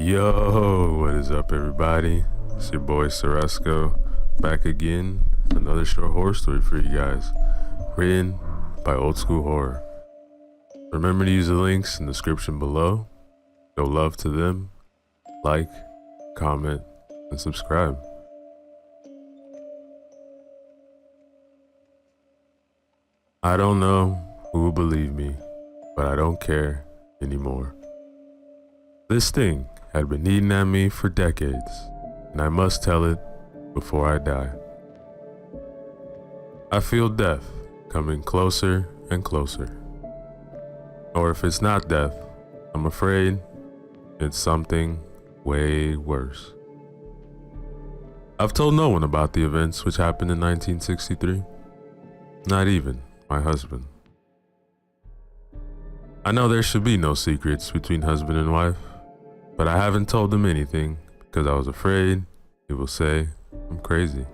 Yo, what is up, everybody? It's your boy Ceresco back again. Another short horror story for you guys, written by Old School Horror. Remember to use the links in the description below. Show love to them. Like, comment, and subscribe. I don't know who will believe me, but I don't care anymore. This thing had been eating at me for decades, and I must tell it before I die. I feel death coming closer and closer. Or if it's not death, I'm afraid it's something way worse. I've told no one about the events which happened in 1963, not even my husband. I know there should be no secrets between husband and wife, but I haven't told him anything because I was afraid he will say I'm crazy.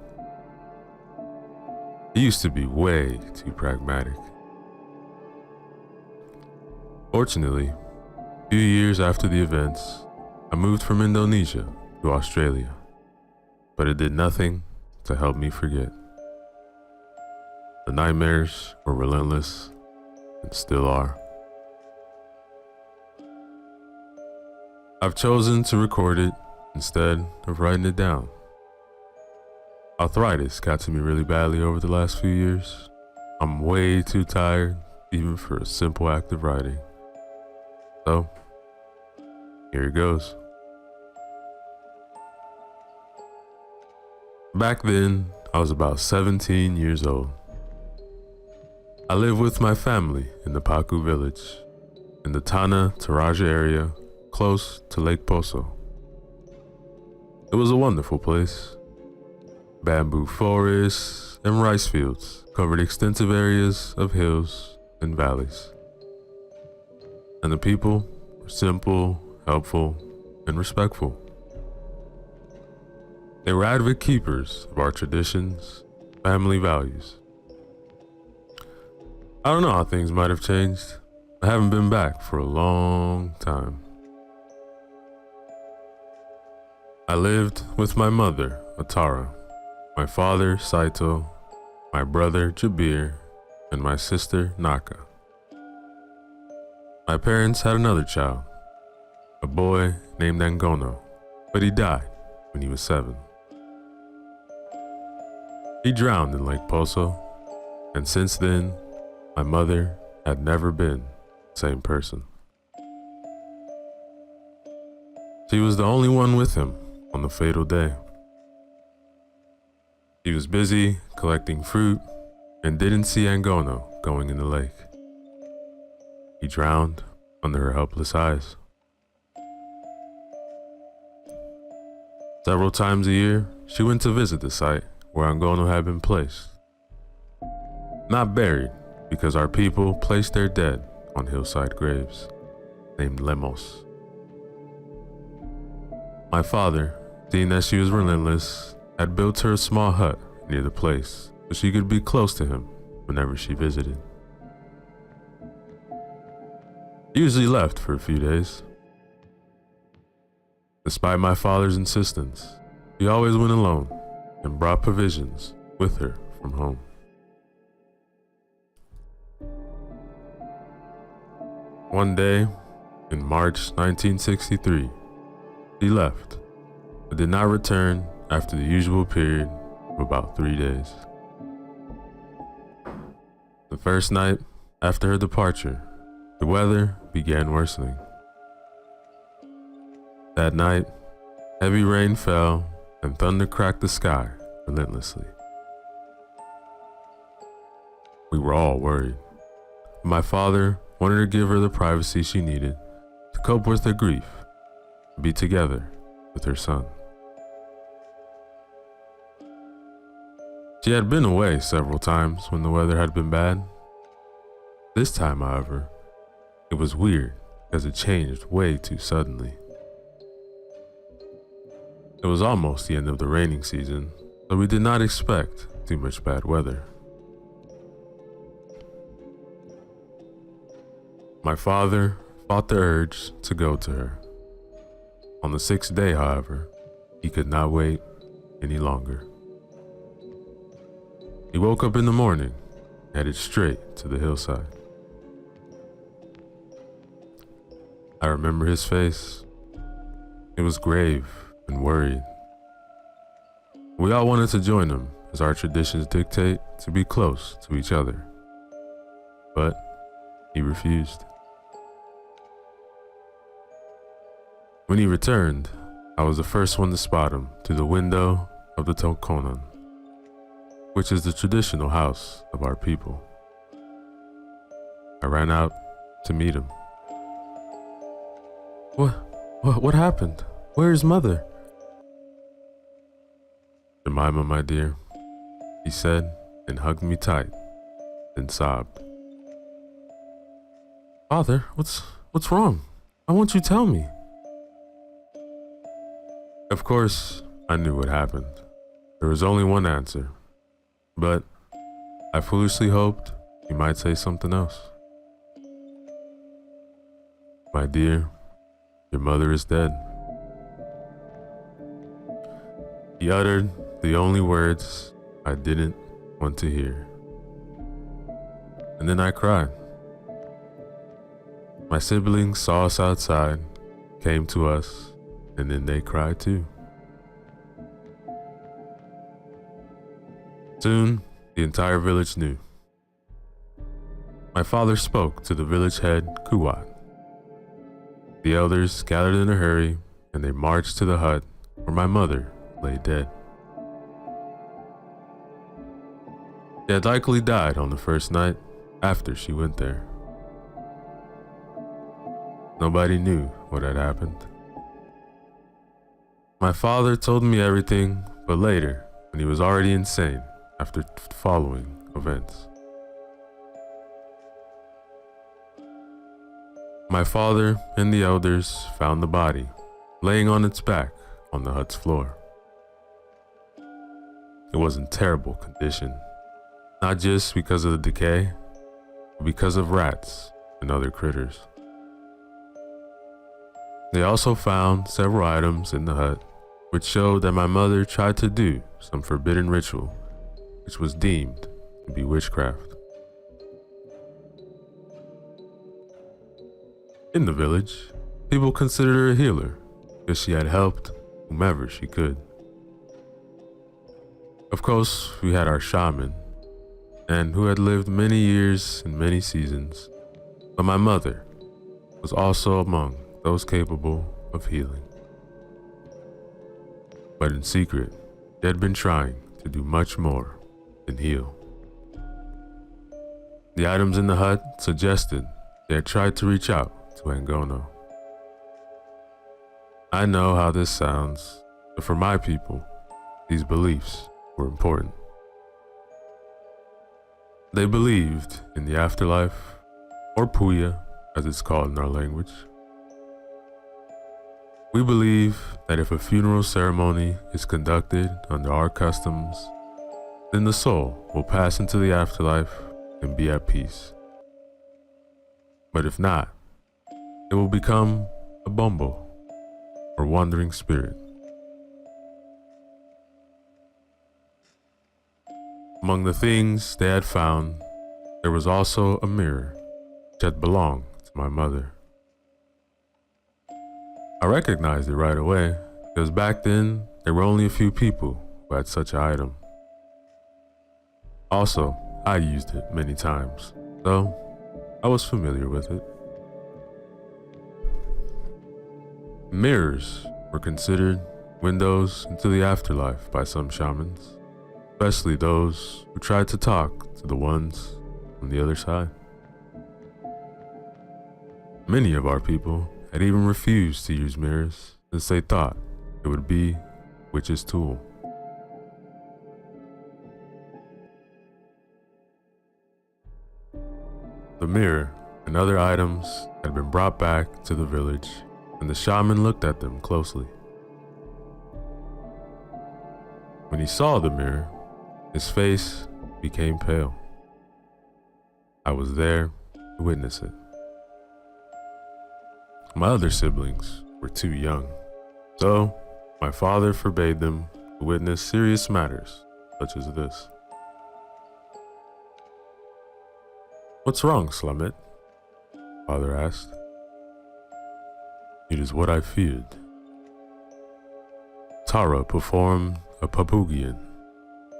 He used to be way too pragmatic. Fortunately, a few years after the events, I moved from Indonesia to Australia, but it did nothing to help me forget. The nightmares were relentless and still are. I've chosen to record it instead of writing it down. Arthritis got to me really badly over the last few years. I'm way too tired even for a simple act of writing. So, here it goes. Back then, I was about 17 years old. I lived with my family in the Paku village, in the Tanah Toraja area, close to Lake Poso. It was a wonderful place. Bamboo forests and rice fields covered extensive areas of hills and valleys. And the people were simple, helpful, and respectful. They were avid keepers of our traditions, family values. I don't know how things might have changed. I haven't been back for a long time. I lived with my mother, Atara, my father, Saito, my brother, Jabir, and my sister, Naka. My parents had another child, a boy named Angono, but he died when he was 7. He drowned in Lake Poso, and since then, my mother had never been the same person. She was the only one with him on the fatal day. He was busy collecting fruit and didn't see Angono going in the lake. He drowned under her helpless eyes. Several times a year, she went to visit the site where Angono had been placed. Not buried, because our people placed their dead on hillside graves, named Lemos. My father, seeing that she was relentless, had built her a small hut near the place so she could be close to him whenever she visited. He usually left for a few days. Despite my father's insistence, he always went alone and brought provisions with her from home. One day, in March 1963, he left, but did not return after the usual period of about 3 days. The first night after her departure, the weather began worsening. That night, heavy rain fell and thunder cracked the sky relentlessly. We were all worried. My father wanted to give her the privacy she needed to cope with her grief and be together with her son. She had been away several times when the weather had been bad. This time, however, it was weird as it changed way too suddenly. It was almost the end of the raining season, so we did not expect too much bad weather. My father fought the urge to go to her. On the 6th day, however, he could not wait any longer. He woke up in the morning, headed straight to the hillside. I remember his face. It was grave and worried. We all wanted to join him, as our traditions dictate to be close to each other. But he refused. When he returned, I was the first one to spot him through the window of the Tokonan, which is the traditional house of our people. I ran out to meet him. What happened? Where's Mother? Jemima, my dear, he said and hugged me tight, then sobbed. Father, what's wrong? Why won't you tell me? Of course, I knew what happened. There was only one answer, but I foolishly hoped he might say something else. My dear, your mother is dead. He uttered the only words I didn't want to hear. And then I cried. My siblings saw us outside, came to us, and then they cried too. Soon, the entire village knew. My father spoke to the village head, Kuwat. The elders gathered in a hurry, and they marched to the hut where my mother lay dead. She had likely died on the first night after she went there. Nobody knew what had happened. My father told me everything, but later, when he was already insane after following events. My father and the elders found the body laying on its back on the hut's floor. It was in terrible condition, not just because of the decay, but because of rats and other critters. They also found several items in the hut which showed that my mother tried to do some forbidden ritual, which was deemed to be witchcraft. In the village, people considered her a healer because she had helped whomever she could. Of course, we had our shaman, and who had lived many years and many seasons, but my mother was also among those capable of healing. But in secret, she had been trying to do much more than heal. The items in the hut suggested they had tried to reach out to Angono. I know how this sounds, but for my people, these beliefs were important. They believed in the afterlife, or Puya, as it's called in our language. We believe that if a funeral ceremony is conducted under our customs, then the soul will pass into the afterlife and be at peace. But if not, it will become a bombo, or wandering spirit. Among the things they had found, there was also a mirror which had belonged to my mother. I recognized it right away because back then there were only a few people who had such an item. Also, I used it many times, so I was familiar with it. Mirrors were considered windows into the afterlife by some shamans, especially those who tried to talk to the ones on the other side. Many of our people had even refused to use mirrors since they thought it would be witch's tool. The mirror and other items had been brought back to the village, and the shaman looked at them closely. When he saw the mirror, his face became pale. I was there to witness it. My other siblings were too young, So, my father forbade them to witness serious matters such as this. "What's wrong, Slamet?" Father asked. "It is what I feared." Tara performed a Papugian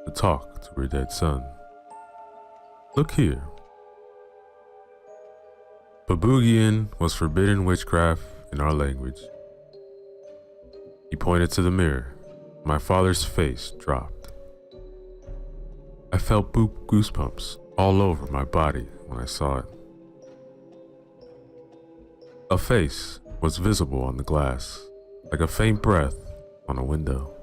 to talk to her dead son. "Look here." Papugian was forbidden witchcraft in our language. He pointed to the mirror. My father's face dropped. I felt goosebumps all over my body when I saw it. A face was visible on the glass, like a faint breath on a window.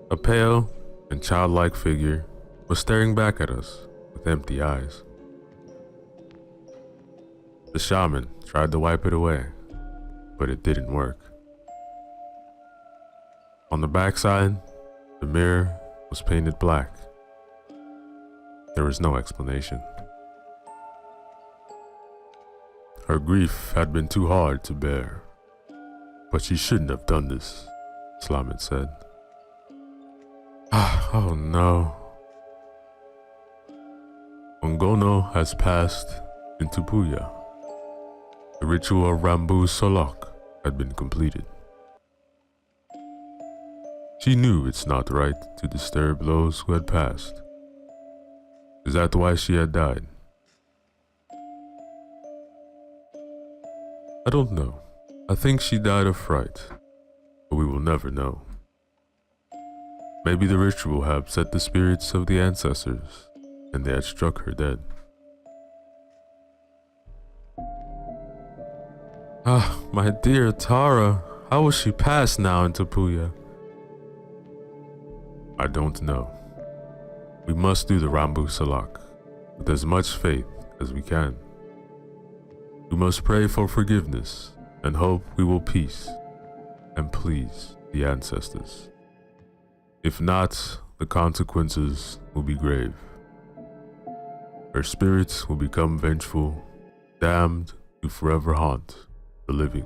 A pale and childlike figure was staring back at us with empty eyes. The shaman tried to wipe it away, but it didn't work. On the backside, the mirror was painted black. There was no explanation. Her grief had been too hard to bear, but she shouldn't have done this, Slamet said. Oh no. Ongono has passed into Puya. The ritual of Rambu Solok had been completed. She knew it's not right to disturb those who had passed. Is that why she had died? I don't know. I think she died of fright, but we will never know. Maybe the ritual had upset the spirits of the ancestors, and they had struck her dead. My dear Tara, how will she pass now into Puya? I don't know. We must do the Rambu Salak with as much faith as we can. We must pray for forgiveness and hope we will peace and please the ancestors. If not, the consequences will be grave. Her spirits will become vengeful, damned to forever haunt the living.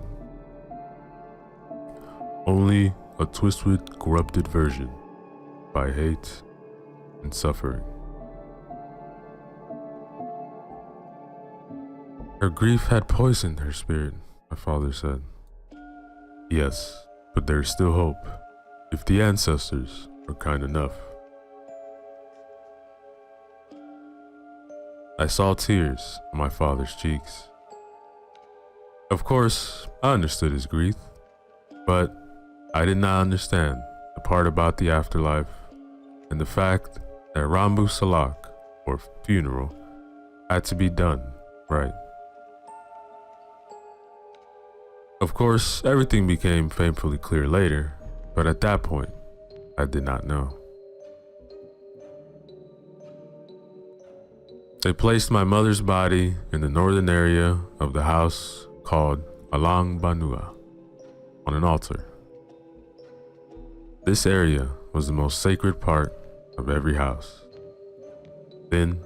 Only a twisted, corrupted version by hate and suffering. Her grief had poisoned her spirit, my father said. Yes, but there is still hope, if the ancestors are kind enough. I saw tears on my father's cheeks. Of course, I understood his grief, but I did not understand the part about the afterlife and the fact that Rambu Salak, or funeral, had to be done right. Of course, everything became painfully clear later, but at that point, I did not know. They placed my mother's body in the northern area of the house called Alang Banua on an altar. This area was the most sacred part of every house. Then,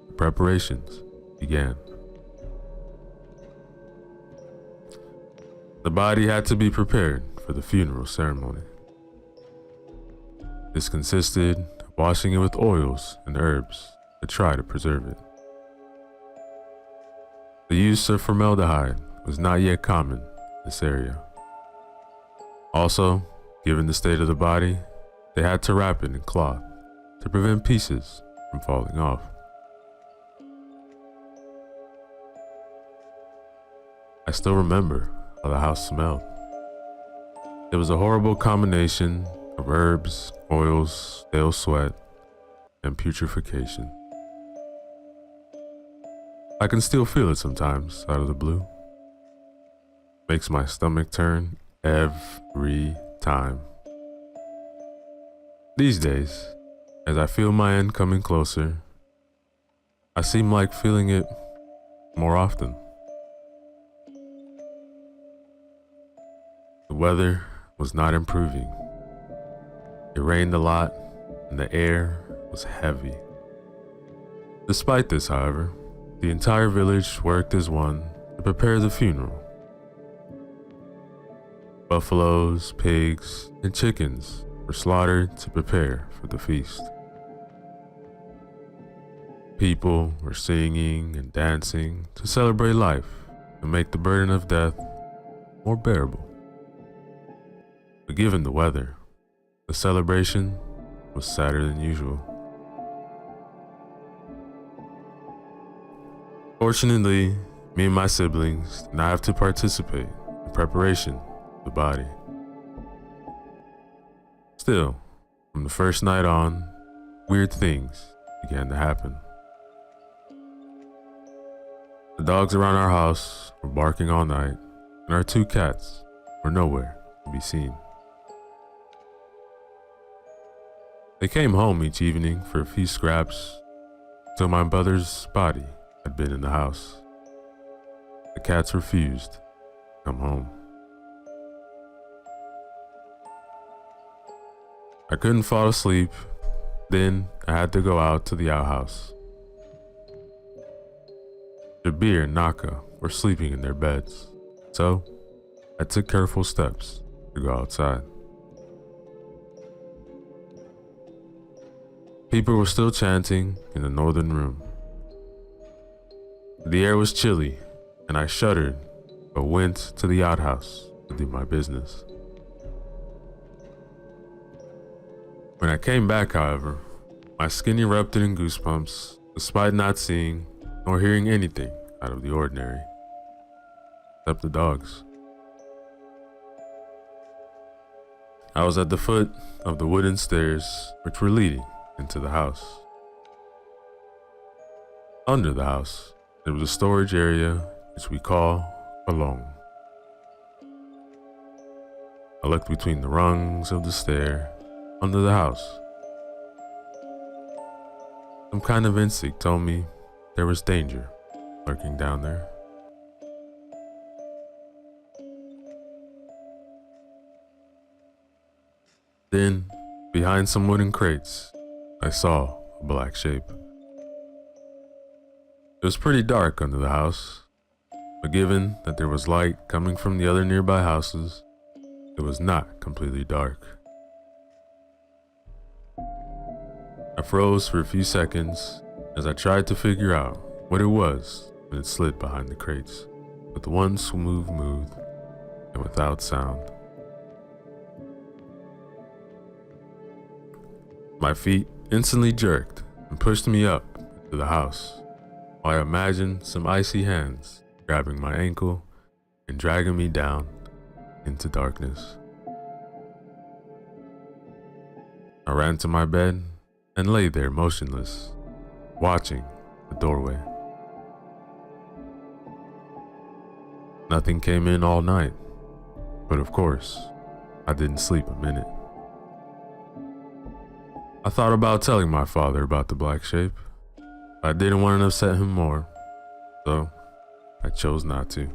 the preparations began. The body had to be prepared for the funeral ceremony. This consisted of washing it with oils and herbs to try to preserve it. The use of formaldehyde was not yet common in this area. Also, given the state of the body, they had to wrap it in cloth to prevent pieces from falling off. I still remember how the house smelled. It was a horrible combination of herbs, oils, stale sweat, and putrefaction. I can still feel it sometimes out of the blue. Makes my stomach turn every time. These days, as I feel my end coming closer, I seem like feeling it more often. The weather was not improving. It rained a lot and the air was heavy. Despite this, however, the entire village worked as one to prepare the funeral. Buffaloes, pigs, and chickens were slaughtered to prepare for the feast. People were singing and dancing to celebrate life and make the burden of death more bearable. But given the weather, the celebration was sadder than usual. Fortunately, me and my siblings did not have to participate in preparation of the body. Still, from the first night on, weird things began to happen. The dogs around our house were barking all night, and our 2 cats were nowhere to be seen. They came home each evening for a few scraps till my brother's body had been in the house. The cats refused to come home. I couldn't fall asleep, then I had to go out to the outhouse. Jabir and Naka were sleeping in their beds, so I took careful steps to go outside. People were still chanting in the northern room. The air was chilly, and I shuddered, but went to the outhouse to do my business. When I came back, however, my skin erupted in goosebumps, despite not seeing nor hearing anything out of the ordinary, except the dogs. I was at the foot of the wooden stairs which were leading into the house. Under the house, there was a storage area which we call a long. I looked between the rungs of the stair under the house. Some kind of instinct told me there was danger lurking down there. Then, behind some wooden crates, I saw a black shape. It was pretty dark under the house, but given that there was light coming from the other nearby houses, it was not completely dark. I froze for a few seconds as I tried to figure out what it was when it slid behind the crates, with one smooth move and without sound. My feet instantly jerked and pushed me up to the house, while I imagined some icy hands grabbing my ankle and dragging me down into darkness. I ran to my bed and lay there motionless, watching the doorway. Nothing came in all night, but of course, I didn't sleep a minute. I thought about telling my father about the black shape, but I didn't want to upset him more, so I chose not to.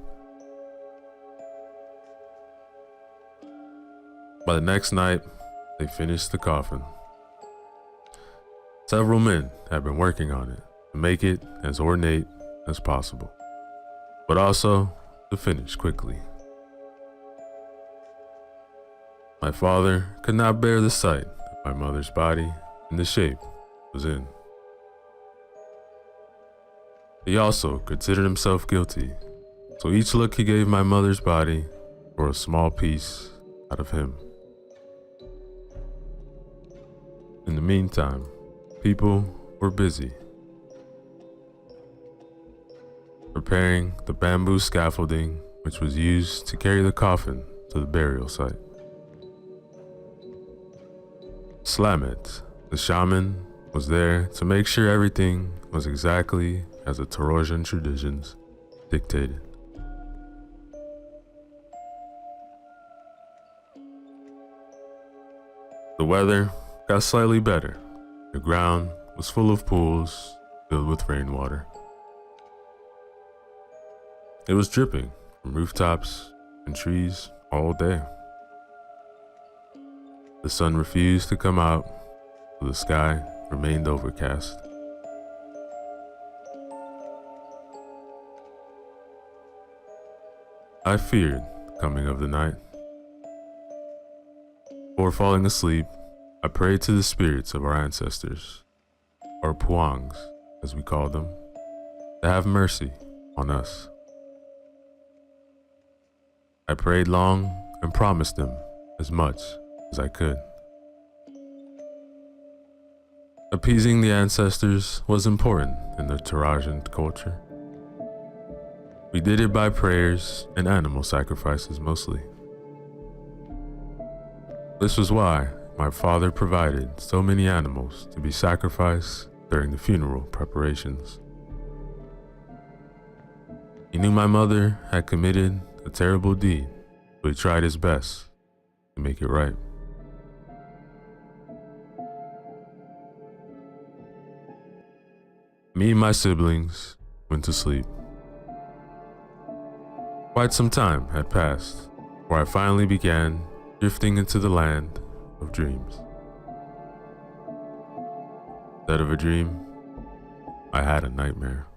By the next night, they finished the coffin. Several men had been working on it to make it as ornate as possible, but also to finish quickly. My father could not bear the sight of my mother's body and the shape it was in. He also considered himself guilty, so each look he gave my mother's body bore a small piece out of him. In the meantime, people were busy preparing the bamboo scaffolding which was used to carry the coffin to the burial site. Slamet, the shaman, was there to make sure everything was exactly as the Torojan traditions dictated. The weather got slightly better. The ground was full of pools filled with rainwater. It was dripping from rooftops and trees all day. The sun refused to come out, so the sky remained overcast. I feared the coming of the night, Before falling asleep, I prayed to the spirits of our ancestors, or Puangs, as we call them, to have mercy on us. I prayed long and promised them as much as I could. Appeasing the ancestors was important in the Tarajan culture. We did it by prayers and animal sacrifices mostly. This was why my father provided so many animals to be sacrificed during the funeral preparations. He knew my mother had committed a terrible deed, but he tried his best to make it right. Me and my siblings went to sleep. Quite some time had passed before I finally began drifting into the land of dreams. Instead of a dream, I had a nightmare.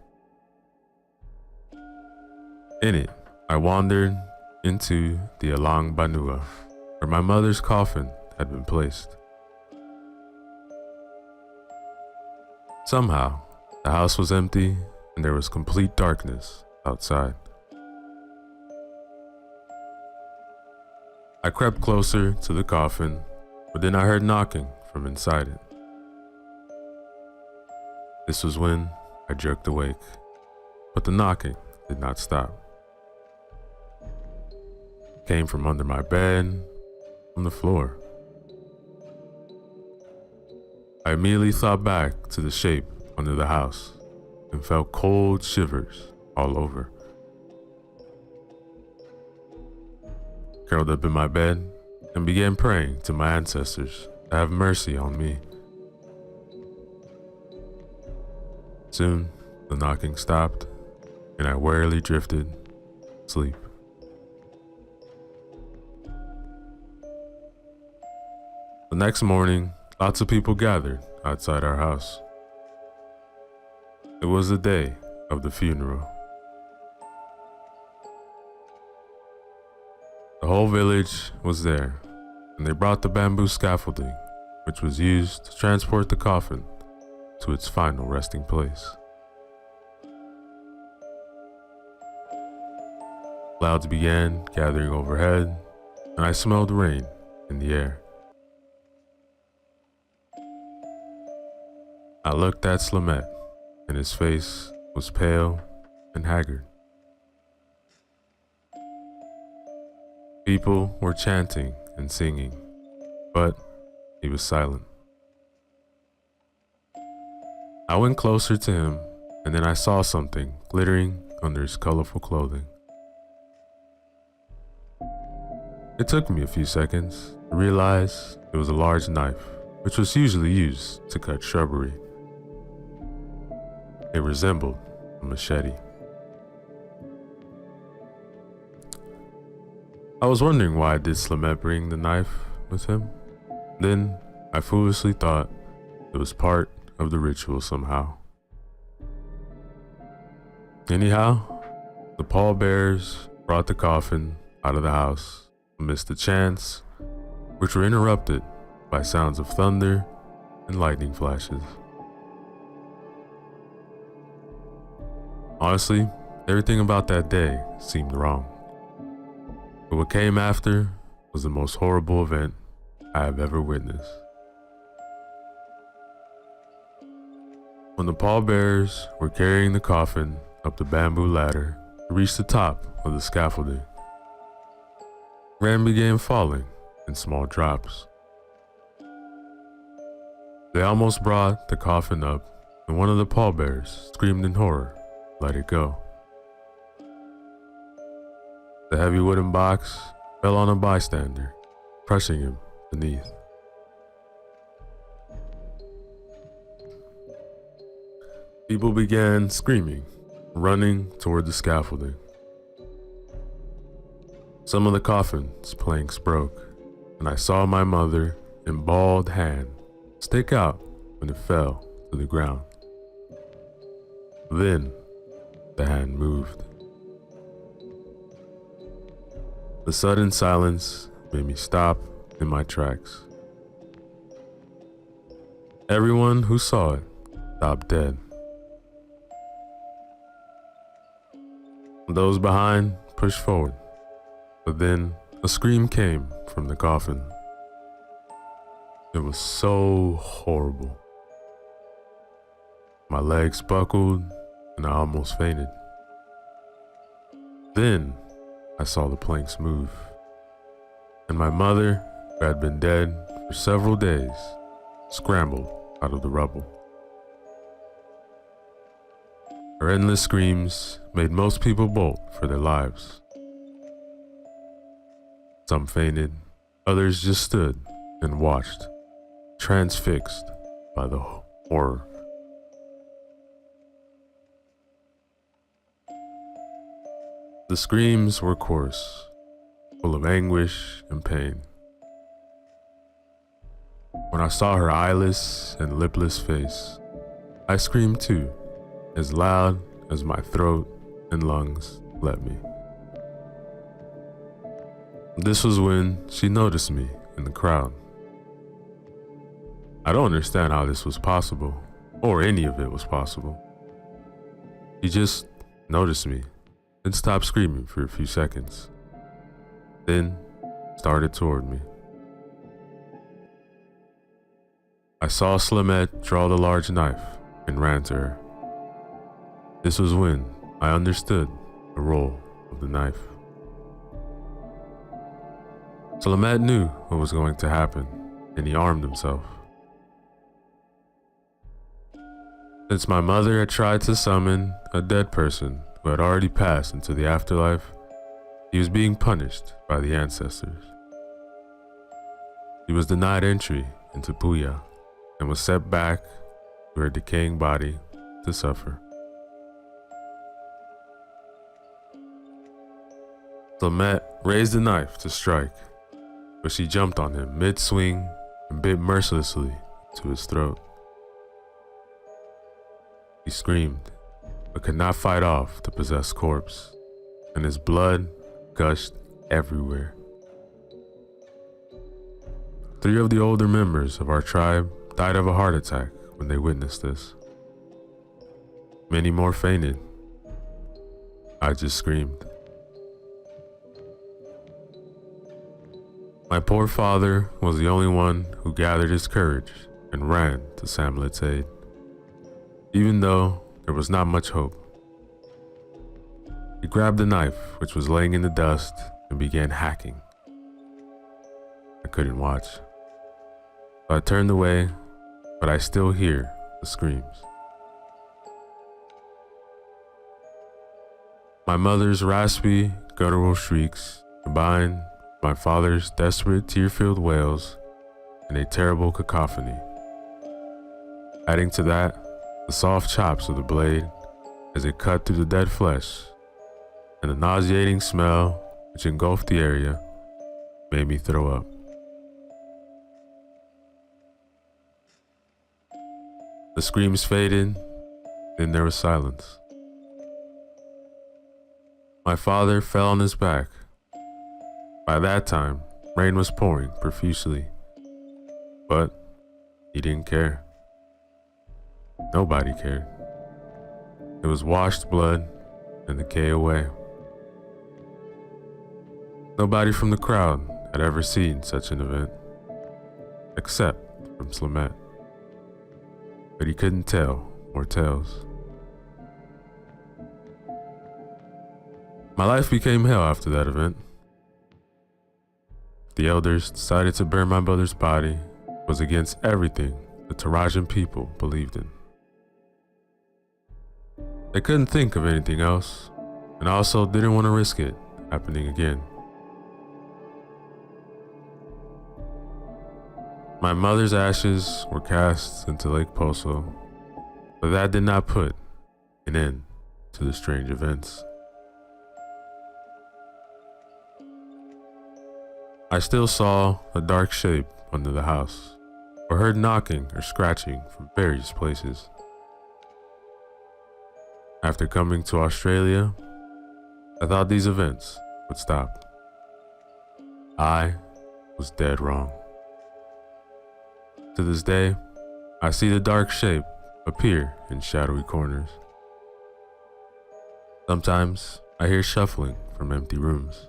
In it, I wandered into the Alang Banua, where my mother's coffin had been placed. Somehow, the house was empty and there was complete darkness outside. I crept closer to the coffin, but then I heard knocking from inside it. This was when I jerked awake, but the knocking did not stop. It came from under my bed, from the floor. I immediately thought back to the shape under the house and felt cold shivers all over. Curled up in my bed and began praying to my ancestors to have mercy on me. Soon, the knocking stopped and I wearily drifted asleep. The next morning, lots of people gathered outside our house. It was the day of the funeral. The whole village was there, and they brought the bamboo scaffolding, which was used to transport the coffin to its final resting place. Clouds began gathering overhead, and I smelled rain in the air. I looked at Slamet, and his face was pale and haggard. People were chanting and singing, but he was silent. I went closer to him, and then I saw something glittering under his colorful clothing. It took me a few seconds to realize it was a large knife, which was usually used to cut shrubbery. It resembled a machete. I was wondering why did Slamet bring the knife with him? Then I foolishly thought it was part of the ritual somehow. Anyhow, the pallbearers brought the coffin out of the house amidst the chants, which were interrupted by sounds of thunder and lightning flashes. Honestly, everything about that day seemed wrong. But what came after was the most horrible event I have ever witnessed. When the pallbearers were carrying the coffin up the bamboo ladder to reach the top of the scaffolding, rain began falling in small drops. They almost brought the coffin up, and one of the pallbearers screamed in horror, "Let it go." The heavy wooden box fell on a bystander, crushing him beneath. People began screaming, running toward the scaffolding. Some of the coffin's planks broke, and I saw my mother and bald hand stick out when it fell to the ground. Then the hand moved. The sudden silence made me stop in my tracks. Everyone who saw it stopped dead. Those behind pushed forward, but then a scream came from the coffin. It was so horrible. My legs buckled and I almost fainted. Then I saw the planks move, and my mother, who had been dead for several days, scrambled out of the rubble. Her endless screams made most people bolt for their lives. Some fainted, others just stood and watched, transfixed by the horror. The screams were coarse, full of anguish and pain. When I saw her eyeless and lipless face, I screamed too, as loud as my throat and lungs let me. This was when she noticed me in the crowd. I don't understand how this was possible, or any of it was possible. She just noticed me and stopped screaming for a few seconds, then started toward me. I saw Slimette draw the large knife and ran to her. This was when I understood the role of the knife. Slimette knew what was going to happen, and he armed himself. Since my mother had tried to summon a dead person who had already passed into the afterlife, he was being punished by the ancestors. He was denied entry into Puya and was sent back to her decaying body to suffer. Slimette raised the knife to strike, but she jumped on him mid-swing and bit mercilessly to his throat. He screamed, but could not fight off the possessed corpse, and his blood gushed everywhere. 3 of the older members of our tribe died of a heart attack when they witnessed this. Many more fainted. I just screamed. My poor father was the only one who gathered his courage and ran to Samlet's aid, even though there was not much hope. He grabbed the knife, which was laying in the dust, and began hacking. I couldn't watch, so I turned away, but I still hear the screams. My mother's raspy, guttural shrieks combined with my father's desperate, tear-filled wails in a terrible cacophony. Adding to that, the soft chops of the blade as it cut through the dead flesh, and the nauseating smell which engulfed the area made me throw up. The screams faded, then there was silence. My father fell on his back. By that time, rain was pouring profusely, but he didn't care. Nobody cared. It was washed blood and decay away. Nobody from the crowd had ever seen such an event, except from Slimette. But he couldn't tell more tales. My life became hell after that event. The elders decided to burn my brother's body was against everything the Tarajan people believed in. They couldn't think of anything else, and also didn't want to risk it happening again. My mother's ashes were cast into Lake Poso, but that did not put an end to the strange events. I still saw a dark shape under the house, or heard knocking or scratching from various places. After coming to Australia, I thought these events would stop. I was dead wrong. To this day, I see the dark shape appear in shadowy corners. Sometimes I hear shuffling from empty rooms.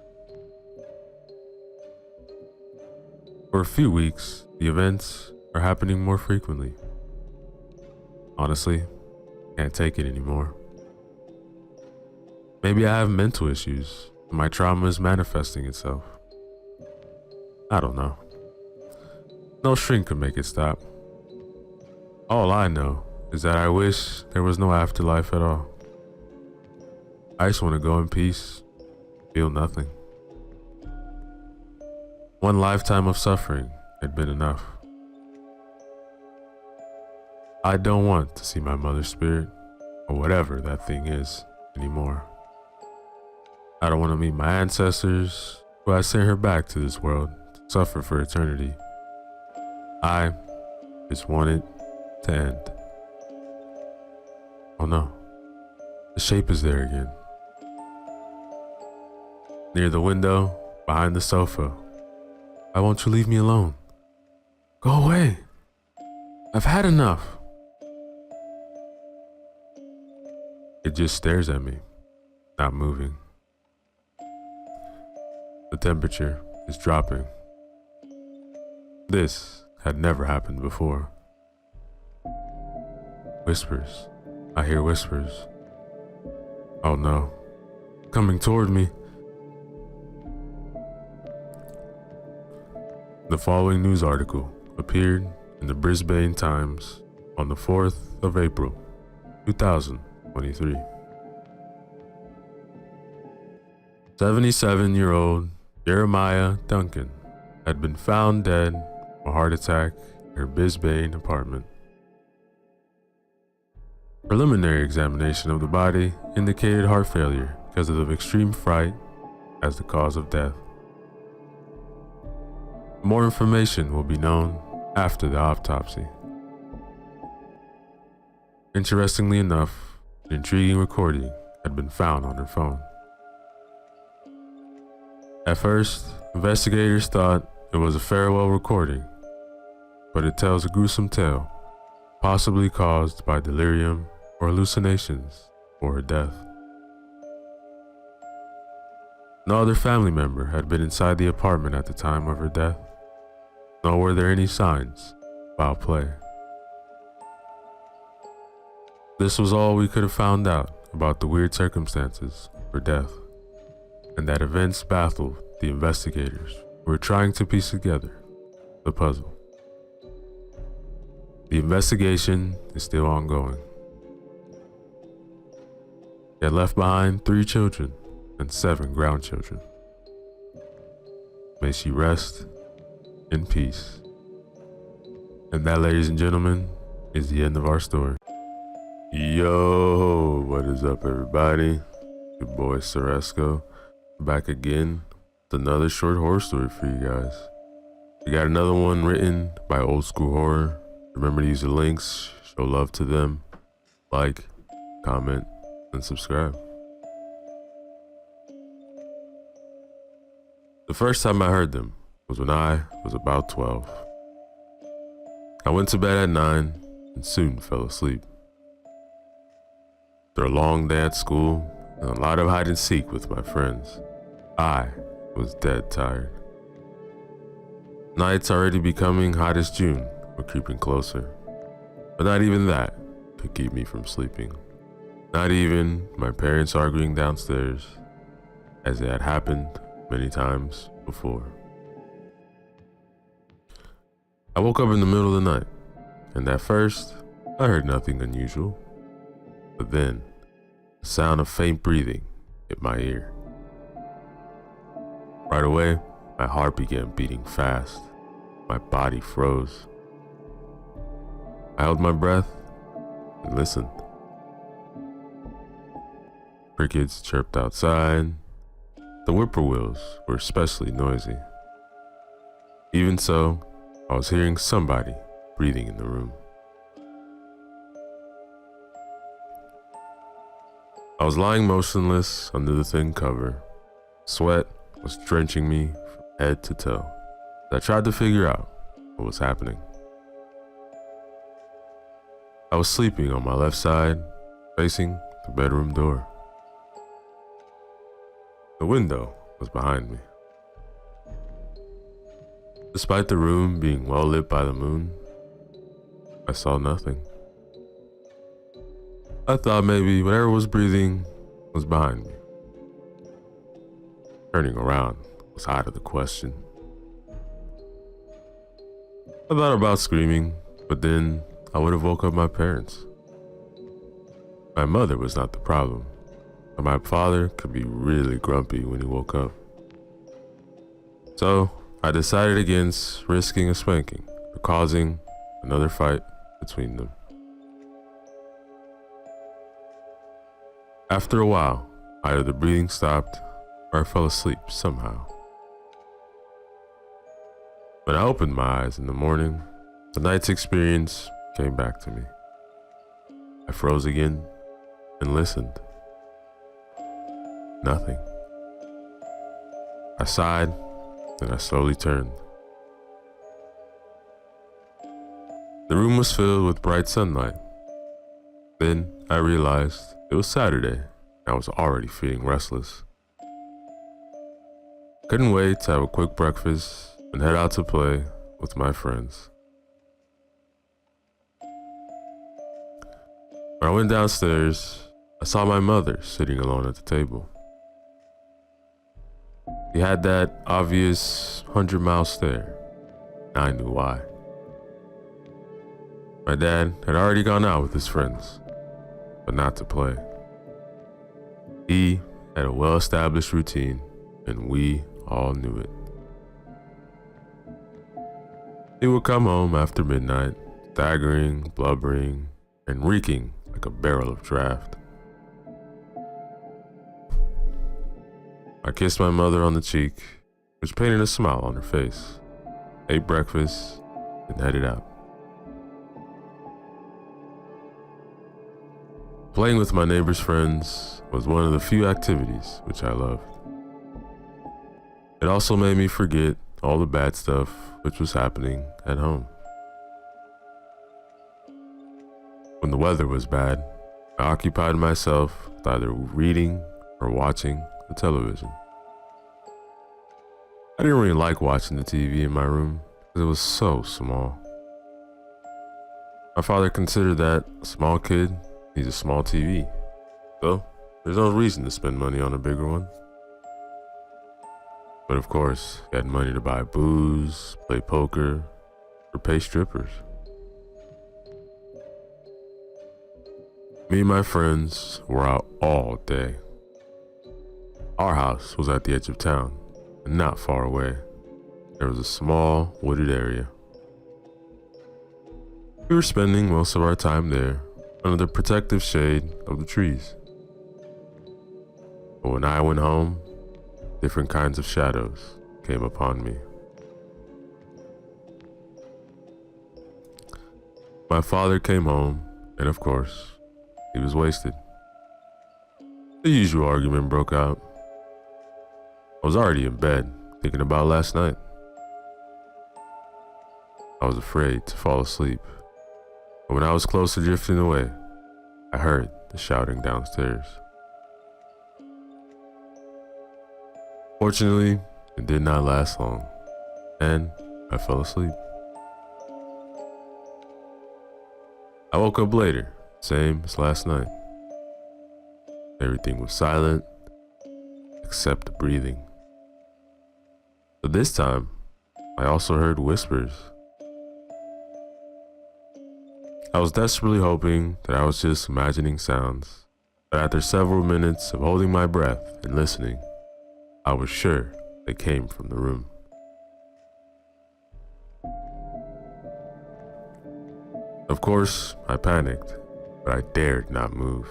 For a few weeks, the events are happening more frequently. Honestly, can't take it anymore. Maybe I have mental issues and my trauma is manifesting itself. I don't know. No shrink could make it stop. All I know is that I wish there was no afterlife at all. I just want to go in peace, feel nothing. One lifetime of suffering had been enough. I don't want to see my mother's spirit, or whatever that thing is, anymore. I don't want to meet my ancestors, who I sent her back to this world to suffer for eternity. I just want it to end. Oh no, the shape is there again. Near the window, behind the sofa. Why won't you leave me alone? Go away. I've had enough. It just stares at me, not moving. The temperature is dropping. This had never happened before. Whispers. I hear whispers. Oh no. Coming toward me. The following news article appeared in the Brisbane Times on the 4th of April, 2023. 77-year-old Jeremiah Duncan had been found dead from a heart attack in her Brisbane apartment. Preliminary examination of the body indicated heart failure because of extreme fright as the cause of death. More information will be known after the autopsy. Interestingly enough, an intriguing recording had been found on her phone. At first, investigators thought it was a farewell recording, but it tells a gruesome tale, possibly caused by delirium or hallucinations for her death. No other family member had been inside the apartment at the time of her death, nor were there any signs of foul play. This was all we could have found out about the weird circumstances of her death, and that events baffled the investigators who were trying to piece together the puzzle. The investigation is still ongoing. They had left behind 3 children and 7 grandchildren. May she rest in peace. And that, ladies and gentlemen, is the end of our story. Yo, what is up, everybody? Your boy Ceresco, back again with another short horror story for you guys. We got another one written by Old School Horror. Remember to use the links, show love to them, like, comment, and subscribe. The first time I heard them was when I was about 12. I went to bed at 9 and soon fell asleep. After a long day at school and a lot of hide and seek with my friends, I was dead tired. Nights already becoming hot as June were creeping closer, but not even that could keep me from sleeping. Not even my parents arguing downstairs, as it had happened many times before. I woke up in the middle of the night, and at first, I heard nothing unusual. But then, the sound of faint breathing hit my ear. Right away, my heart began beating fast. My body froze. I held my breath and listened. Crickets chirped outside. The whippoorwills were especially noisy. Even so, I was hearing somebody breathing in the room. I was lying motionless under the thin cover. Sweat was drenching me from head to toe. I tried to figure out what was happening. I was sleeping on my left side, facing the bedroom door. The window was behind me. Despite the room being well lit by the moon, I saw nothing. I thought maybe whatever was breathing was behind me. Turning around was out of the question. I thought about screaming, but then I would have woke up my parents. My mother was not the problem, but my father could be really grumpy when he woke up. So I decided against risking a spanking or causing another fight between them. After a while, either the breathing stopped or I fell asleep somehow. When I opened my eyes in the morning, the night's experience came back to me. I froze again and listened. Nothing. I sighed and I slowly turned. The room was filled with bright sunlight. Then I realized it was Saturday and I was already feeling restless. Couldn't wait to have a quick breakfast and head out to play with my friends. When I went downstairs, I saw my mother sitting alone at the table. She had that obvious 100-mile stare, and I knew why. My dad had already gone out with his friends, but not to play. He had a well-established routine, and we all knew it. He would come home after midnight, staggering, blubbering, and reeking like a barrel of draft. I kissed my mother on the cheek, which painted a smile on her face, ate breakfast, and headed out. Playing with my neighbor's friends was one of the few activities which I loved. It also made me forget all the bad stuff which was happening at home. When the weather was bad, I occupied myself with either reading or watching the television. I didn't really like watching the TV in my room because it was so small. My father considered that a small kid needs a small TV, so there's no reason to spend money on a bigger one. But of course, he had money to buy booze, play poker, or pay strippers. Me and my friends were out all day. Our house was at the edge of town, and not far away. There was a small wooded area. We were spending most of our time there under the protective shade of the trees. But when I went home, different kinds of shadows came upon me. My father came home, and of course, he was wasted. The usual argument broke out. I was already in bed, thinking about last night. I was afraid to fall asleep, but when I was close to drifting away, I heard the shouting downstairs. Fortunately, it did not last long, and I fell asleep. I woke up later, same as last night. Everything was silent, except the breathing. But this time, I also heard whispers. I was desperately hoping that I was just imagining sounds, but after several minutes of holding my breath and listening, I was sure they came from the room. Of course, I panicked, but I dared not move.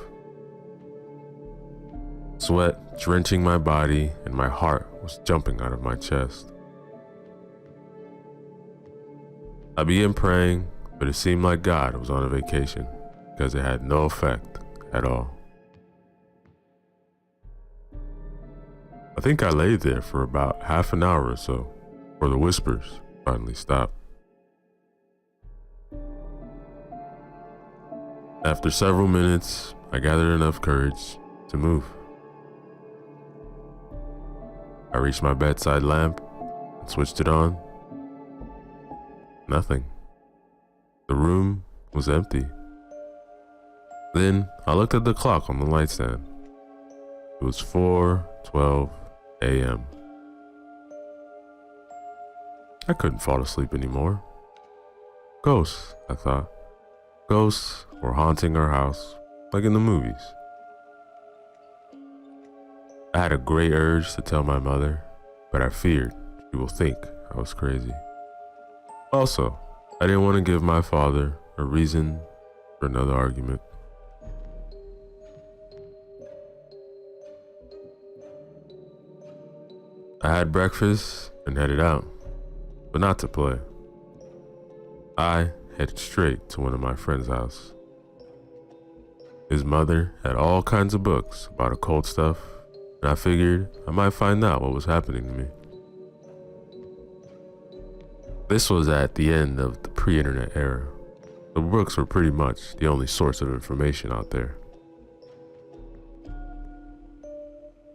Sweat drenching my body and my heart was jumping out of my chest. I began praying, but it seemed like God was on a vacation because it had no effect at all. I think I lay there for about half an hour or so, before the whispers finally stopped. After several minutes, I gathered enough courage to move. I reached my bedside lamp and switched it on. Nothing. The room was empty. Then I looked at the clock on the nightstand. It was 4:12 a.m. I couldn't fall asleep anymore. Ghosts, I thought. Ghosts were haunting our house, like in the movies. I had a great urge to tell my mother, but I feared she will think I was crazy. Also, I didn't want to give my father a reason for another argument. I had breakfast and headed out, but not to play. I headed straight to one of my friend's house. His mother had all kinds of books about occult stuff, and I figured I might find out what was happening to me. This was at the end of the pre-internet era. The books were pretty much the only source of information out there.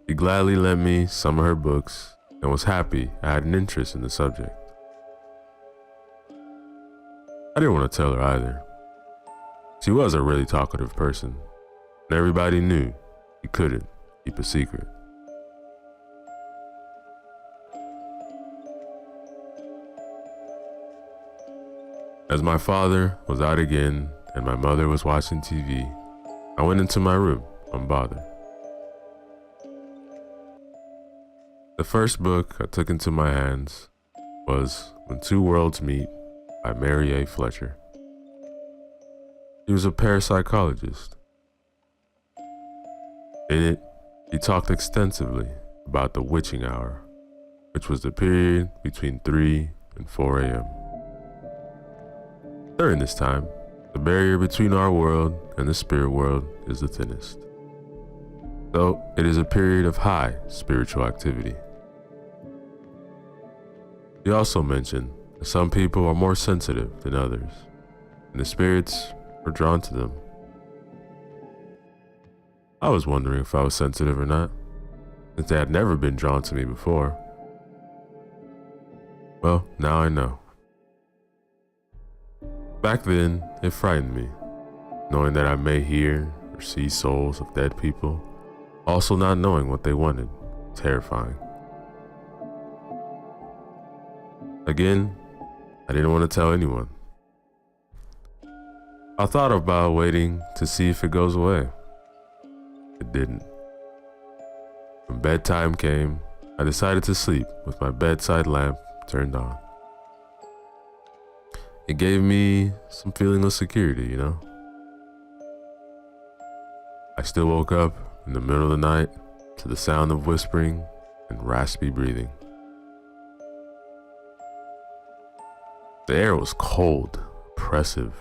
She gladly lent me some of her books and was happy I had an interest in the subject. I didn't want to tell her either. She was a really talkative person, and everybody knew you couldn't keep a secret. As my father was out again and my mother was watching TV, I went into my room unbothered. The first book I took into my hands was When Two Worlds Meet by Mary A. Fletcher. He was a parapsychologist. In it, he talked extensively about the witching hour, which was the period between 3 and 4 a.m. During this time, the barrier between our world and the spirit world is the thinnest. So it is a period of high spiritual activity. He also mentioned that some people are more sensitive than others, and the spirits are drawn to them. I was wondering if I was sensitive or not, since they had never been drawn to me before. Well, now I know. Back then, it frightened me, knowing that I may hear or see souls of dead people, also not knowing what they wanted. Terrifying. Again, I didn't want to tell anyone. I thought about waiting to see if it goes away. It didn't. When bedtime came, I decided to sleep with my bedside lamp turned on. It gave me some feeling of security, you know? I still woke up in the middle of the night to the sound of whispering and raspy breathing. The air was cold, oppressive,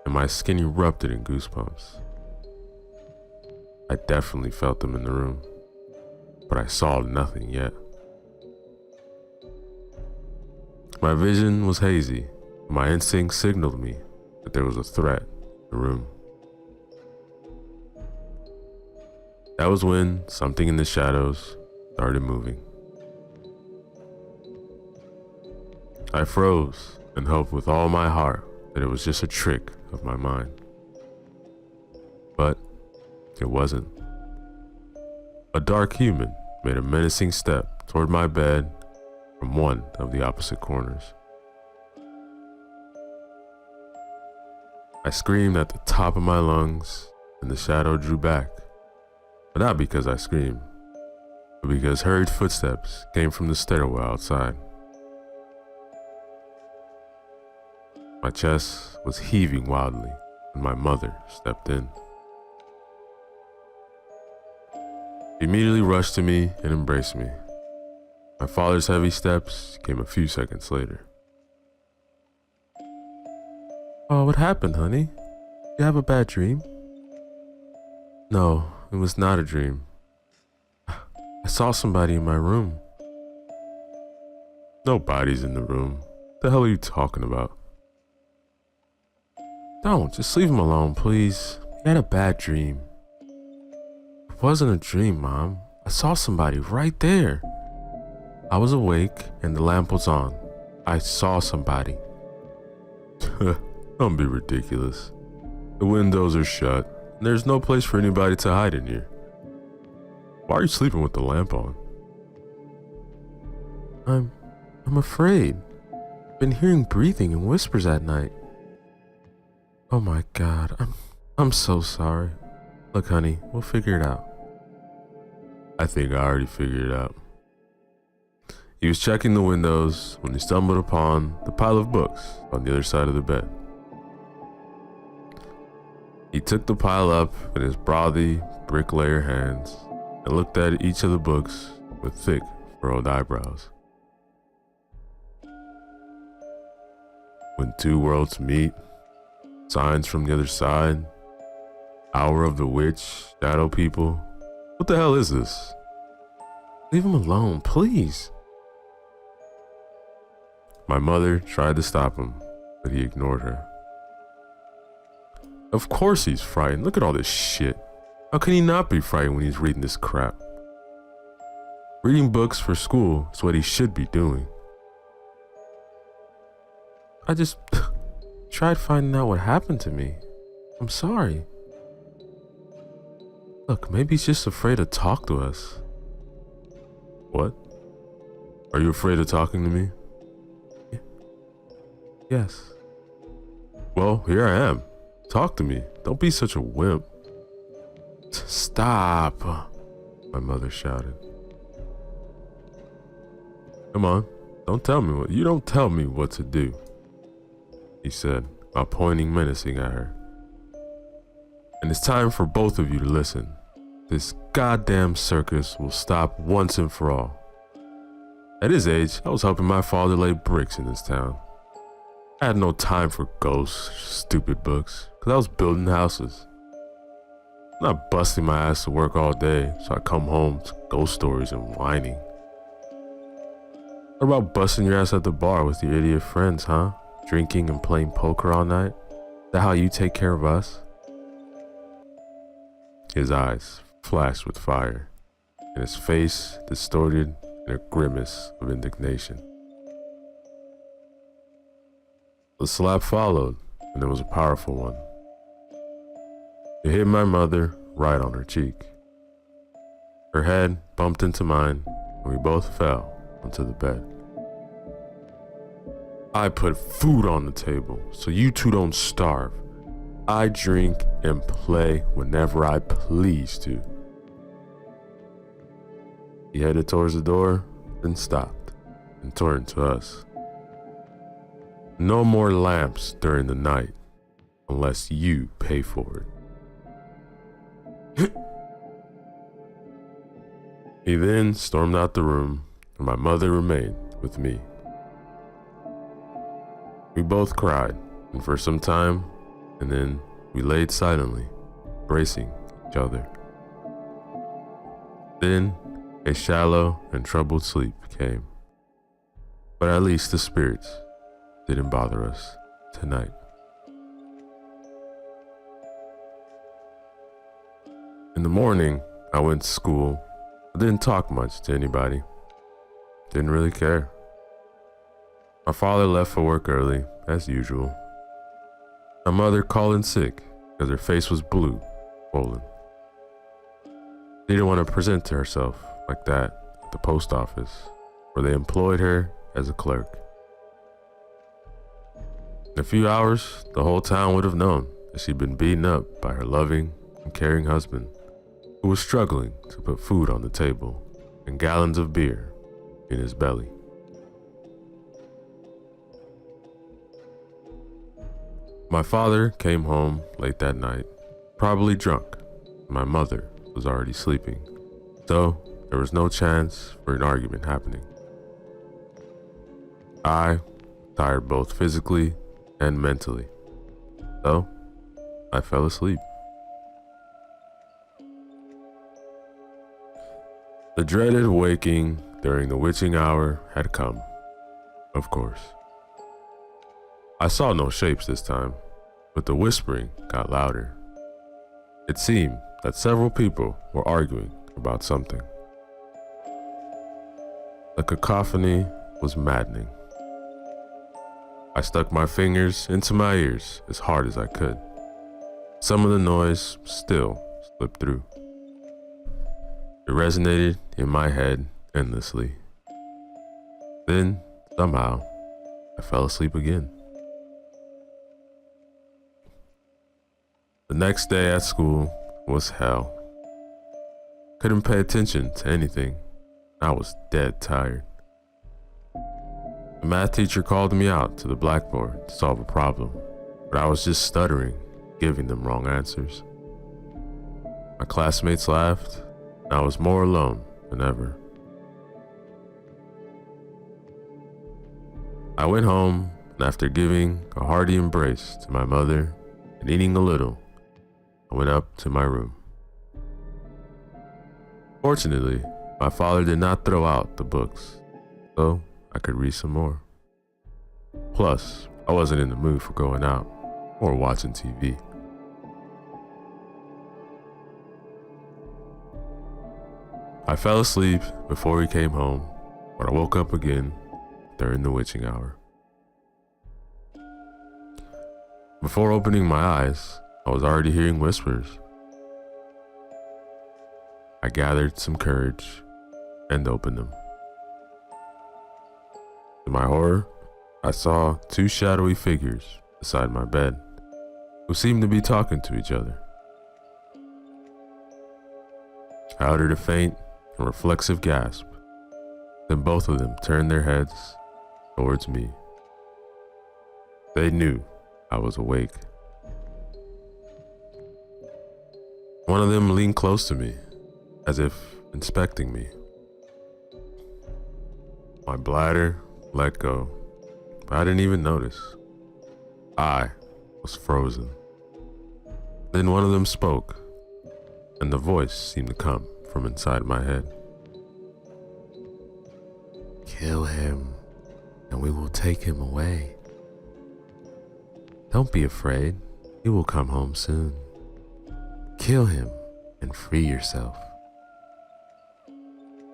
and my skin erupted in goosebumps. I definitely felt them in the room, but I saw nothing yet. My vision was hazy. My instinct signaled me that there was a threat in the room. That was when something in the shadows started moving. I froze and hoped with all my heart that it was just a trick of my mind. But it wasn't. A dark human made a menacing step toward my bed from one of the opposite corners. I screamed at the top of my lungs, and the shadow drew back. But not because I screamed, but because hurried footsteps came from the stairwell outside. My chest was heaving wildly when my mother stepped in. She immediately rushed to me and embraced me. My father's heavy steps came a few seconds later. "Oh, what happened, honey? You have a bad dream?" "No, it was not a dream. I saw somebody in my room." "No bodies in the room. The hell are you talking about? Don't, just leave him alone, please. He had a bad dream. It wasn't a dream, Mom. I saw somebody right there. I was awake and the lamp was on. I saw somebody. Don't be ridiculous. The windows are shut and there's no place for anybody to hide in here. Why are you sleeping with the lamp on? I'm afraid. I've been hearing breathing and whispers at night. Oh my God, I'm so sorry. Look, honey, we'll figure it out. I think I already figured it out. He was checking the windows when he stumbled upon the pile of books on the other side of the bed. He took the pile up in his brothy, bricklayer hands and looked at each of the books with thick, furrowed eyebrows. When Two Worlds Meet, Signs from the Other Side, Hour of the Witch, Shadow People. What the hell is this? Leave him alone, please. My mother tried to stop him, but he ignored her. Of course he's frightened. Look at all this shit. How can he not be frightened when he's reading this crap? Reading books for school is what he should be doing. I just tried finding out what happened to me. I'm sorry. Look, maybe he's just afraid to talk to us. What? Are you afraid of talking to me? Yes. Well, here I am. Talk to me. Don't be such a wimp. Stop, my mother shouted. Come on, don't tell me what to do, he said, while pointing menacing at her. And it's time for both of you to listen. This goddamn circus will stop once and for all. At his age, I was helping my father lay bricks in this town. I had no time for ghosts, stupid books, because I was building houses. I'm not busting my ass to work all day so I come home to ghost stories and whining. What about busting your ass at the bar with your idiot friends, huh? Drinking and playing poker all night? Is that how you take care of us? His eyes flashed with fire, and his face distorted in a grimace of indignation. The slap followed, and it was a powerful one. It hit my mother right on her cheek. Her head bumped into mine, and we both fell onto the bed. I put food on the table so you two don't starve. I drink and play whenever I please to. He headed towards the door, then stopped and turned to us. No more lamps during the night unless you pay for it. He then stormed out the room, and my mother remained with me. We both cried, and for some time, and then we laid silently, bracing each other. Then a shallow and troubled sleep came, but at least the spirits didn't bother us tonight. In the morning, I went to school. I didn't talk much to anybody. Didn't really care. My father left for work early, as usual. My mother called in sick because her face was blue, swollen. She didn't want to present to herself like that at the post office, where they employed her as a clerk. In a few hours, the whole town would have known that she'd been beaten up by her loving and caring husband, who was struggling to put food on the table and gallons of beer in his belly. My father came home late that night, probably drunk. My mother was already sleeping, so there was no chance for an argument happening. I, tired both physically and mentally, so I fell asleep. The dreaded waking during the witching hour had come, of course. I saw no shapes this time, but the whispering got louder. It seemed that several people were arguing about something. The cacophony was maddening. I stuck my fingers into my ears as hard as I could. Some of the noise still slipped through. It resonated in my head endlessly. Then, somehow, I fell asleep again. The next day at school was hell. Couldn't pay attention to anything. I was dead tired. The math teacher called me out to the blackboard to solve a problem, but I was just stuttering, giving them wrong answers. My classmates laughed, and I was more alone than ever. I went home, and after giving a hearty embrace to my mother and eating a little, I went up to my room. Fortunately, my father did not throw out the books, so I could read some more. Plus, I wasn't in the mood for going out or watching TV. I fell asleep before he came home, but I woke up again during the witching hour. Before opening my eyes, I was already hearing whispers. I gathered some courage and opened them. To my horror, I saw two shadowy figures beside my bed who seemed to be talking to each other. I uttered a faint and reflexive gasp. Then both of them turned their heads towards me. They knew I was awake. One of them leaned close to me, as if inspecting me. My bladder let go, but I didn't even notice. I was frozen. Then one of them spoke, and the voice seemed to come from inside my head. "Kill him, and we will take him away. Don't be afraid, he will come home soon. Kill him and free yourself."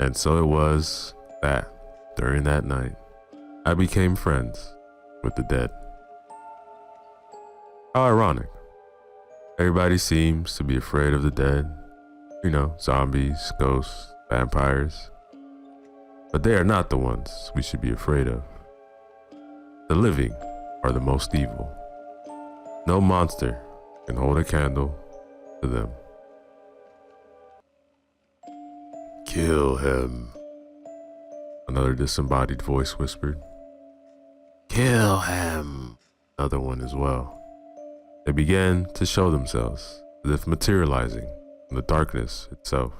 And so it was that, during that night, I became friends with the dead. How ironic. Everybody seems to be afraid of the dead. You know, zombies, ghosts, vampires. But they are not the ones we should be afraid of. The living are the most evil. No monster can hold a candle to them. "Kill him," another disembodied voice whispered. "Kill him," another one as well. They began to show themselves, as if materializing from the darkness itself.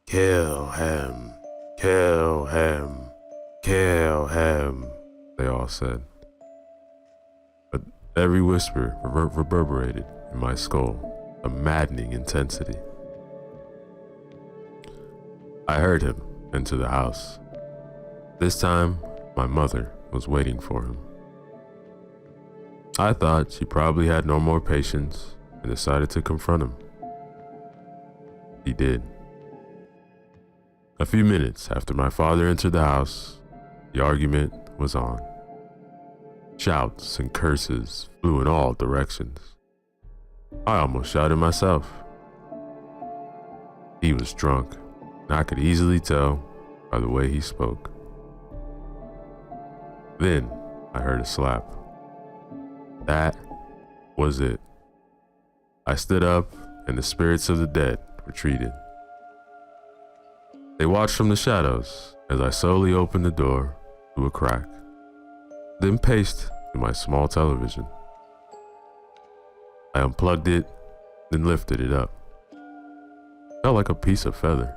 "Kill him, kill him, kill him," they all said. But every whisper reverberated in my skull, a maddening intensity. I heard him enter the house. This time, my mother was waiting for him. I thought she probably had no more patience and decided to confront him. He did. A few minutes after my father entered the house, the argument was on. Shouts and curses flew in all directions. I almost shouted myself. He was drunk, and I could easily tell by the way he spoke. Then I heard a slap. That was it. I stood up, and the spirits of the dead retreated. They watched from the shadows as I slowly opened the door through a crack, then paced to my small television. I unplugged it, then lifted it up. Felt like a piece of feather.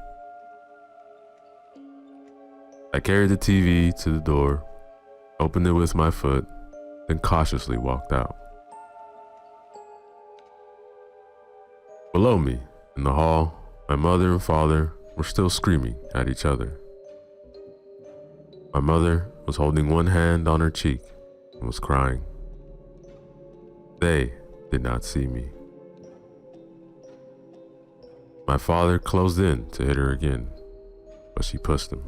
I carried the TV to the door, opened it with my foot, then cautiously walked out. Below me, in the hall, my mother and father were still screaming at each other. My mother was holding one hand on her cheek, and was crying. They did not see me. My father closed in to hit her again, but she pushed him.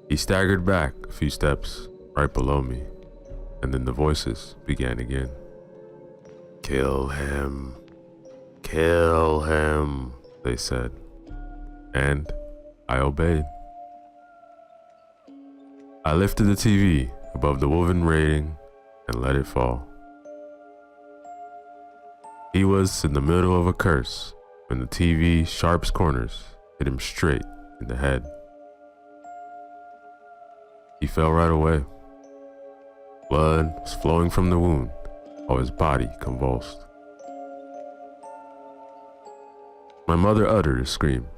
He staggered back a few steps right below me, and then the voices began again. "Kill him. Kill him," they said, and I obeyed. I lifted the TV above the woven railing and let it fall. He was in the middle of a curse when the TV's sharp corners hit him straight in the head. He fell right away. Blood was flowing from the wound while his body convulsed. My mother uttered a scream,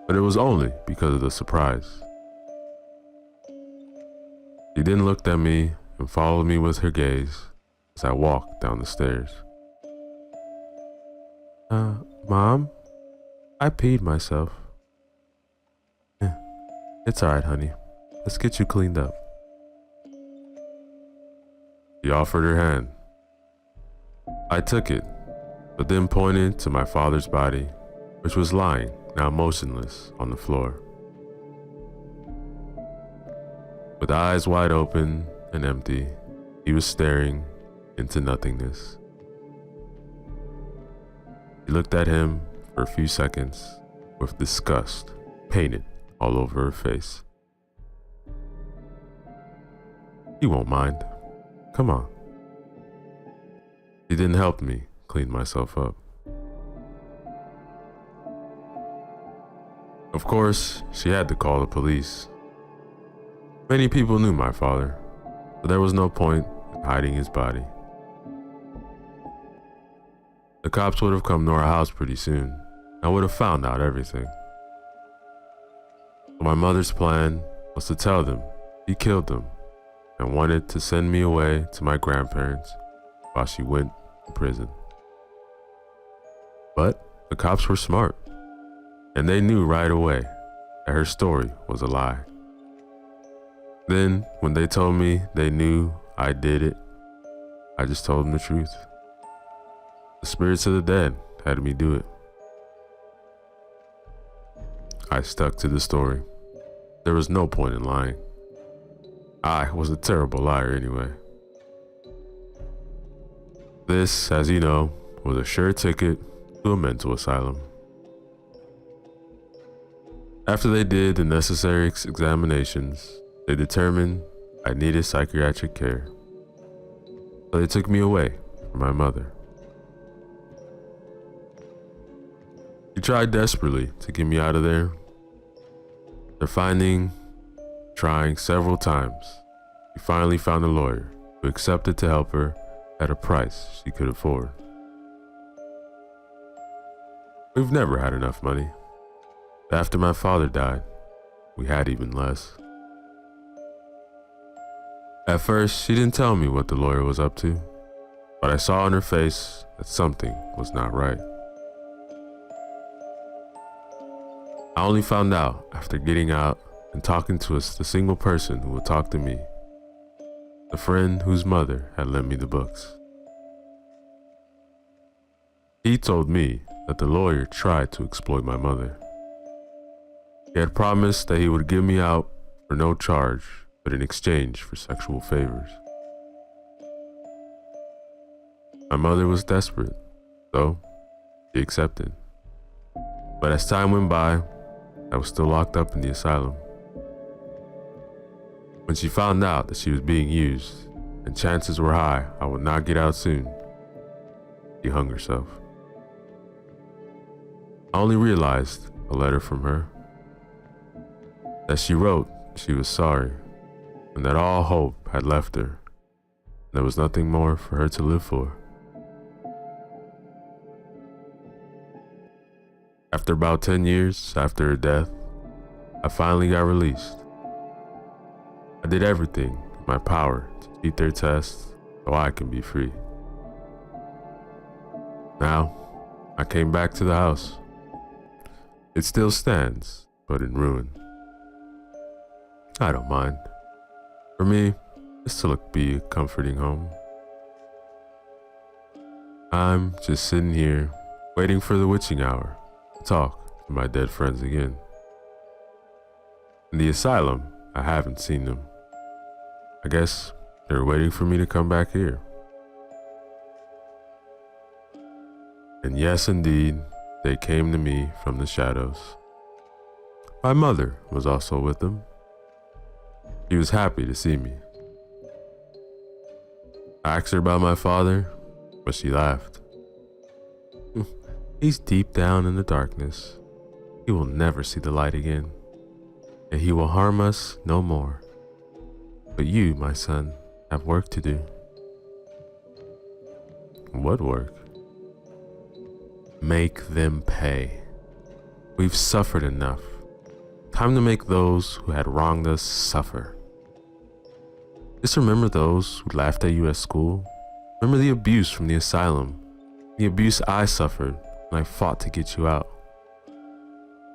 but it was only because of the surprise. She then looked at me and followed me with her gaze as I walked down the stairs. Mom, I peed myself." "It's alright, honey. Let's get you cleaned up." She offered her hand. I took it, but then pointed to my father's body, which was lying, now motionless, on the floor. With eyes wide open and empty, he was staring into nothingness. She looked at him for a few seconds with disgust painted all over her face. "You won't mind. Come on." She didn't help me clean myself up. Of course, she had to call the police. Many people knew my father, but there was no point in hiding his body. The cops would have come to our house pretty soon. I would have found out everything. So my mother's plan was to tell them he killed them and wanted to send me away to my grandparents while she went to prison. But the cops were smart, and they knew right away that her story was a lie. Then, when they told me they knew I did it, I just told them the truth. The spirits of the dead had me do it. I stuck to the story. There was no point in lying. I was a terrible liar anyway. This, as you know, was a sure ticket to a mental asylum. After they did the necessary examinations, they determined I needed psychiatric care. So they took me away from my mother. She tried desperately to get me out of there. After trying several times, she finally found a lawyer who accepted to help her at a price she could afford. We've never had enough money. After my father died, we had even less. At first, she didn't tell me what the lawyer was up to, but I saw on her face that something was not right. I only found out after getting out and talking to the single person who would talk to me, the friend whose mother had lent me the books. He told me that the lawyer tried to exploit my mother. He had promised that he would give me out for no charge, but in exchange for sexual favors. My mother was desperate, so she accepted. But as time went by, I was still locked up in the asylum. When she found out that she was being used, and chances were high I would not get out soon, she hung herself. I only realized a letter from her, that she wrote she was sorry, and that all hope had left her. There was nothing more for her to live for. After about 10 years after her death, I finally got released. I did everything in my power to cheat their tests so I can be free. Now, I came back to the house. It still stands, but in ruin. I don't mind. For me, this to be a comforting home. I'm just sitting here, waiting for the witching hour to talk to my dead friends again. In the asylum, I haven't seen them. I guess they're waiting for me to come back here. And yes, indeed, they came to me from the shadows. My mother was also with them. She was happy to see me. I asked her about my father, but she laughed. He's deep down in the darkness. He will never see the light again, and he will harm us no more. But you, my son, have work to do. What work? Make them pay. We've suffered enough. Time to make those who had wronged us suffer. Just remember those who laughed at you at school. Remember the abuse from the asylum, the abuse I suffered when I fought to get you out.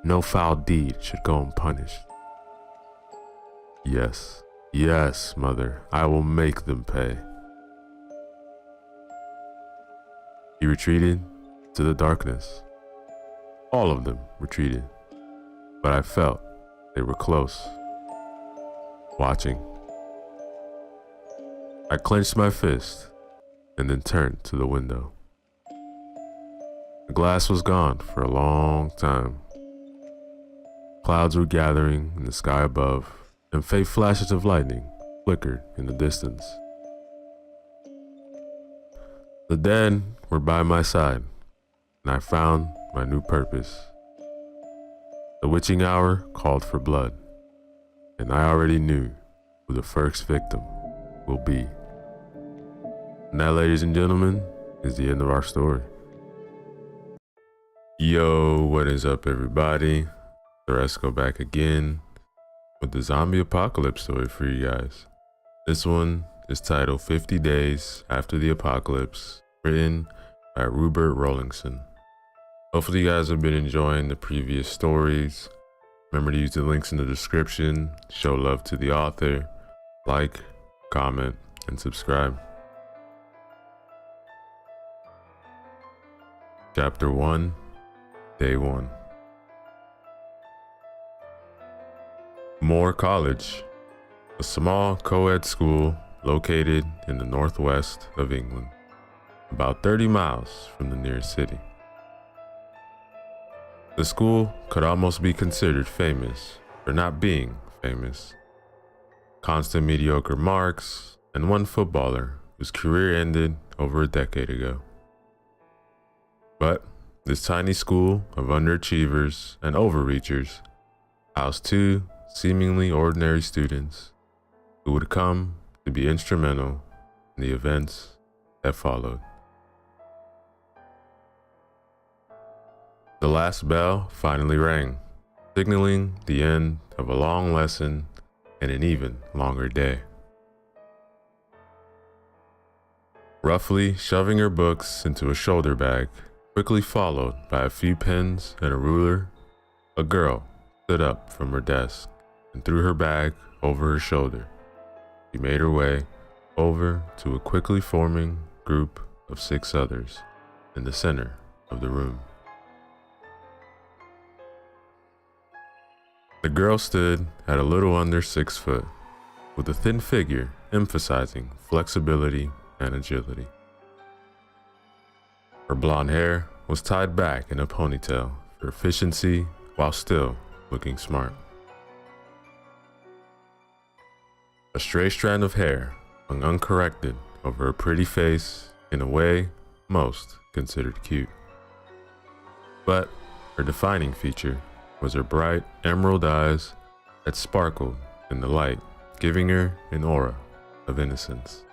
No foul deed should go unpunished. Yes, yes, mother, I will make them pay. He retreated to the darkness. All of them retreated, but I felt they were close, watching. I clenched my fist and then turned to the window. The glass was gone for a long time. Clouds were gathering in the sky above, and faint flashes of lightning flickered in the distance. The dead were by my side, and I found my new purpose. The witching hour called for blood, and I already knew who the first victim will be. And that, ladies and gentlemen, is the end of our story. Yo, what is up, everybody? Thoresco back again with the zombie apocalypse story for you guys. This one is titled 50 Days After the Apocalypse, written by Rupert Rawlinson. Hopefully you guys have been enjoying the previous stories. Remember to use the links in the description, show love to the author, like, comment, and subscribe. Chapter 1, Day 1. Moore College, a small co-ed school located in the northwest of England, about 30 miles from the nearest city. The school could almost be considered famous for not being famous. Constant mediocre marks, and one footballer whose career ended over a decade ago. But this tiny school of underachievers and overreachers housed two seemingly ordinary students who would come to be instrumental in the events that followed. The last bell finally rang, signaling the end of a long lesson and an even longer day. Roughly shoving her books into a shoulder bag, quickly followed by a few pens and a ruler, a girl stood up from her desk and threw her bag over her shoulder. She made her way over to a quickly forming group of 6 others in the center of the room. The girl stood at a little under 6 foot, with a thin figure emphasizing flexibility and agility. Her blonde hair was tied back in a ponytail for efficiency while still looking smart. A stray strand of hair hung uncorrected over her pretty face in a way most considered cute. But her defining feature was her bright emerald eyes that sparkled in the light, giving her an aura of innocence.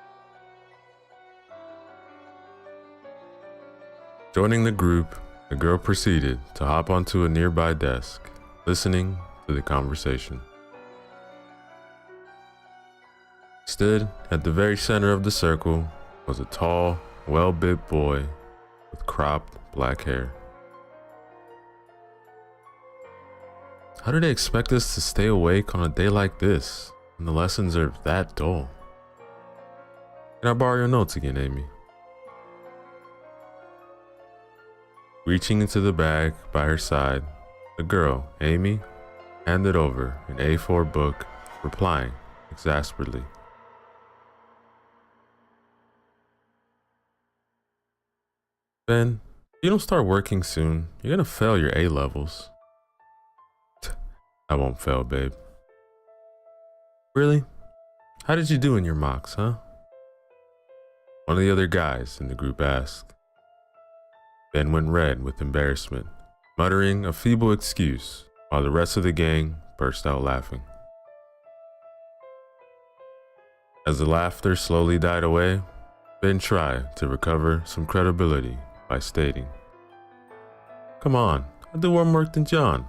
Joining the group, the girl proceeded to hop onto a nearby desk, listening to the conversation. Stood at the very center of the circle was a tall, well-built boy with cropped black hair. How do they expect us to stay awake on a day like this? when the lessons are that dull? Can I borrow your notes again, Amy? Reaching into the bag by her side, the girl, Amy, handed over an A4 book, replying exasperately. Ben, if you don't start working soon, you're gonna fail your A levels. I won't fail, babe. Really? How did you do in your mocks, huh? One of the other guys in the group asked. Ben went red with embarrassment, muttering a feeble excuse while the rest of the gang burst out laughing. As the laughter slowly died away, Ben tried to recover some credibility by stating, "Come on, I do more work than John."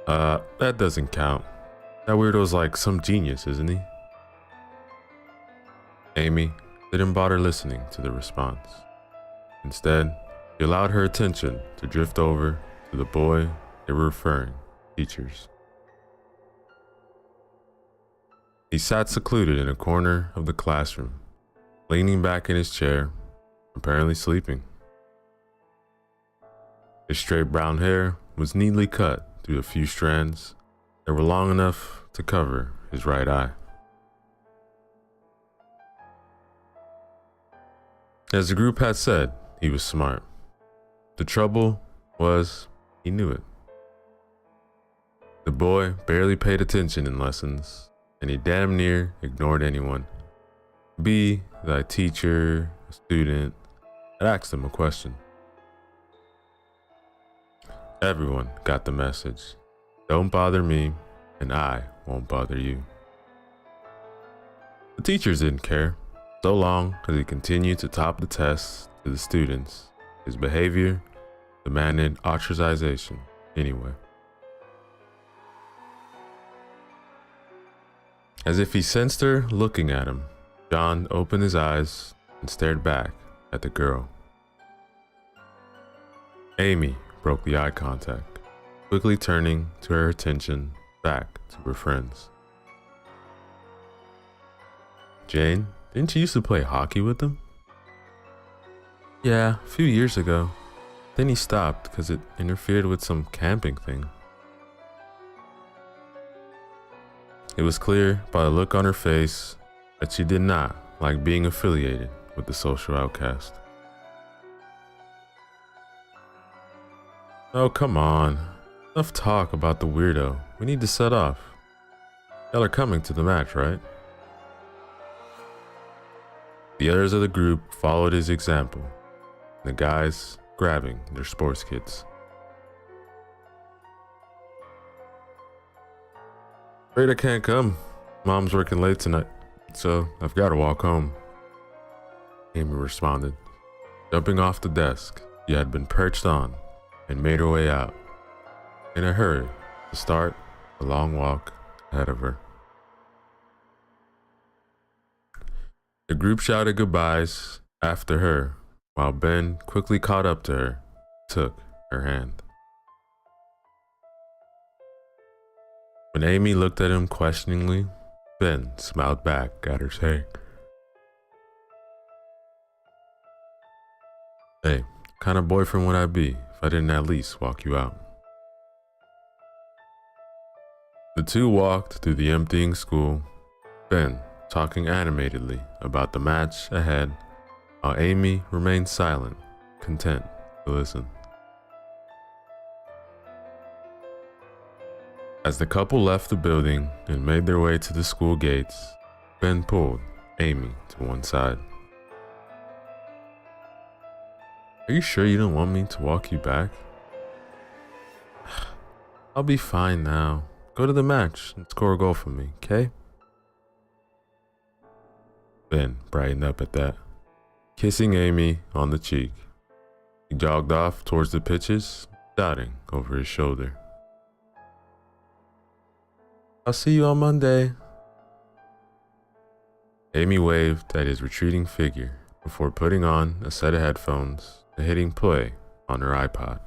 That doesn't count. That weirdo's like some genius, isn't he? Amy didn't bother listening to the response. Instead, she allowed her attention to drift over to the boy they were referring, teachers. He sat secluded in a corner of the classroom, leaning back in his chair, apparently sleeping. His straight brown hair was neatly cut through a few strands that were long enough to cover his right eye. As the group had said, he was smart. The trouble was, he knew it. The boy barely paid attention in lessons, and he damn near ignored anyone, be that a teacher, a student, had asked him a question. Everyone got the message. Don't bother me, and I won't bother you. The teachers didn't care, so long as he continued to top the tests to the students. His behavior demanded ostracization anyway. As if he sensed her looking at him, John opened his eyes and stared back at the girl. Amy broke the eye contact, quickly turning to her attention back to her friends. Jane, didn't you used to play hockey with him? Yeah, a few years ago. Then he stopped because it interfered with some camping thing. It was clear by the look on her face that she did not like being affiliated with the social outcast. Oh, come on. Enough talk about the weirdo. We need to set off. Y'all are coming to the match, right? The others of the group followed his example, the guys grabbing their sports kits. Afraid I can't come. Mom's working late tonight, so I've got to walk home. Amy responded, jumping off the desk she had been perched on and made her way out, in a hurry to start the long walk ahead of her. The group shouted goodbyes after her while Ben quickly caught up to her, took her hand. When Amy looked at him questioningly, Ben smiled back at her, saying, "Hey, what kind of boyfriend would I be if I didn't at least walk you out?" The two walked through the emptying school, Ben talking animatedly about the match ahead, while Amy remained silent, content to listen. As the couple left the building and made their way to the school gates, Ben pulled Amy to one side. "Are you sure you don't want me to walk you back?" "I'll be fine now. Go to the match and score a goal for me, okay?" Ben brightened up at that, kissing Amy on the cheek. He jogged off towards the pitches, shouting over his shoulder, "I'll see you on Monday." Amy waved at his retreating figure before putting on a set of headphones and hitting play on her iPod.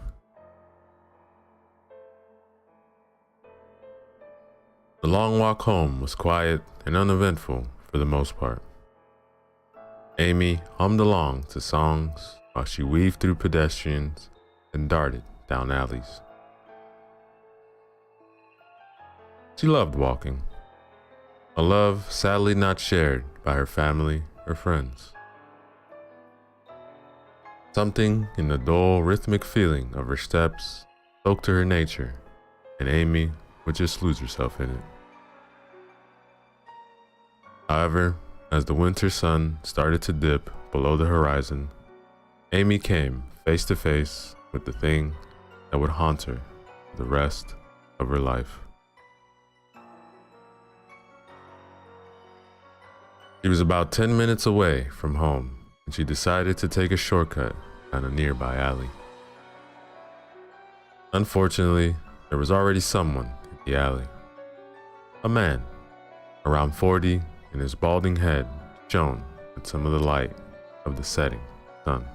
The long walk home was quiet and uneventful for the most part. Amy hummed along to songs while she weaved through pedestrians and darted down alleys. She loved walking, a love sadly not shared by her family or friends. Something in the dull, rhythmic feeling of her steps spoke to her nature, and Amy would just lose herself in it. However, as the winter sun started to dip below the horizon, Amy came face to face with the thing that would haunt her for the rest of her life. She was about 10 minutes away from home, and she decided to take a shortcut down a nearby alley. Unfortunately, there was already someone in the alley. A man, around 40, and his balding head shone with some of the light of the setting sun.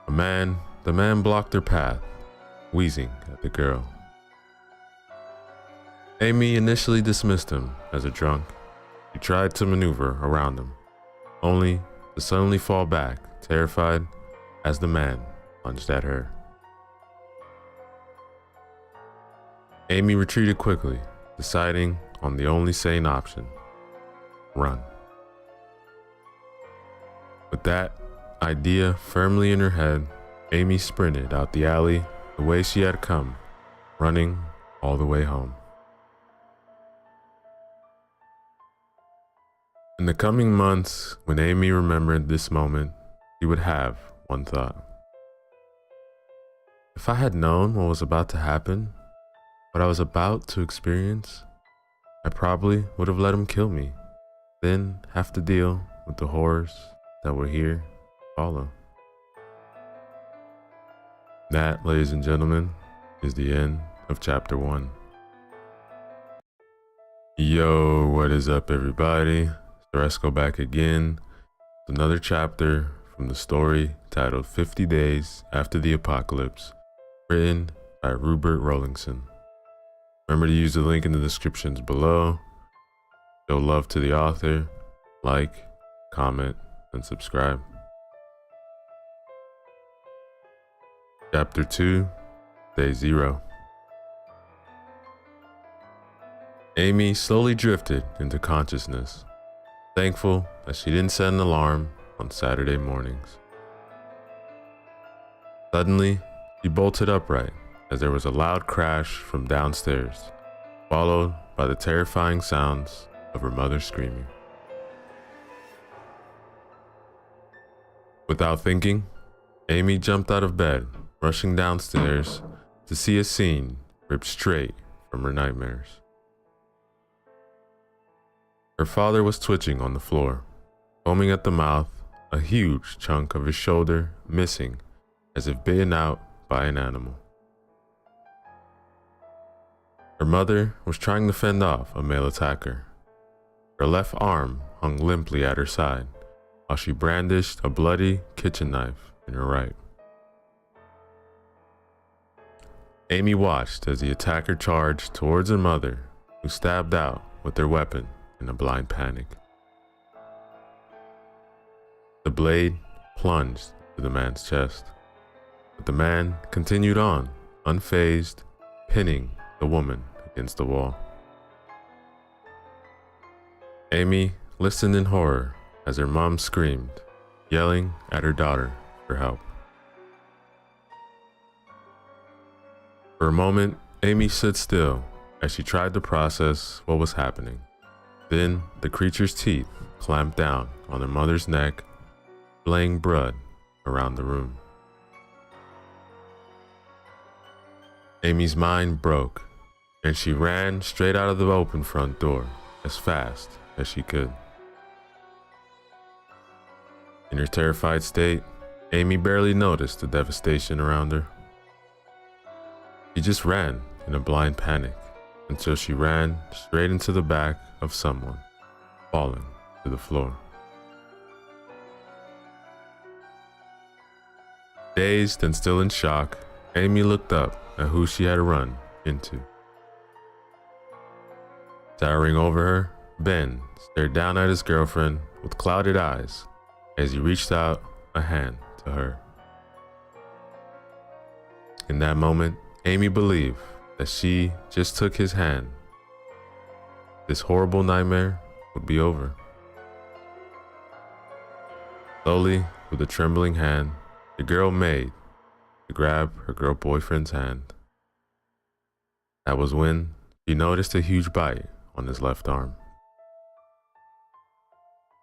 The man blocked her path, wheezing at the girl. Amy initially dismissed him as a drunk. She tried to maneuver around him, only to suddenly fall back, terrified, as the man lunged at her. Amy retreated quickly, deciding on the only sane option: run. With that idea firmly in her head, Amy sprinted out the alley the way she had come, running all the way home. In the coming months, when Amy remembered this moment, she would have one thought. If I had known what was about to happen, what I was about to experience, I probably would have let him kill me, then have to deal with the horrors that were here to follow. That, ladies and gentlemen, is the end of chapter 1. Yo, what is up, everybody? Ceresco back again with another chapter from the story titled 50 Days After the Apocalypse, written by Rupert Rollinson. Remember to use the link in the descriptions below. Show love to the author, like, comment, and subscribe. Chapter 2, Day 0. Amy slowly drifted into consciousness, thankful that she didn't set an alarm on Saturday mornings. Suddenly, she bolted upright as there was a loud crash from downstairs, followed by the terrifying sounds of her mother screaming. Without thinking, Amy jumped out of bed, rushing downstairs to see a scene ripped straight from her nightmares. Her father was twitching on the floor, foaming at the mouth, a huge chunk of his shoulder missing as if bitten out by an animal. Her mother was trying to fend off a male attacker. Her left arm hung limply at her side, while she brandished a bloody kitchen knife in her right. Amy watched as the attacker charged towards her mother, who stabbed out with their weapon in a blind panic. The blade plunged to the man's chest, but the man continued on, unfazed, pinning the woman against the wall. Amy listened in horror as her mom screamed, yelling at her daughter for help. For a moment, Amy stood still as she tried to process what was happening. Then the creature's teeth clamped down on her mother's neck, splaying blood around the room. Amy's mind broke, and she ran straight out of the open front door as fast as she could. In her terrified state, Amy barely noticed the devastation around her. She just ran in a blind panic until she ran straight into the back of someone, falling to the floor. Dazed and still in shock, Amy looked up at who she had run into. Towering over her, Ben stared down at his girlfriend with clouded eyes as he reached out a hand to her. In that moment, Amy believed that she just took his hand. This horrible nightmare would be over. Slowly, with a trembling hand, the girl made to grab her girl boyfriend's hand. That was when she noticed a huge bite on his left arm.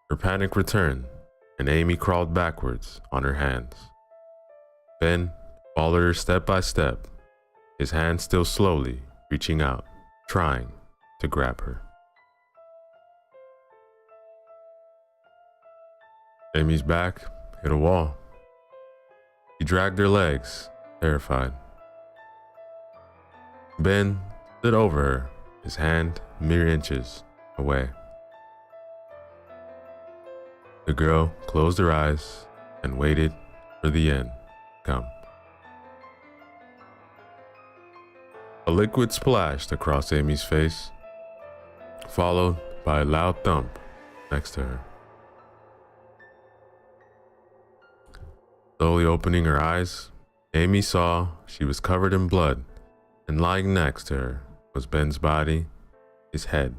Her panic returned, and Amy crawled backwards on her hands. Ben followed her step by step, his hand still slowly reaching out, trying to grab her. Amy's back hit a wall. She dragged her legs, terrified. Ben stood over her, his hand mere inches away. The girl closed her eyes and waited for the end to come. A liquid splashed across Amy's face, followed by a loud thump next to her. Slowly opening her eyes, Amy saw she was covered in blood, and lying next to her was Ben's body, his head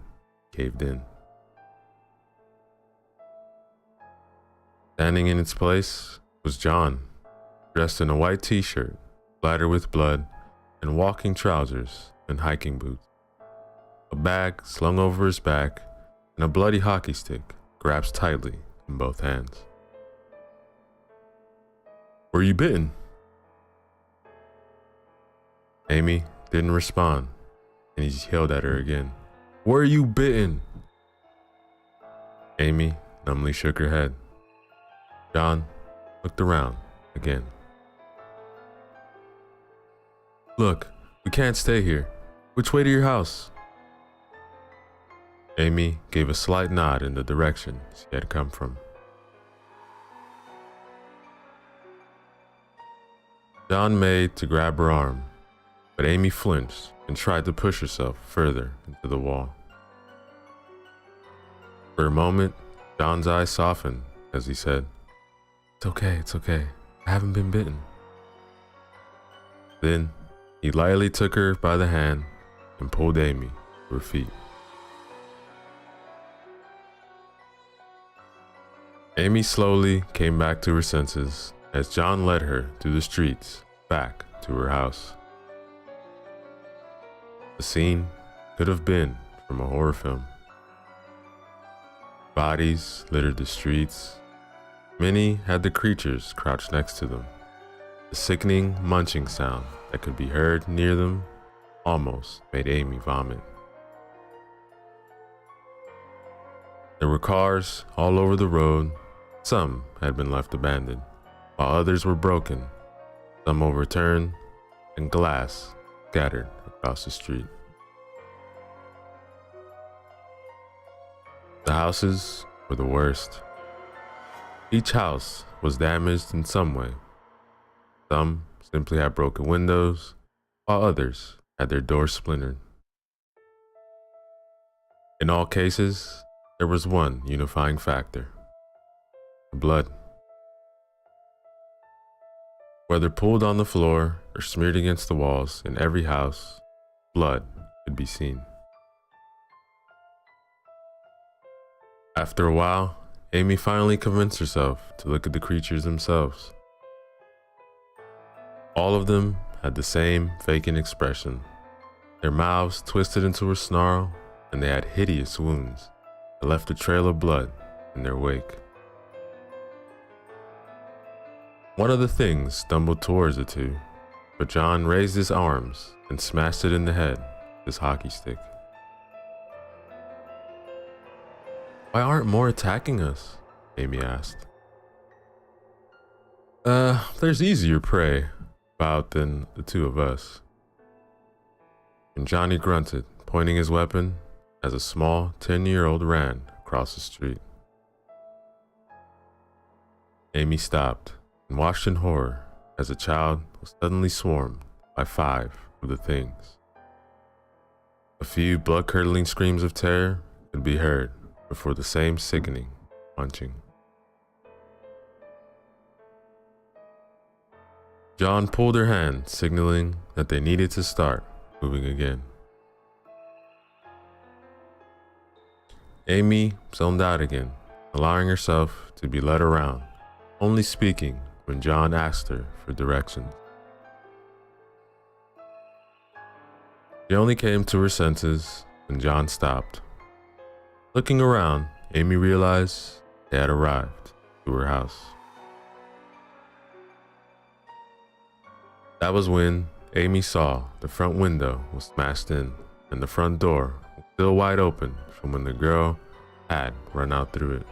caved in. Standing in its place was John, dressed in a white t-shirt, splattered with blood, and walking trousers and hiking boots. A bag slung over his back, and a bloody hockey stick grasped tightly in both hands. "Were you bitten?" Amy didn't respond, and he yelled at her again. "Were you bitten?" Amy numbly shook her head. John looked around again. "Look, we can't stay here. Which way to your house?" Amy gave a slight nod in the direction she had come from. John made to grab her arm, but Amy flinched and tried to push herself further into the wall. For a moment, John's eyes softened as he said, it's okay. I haven't been bitten." Then he lightly took her by the hand and pulled Amy to her feet. Amy slowly came back to her senses as John led her through the streets back to her house. The scene could have been from a horror film. Bodies littered the streets. Many had the creatures crouched next to them. The sickening munching sound that could be heard near them almost made Amy vomit. There were cars all over the road. Some had been left abandoned, while others were broken, some overturned, and glass scattered across the street. The houses were the worst. Each house was damaged in some way. Some simply had broken windows, while others had their doors splintered. In all cases, there was one unifying factor: blood. Whether pooled on the floor or smeared against the walls, in every house, blood could be seen. After a while, Amy finally convinced herself to look at the creatures themselves. All of them had the same vacant expression. Their mouths twisted into a snarl, and they had hideous wounds that left a trail of blood in their wake. One of the things stumbled towards the two, but John raised his arms and smashed it in the head with his hockey stick. "Why aren't more attacking us?" Amy asked. There's easier prey about than the two of us." And Johnny grunted, pointing his weapon as a small 10-year-old ran across the street. Amy stopped and watched in horror as a child was suddenly swarmed by 5 of the things. A few blood-curdling screams of terror could be heard before the same sickening punching. John pulled her hand, signaling that they needed to start moving again. Amy zoned out again, allowing herself to be led around, only speaking when John asked her for directions. She only came to her senses when John stopped. Looking around, Amy realized they had arrived to her house. That was when Amy saw the front window was smashed in and the front door was still wide open from when the girl had run out through it.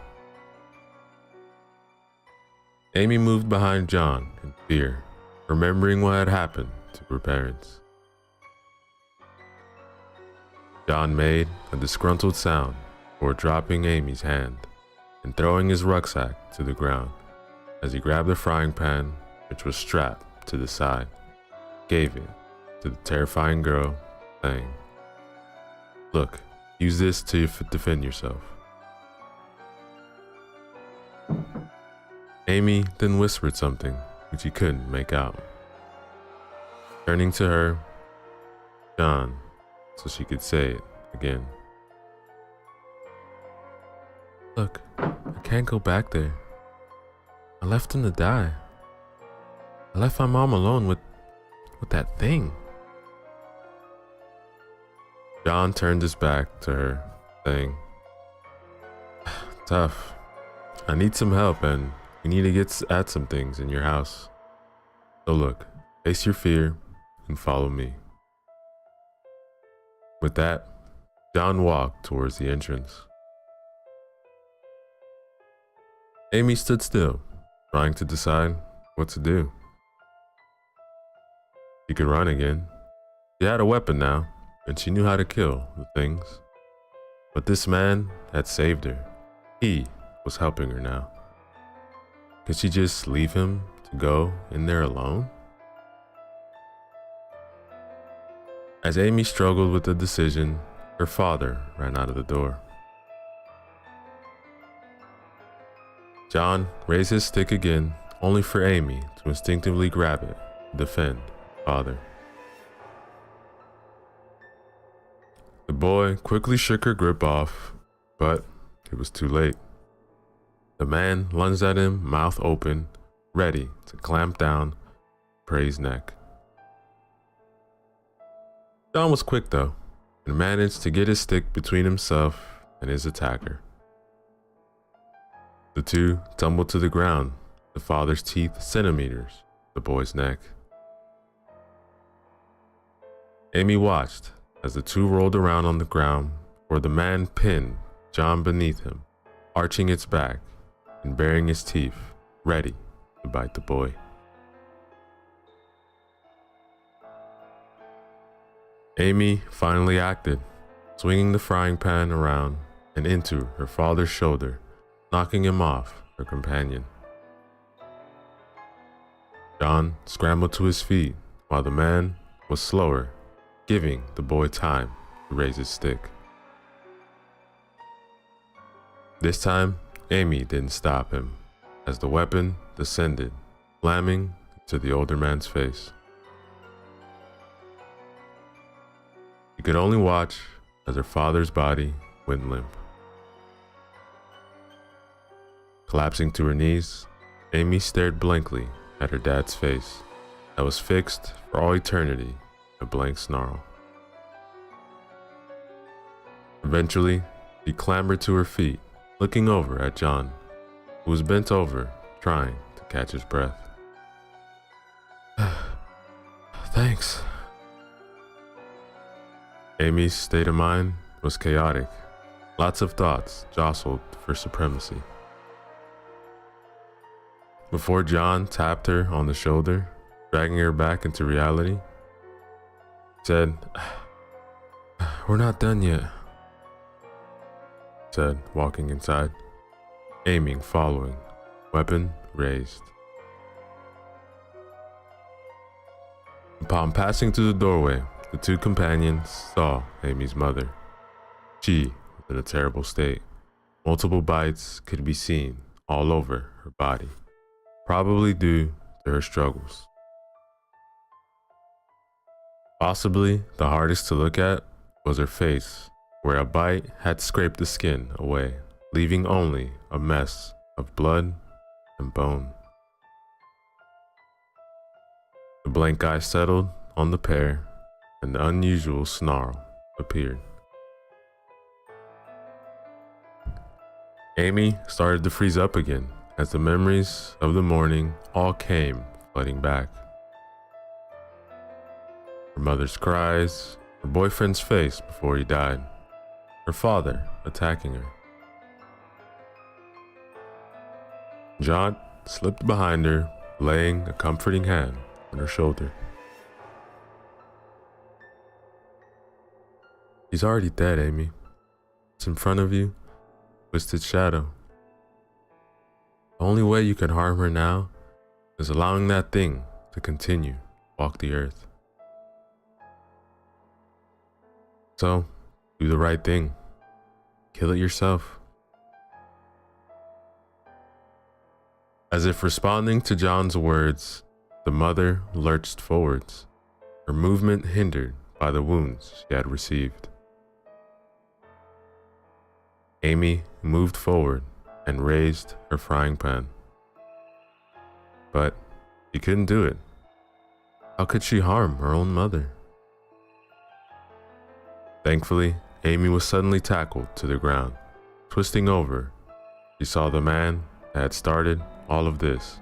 Amy moved behind John in fear, remembering what had happened to her parents. John made a disgruntled sound before dropping Amy's hand and throwing his rucksack to the ground as he grabbed the frying pan, which was strapped to the side, gave it to the terrifying girl, saying, "Look, use this to defend yourself." Amy then whispered something which he couldn't make out. Turning to her, John, so she could say it again. "Look, I can't go back there. I left him to die. I left my mom alone with that thing." John turned his back to her, saying, "Tough. I need some help and we need to get at some things in your house. So look, face your fear and follow me." With that, John walked towards the entrance. Amy stood still, trying to decide what to do. She could run again. She had a weapon now, and she knew how to kill the things. But this man had saved her. He was helping her now. Could she just leave him to go in there alone? As Amy struggled with the decision, her father ran out of the door. John raised his stick again, only for Amy to instinctively grab it to defend father. The boy quickly shook her grip off, but it was too late. The man lunged at him, mouth open, ready to clamp down Prey's neck. John was quick though, and managed to get his stick between himself and his attacker. The two tumbled to the ground, the father's teeth centimeters from the boy's neck. Amy watched as the two rolled around on the ground where the man pinned John beneath him, arching its back and baring his teeth, ready to bite the boy. Amy finally acted, swinging the frying pan around and into her father's shoulder, knocking him off her companion. John scrambled to his feet while the man was slower, giving the boy time to raise his stick. This time, Amy didn't stop him as the weapon descended, slamming into the older man's face. She could only watch as her father's body went limp. Collapsing to her knees, Amy stared blankly at her dad's face that was fixed for all eternity in a blank snarl. Eventually, she clambered to her feet, looking over at John, who was bent over, trying to catch his breath. "Thanks." Amy's state of mind was chaotic. Lots of thoughts jostled for supremacy. Before John tapped her on the shoulder, dragging her back into reality, he said, "We're not done yet," said, walking inside, aiming following, weapon raised. Upon passing through the doorway, the two companions saw Amy's mother. She was in a terrible state. Multiple bites could be seen all over her body, probably due to her struggles. Possibly the hardest to look at was her face, where a bite had scraped the skin away, leaving only a mess of blood and bone. The blank eye settled on the pair, and the unusual snarl appeared. Amy started to freeze up again as the memories of the morning all came flooding back. Her mother's cries, her boyfriend's face before he died, her father attacking her. John slipped behind her, laying a comforting hand on her shoulder. He's already dead, Amy. It's in front of you, twisted shadow. The only way you can harm her now is allowing that thing to continue to walk the earth. So, do the right thing. Kill it yourself. As if responding to John's words, the mother lurched forwards, her movement hindered by the wounds she had received. Amy moved forward and raised her frying pan. But she couldn't do it. How could she harm her own mother? Thankfully, Amy was suddenly tackled to the ground. Twisting over, she saw the man that had started all of this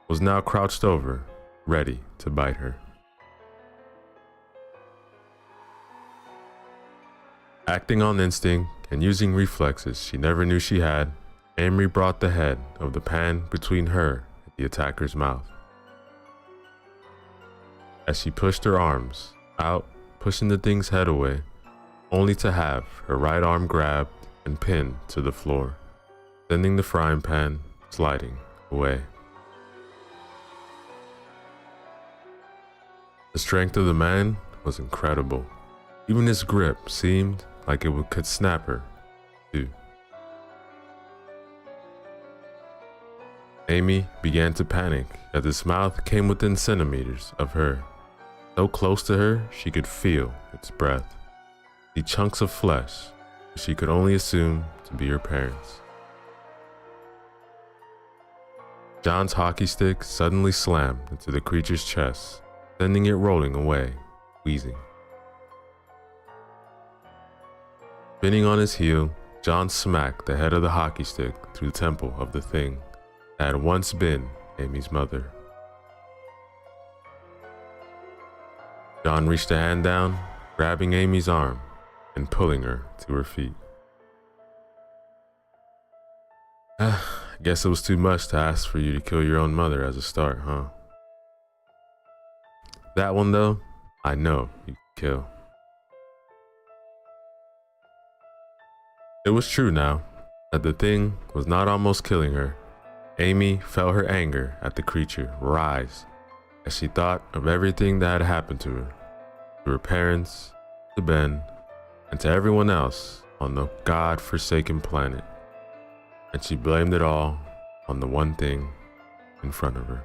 was now crouched over, ready to bite her. Acting on instinct and using reflexes she never knew she had, Amy brought the head of the pan between her and the attacker's mouth. As she pushed her arms out, pushing the thing's head away, only to have her right arm grabbed and pinned to the floor, sending the frying pan sliding away. The strength of the man was incredible. Even his grip seemed like it could snap her, too. Amy began to panic as his mouth came within centimeters of her. So close to her, she could feel its breath. The chunks of flesh she could only assume to be her parents. John's hockey stick suddenly slammed into the creature's chest, sending it rolling away, wheezing. Spinning on his heel, John smacked the head of the hockey stick through the temple of the thing that had once been Amy's mother. John reached a hand down, grabbing Amy's arm and pulling her to her feet. I guess it was too much to ask for you to kill your own mother as a start, huh? That one though, I know you could kill. It was true now that the thing was not almost killing her. Amy felt her anger at the creature rise as she thought of everything that had happened to her, to her parents, to Ben, and to everyone else on the God-forsaken planet. And she blamed it all on the one thing in front of her.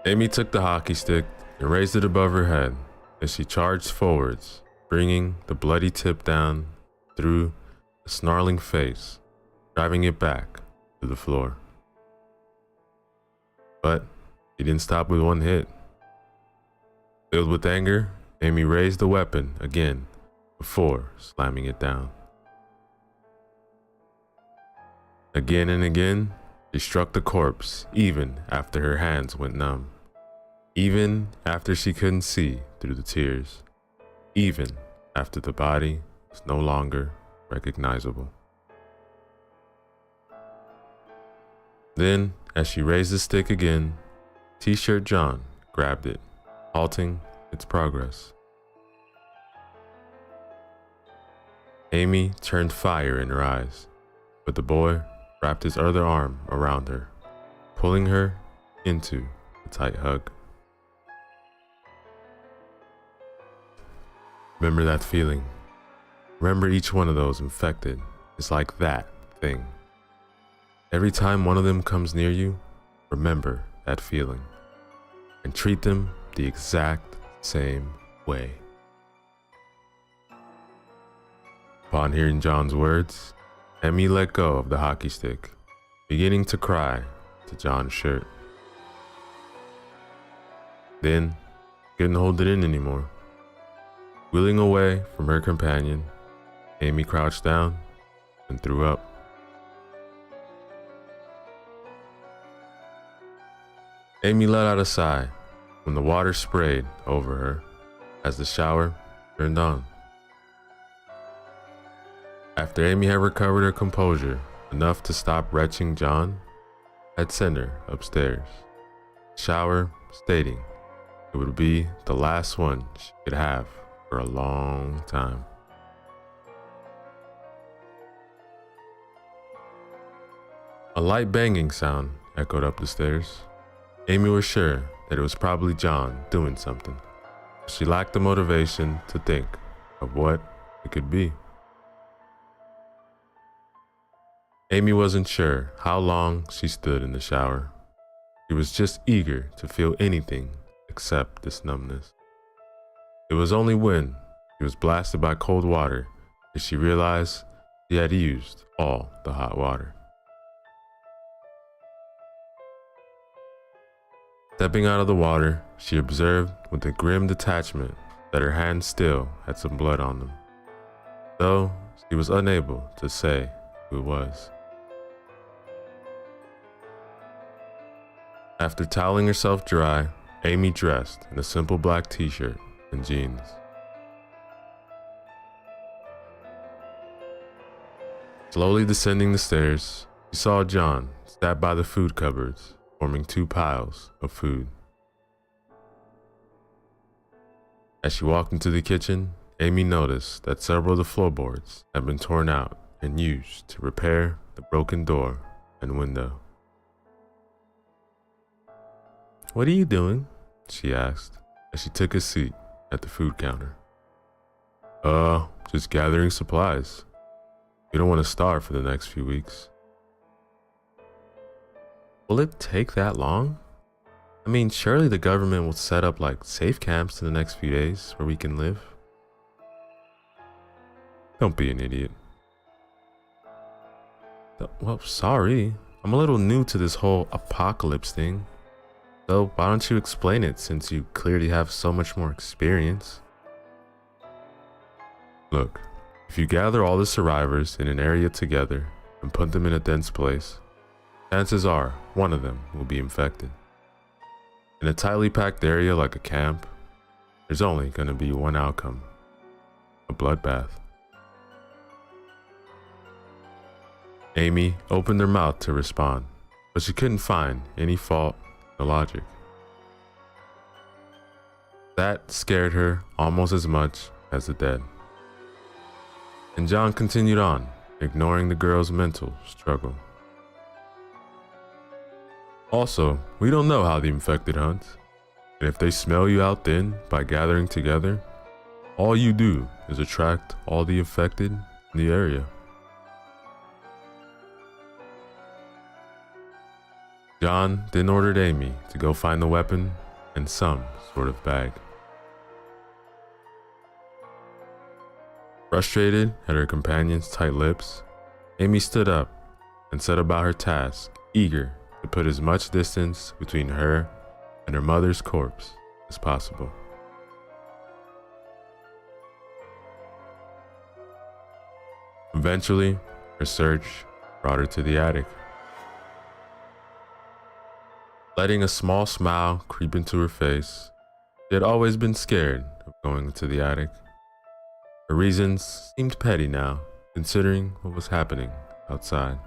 Amy took the hockey stick and raised it above her head as she charged forwards, bringing the bloody tip down through the snarling face, driving it back to the floor. But he didn't stop with one hit. Filled with anger, Amy raised the weapon again before slamming it down. Again and again, she struck the corpse even after her hands went numb, even after she couldn't see through the tears, even after the body was no longer recognizable. Then, as she raised the stick again, T-shirt John grabbed it, halting its progress. Amy turned fire in her eyes, but the boy wrapped his other arm around her, pulling her into a tight hug. Remember that feeling. Remember each one of those infected is like that thing. Every time one of them comes near you, remember that feeling and treat them the exact same way. Upon hearing John's words, Emmy let go of the hockey stick, beginning to cry to John's shirt. Then, couldn't hold it in anymore. Wheeling away from her companion, Amy crouched down and threw up. Amy let out a sigh when the water sprayed over her as the shower turned on. After Amy had recovered her composure enough to stop retching John, had sent her upstairs, shower stating it would be the last one she could have for a long time. A light banging sound echoed up the stairs. Amy was sure that it was probably John doing something. She lacked the motivation to think of what it could be. Amy wasn't sure how long she stood in the shower. She was just eager to feel anything except this numbness. It was only when she was blasted by cold water that she realized she had used all the hot water. Stepping out of the water, she observed with a grim detachment that her hands still had some blood on them, though she was unable to say who it was. After toweling herself dry, Amy dressed in a simple black t-shirt and jeans. Slowly descending the stairs, she saw John sat by the food cupboards, forming two piles of food. As she walked into the kitchen, Amy noticed that several of the floorboards had been torn out and used to repair the broken door and window. "What are you doing?" she asked as she took a seat at the food counter. Just gathering supplies. We don't want to starve for the next few weeks." "Will it take that long? I mean, surely the government will set up like safe camps in the next few days where we can live." "Don't be an idiot." "Well, sorry. I'm a little new to this whole apocalypse thing. So why don't you explain it since you clearly have so much more experience?" "Look, if you gather all the survivors in an area together and put them in a dense place, chances are one of them will be infected. In a tightly packed area like a camp, there's only going to be one outcome: a bloodbath." Amy opened her mouth to respond, but she couldn't find any fault or logic. That scared her almost as much as the dead. And John continued on, ignoring the girl's mental struggle. "Also, we don't know how the infected hunt, and if they smell you out thin by gathering together, all you do is attract all the infected in the area." John then ordered Amy to go find the weapon and some sort of bag. Frustrated at her companion's tight lips, Amy stood up and set about her task, eager to put as much distance between her and her mother's corpse as possible. Eventually, her search brought her to the attic. Letting a small smile creep into her face, she had always been scared of going into the attic. Her reasons seemed petty now, considering what was happening outside.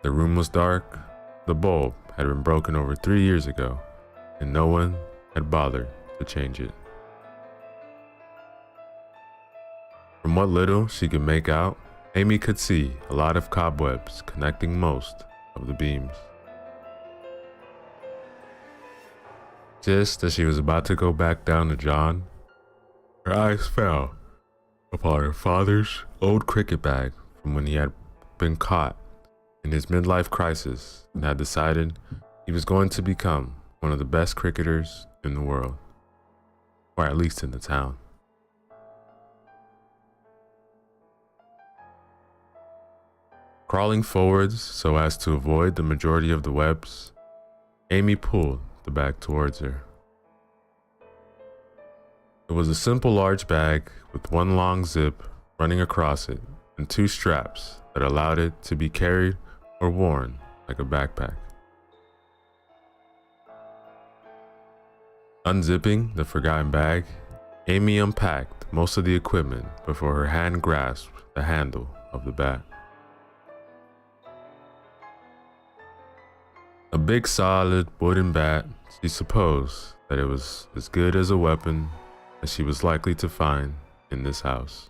The room was dark, the bulb had been broken over 3 years ago, and no one had bothered to change it. From what little she could make out, Amy could see a lot of cobwebs connecting most of the beams. Just as she was about to go back down to John, her eyes fell upon her father's old cricket bag from when he had been caught in his midlife crisis and had decided he was going to become one of the best cricketers in the world, or at least in the town. Crawling forwards so as to avoid the majority of the webs, Amy pulled the bag towards her. It was a simple large bag with one long zip running across it and two straps that allowed it to be carried or worn like a backpack. Unzipping the forgotten bag, Amy unpacked most of the equipment before her hand grasped the handle of the bat. A big solid wooden bat, she supposed that it was as good as a weapon as she was likely to find in this house.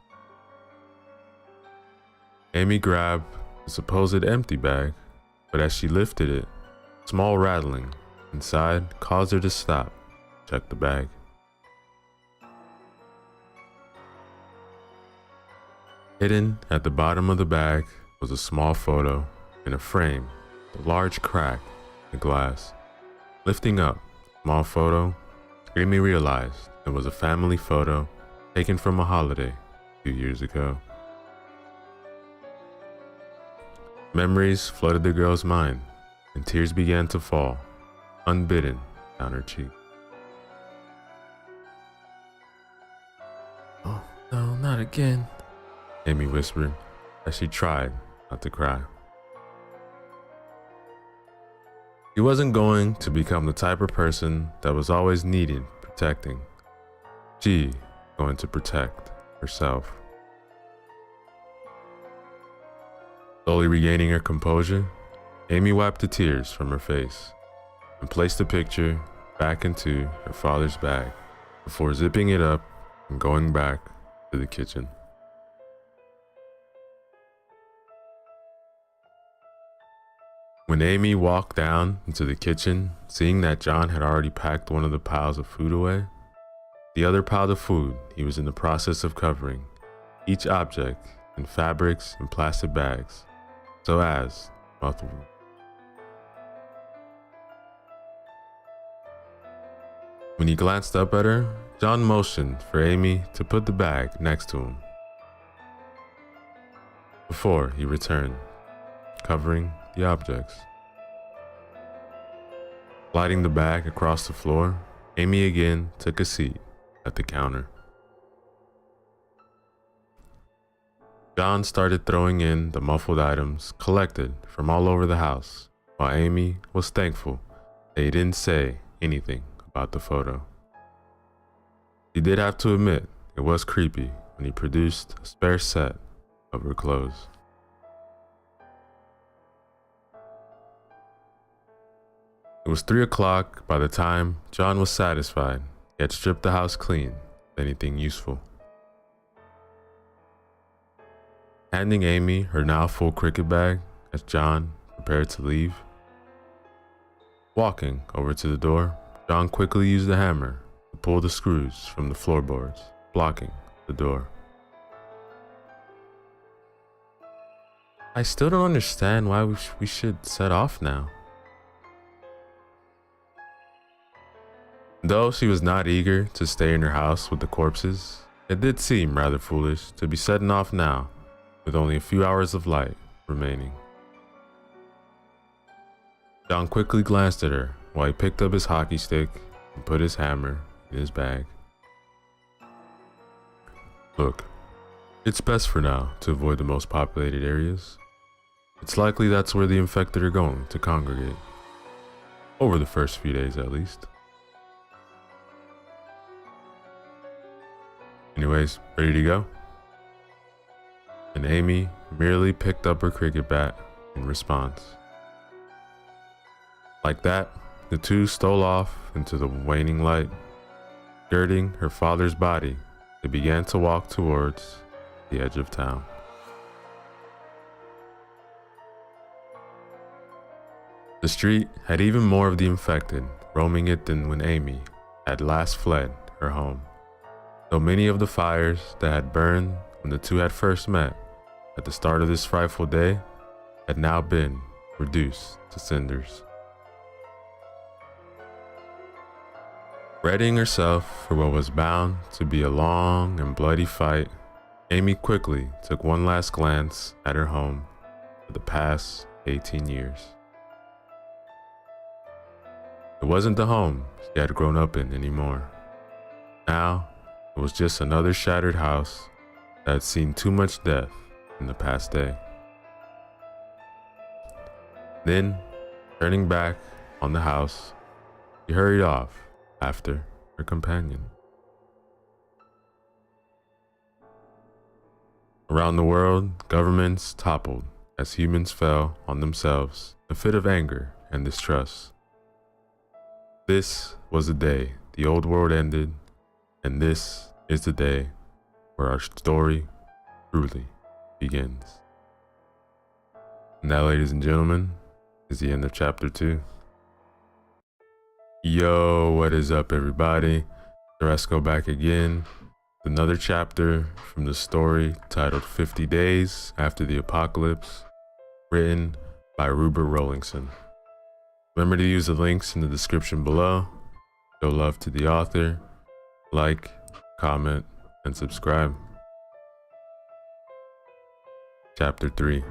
Amy grabbed the supposed empty bag, but as she lifted it, small rattling inside caused her to stop, check the bag. Hidden at the bottom of the bag was a small photo in a frame with a large crack in the glass. Lifting up the small photo, Amy realized it was a family photo taken from a holiday a few years ago. Memories flooded the girl's mind, and tears began to fall, unbidden, down her cheek. "Oh, no, not again," Amy whispered as she tried not to cry. She wasn't going to become the type of person that was always needed protecting. She was going to protect herself. Slowly regaining her composure, Amy wiped the tears from her face and placed the picture back into her father's bag before zipping it up and going back to the kitchen. When Amy walked down into the kitchen, seeing that John had already packed one of the piles of food away, the other pile of food he was in the process of covering each object in fabrics and plastic bags, so as multiple. When he glanced up at her, John motioned for Amy to put the bag next to him before he returned, covering the objects. Sliding the bag across the floor, Amy again took a seat at the counter. John started throwing in the muffled items collected from all over the house, while Amy was thankful that he didn't say anything about the photo. She did have to admit it was creepy when he produced a spare set of her clothes. It was 3 o'clock by the time John was satisfied he had stripped the house clean of anything useful. Handing Amy her now full cricket bag as John prepared to leave. Walking over to the door, John quickly used the hammer to pull the screws from the floorboards, blocking the door. "I still don't understand why we should set off now." Though she was not eager to stay in her house with the corpses, it did seem rather foolish to be setting off now with only a few hours of light remaining. John quickly glanced at her while he picked up his hockey stick and put his hammer in his bag. "Look, it's best for now to avoid the most populated areas. It's likely that's where the infected are going to congregate. Over the first few days at least. Anyways, ready to go?" And Amy merely picked up her cricket bat in response. Like that, the two stole off into the waning light. Skirting her father's body, they began to walk towards the edge of town. The street had even more of the infected roaming it than when Amy had last fled her home, though many of the fires that had burned when the two had first met at the start of this frightful day had now been reduced to cinders. Readying herself for what was bound to be a long and bloody fight, Amy quickly took one last glance at her home for the past 18 years. It wasn't the home she had grown up in anymore. Now, it was just another shattered house that had seen too much death in the past day. Then, turning back on the house, she hurried off after her companion. Around the world, governments toppled as humans fell on themselves in a fit of anger and distrust. This was the day the old world ended, and this is the day where our story truly begins. And that, ladies and gentlemen, is the end of chapter 2. Yo, what is up, everybody? Teresco back again with another chapter from the story titled 50 Days After the Apocalypse, written by Rupert Rollingson. Remember to use the links in the description below. Show love to the author, like, comment, and subscribe. Chapter 3.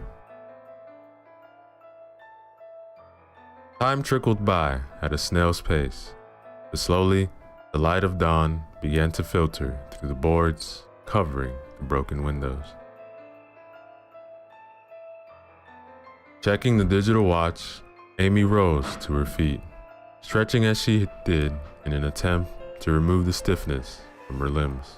Time trickled by at a snail's pace, but slowly the light of dawn began to filter through the boards covering the broken windows. Checking the digital watch, Amy rose to her feet, stretching as she did in an attempt to remove the stiffness from her limbs.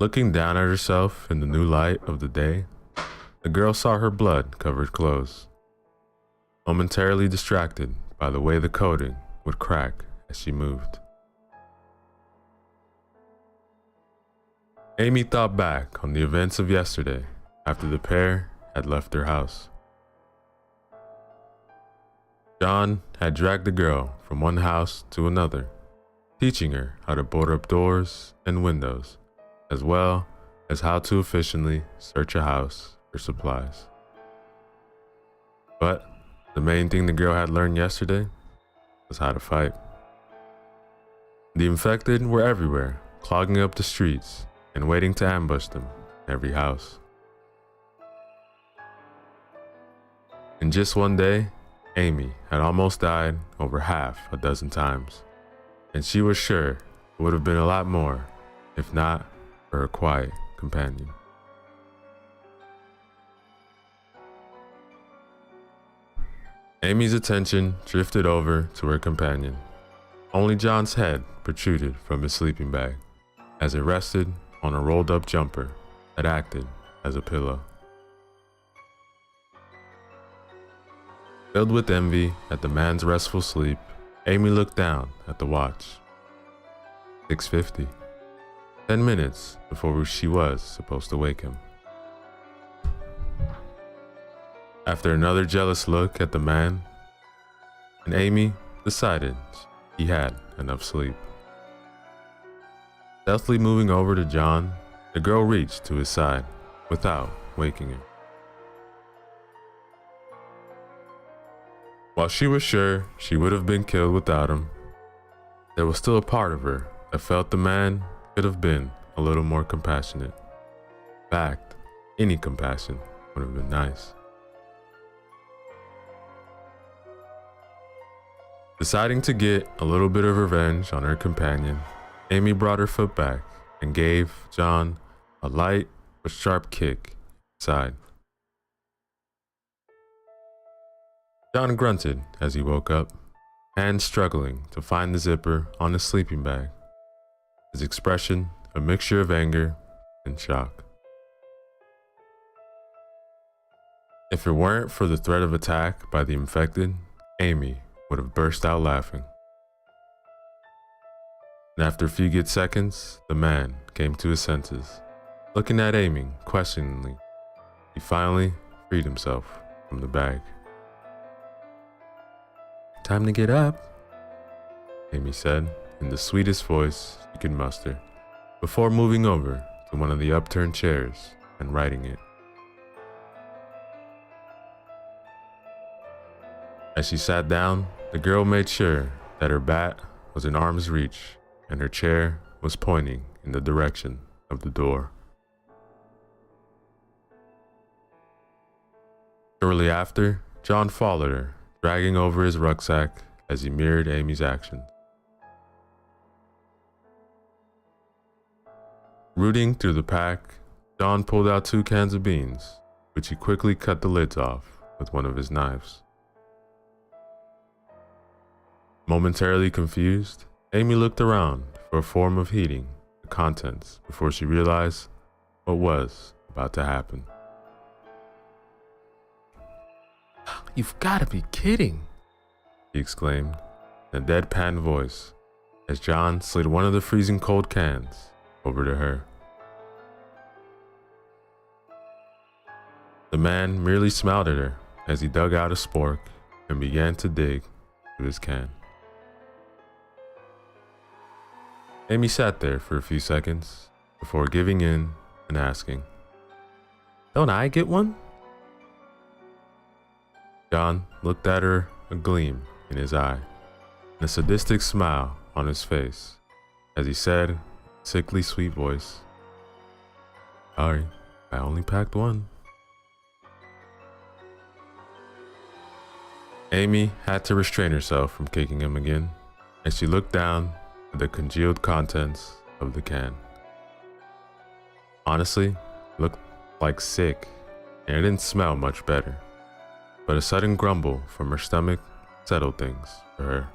Looking down at herself in the new light of the day, the girl saw her blood-covered clothes, momentarily distracted by the way the coating would crack as she moved. Amy thought back on the events of yesterday after the pair had left their house. John had dragged the girl from one house to another, teaching her how to board up doors and windows, as well as how to efficiently search a house for supplies. But the main thing the girl had learned yesterday was how to fight. The infected were everywhere, clogging up the streets and waiting to ambush them in every house. In just one day, Amy had almost died over half a dozen times, and she was sure it would have been a lot more if not for her quiet companion. Amy's attention drifted over to her companion. Only John's head protruded from his sleeping bag as it rested on a rolled up jumper that acted as a pillow. Filled with envy at the man's restful sleep, Amy looked down at the watch. 6:50. 10 minutes before she was supposed to wake him. After another jealous look at the man, and Amy decided he had enough sleep. Stealthily moving over to John, the girl reached to his side without waking him. While she was sure she would have been killed without him, there was still a part of her that felt the man could have been a little more compassionate. In fact, any compassion would have been nice. Deciding to get a little bit of revenge on her companion, Amy brought her foot back and gave John a light but sharp kick inside. John grunted as he woke up, hands struggling to find the zipper on his sleeping bag, his expression a mixture of anger and shock. If it weren't for the threat of attack by the infected, Amy would have burst out laughing. And after a few good seconds, the man came to his senses. Looking at Amy questioningly, he finally freed himself from the bag. "Time to get up," Amy said in the sweetest voice she could muster, before moving over to one of the upturned chairs and righting it. As she sat down, the girl made sure that her bat was in arm's reach and her chair was pointing in the direction of the door. Shortly after, John followed her, dragging over his rucksack as he mirrored Amy's actions. Rooting through the pack, John pulled out 2 cans of beans, which he quickly cut the lids off with one of his knives. Momentarily confused, Amy looked around for a form of heating the contents before she realized what was about to happen. "You've got to be kidding," he exclaimed in a deadpan voice as John slid one of the freezing cold cans over to her. The man merely smiled at her as he dug out a spork and began to dig through his can. Amy sat there for a few seconds before giving in and asking, "Don't I get one?" John looked at her, a gleam in his eye, and a sadistic smile on his face, as he said, in a sickly sweet voice, "Sorry, I only packed one." Amy had to restrain herself from kicking him again, as she looked down at the congealed contents of the can. Honestly, it looked like sick, and it didn't smell much better, but a sudden grumble from her stomach settled things for her.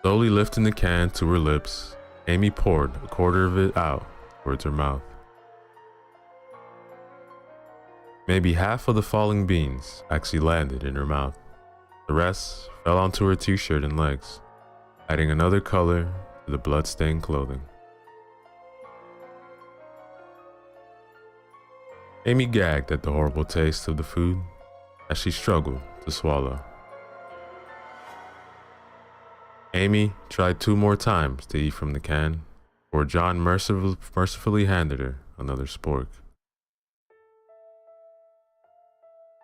Slowly lifting the can to her lips, Amy poured a quarter of it out towards her mouth. Maybe half of the falling beans actually landed in her mouth. The rest fell onto her t-shirt and legs, adding another color to the blood-stained clothing. Amy gagged at the horrible taste of the food as she struggled to swallow. Amy tried 2 more times to eat from the can, before John mercifully handed her another spork.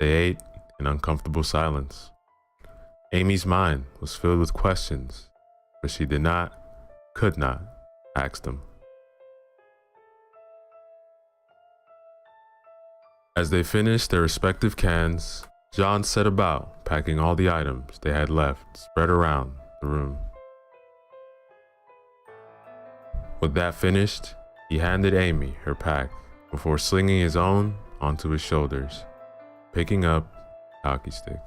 They ate in uncomfortable silence. Amy's mind was filled with questions, but she could not ask them. As they finished their respective cans, John set about packing all the items they had left spread around the room. With that finished, he handed Amy her pack before slinging his own onto his shoulders, picking up a hockey stick.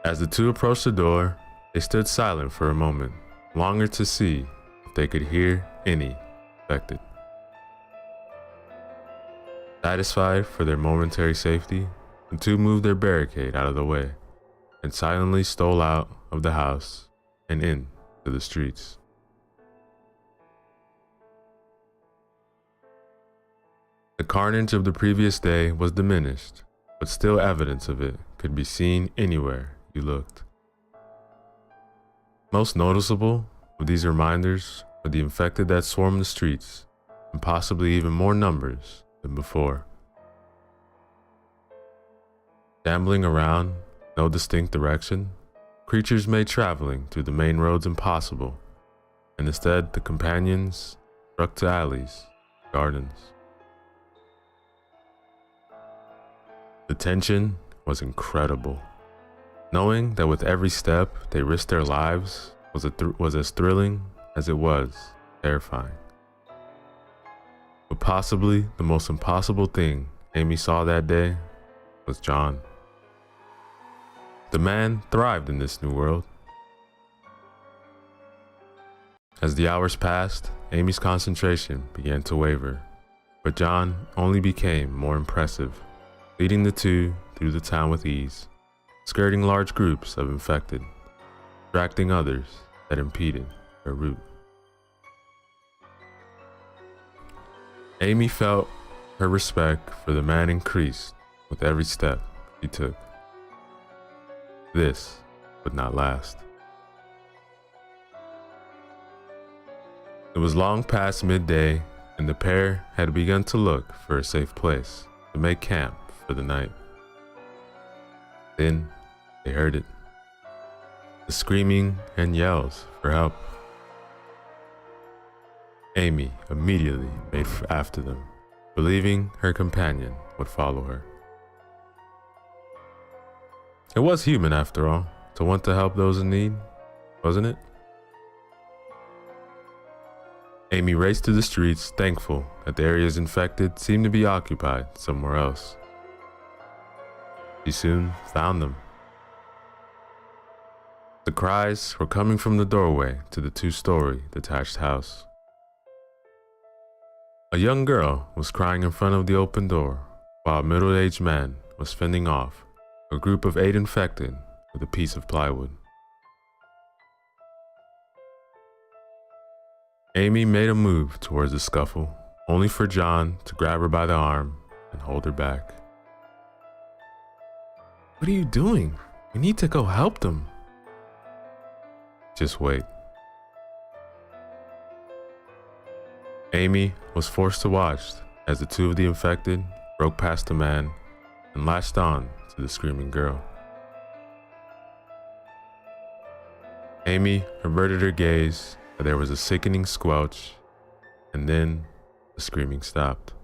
As the two approached the door, they stood silent for a moment, longer to see if they could hear any affected. Satisfied for their momentary safety, the two moved their barricade out of the way and silently stole out of the house and into the streets. The carnage of the previous day was diminished, but still evidence of it could be seen anywhere you looked. Most noticeable of these reminders were the infected that swarmed the streets, in possibly even more numbers than before. Shambling around, no distinct direction, creatures made traveling through the main roads impossible, and instead the companions struck to alleys, gardens. The tension was incredible. Knowing that with every step they risked their lives was as thrilling as it was terrifying. But possibly the most impossible thing Amy saw that day was John. The man thrived in this new world. As the hours passed, Amy's concentration began to waver, but John only became more impressive, leading the two through the town with ease, skirting large groups of infected, distracting others that impeded their route. Amy felt her respect for the man increased with every step he took. This would not last. It was long past midday, and the pair had begun to look for a safe place to make camp for the night. Then they heard it. The screaming and yells for help. Amy immediately made after them, believing her companion would follow her. It was human, after all, to want to help those in need, wasn't it? Amy raced through the streets, thankful that the areas infected seemed to be occupied somewhere else. She soon found them. The cries were coming from the doorway to the two-story detached house. A young girl was crying in front of the open door, while a middle-aged man was fending off a group of 8 infected with a piece of plywood. Amy made a move towards the scuffle, only for John to grab her by the arm and hold her back. "What are you doing? We need to go help them." "Just wait." Amy was forced to watch as the 2 of the infected broke past the man and latched on to the screaming girl. Amy averted her gaze, but there was a sickening squelch, and then the screaming stopped.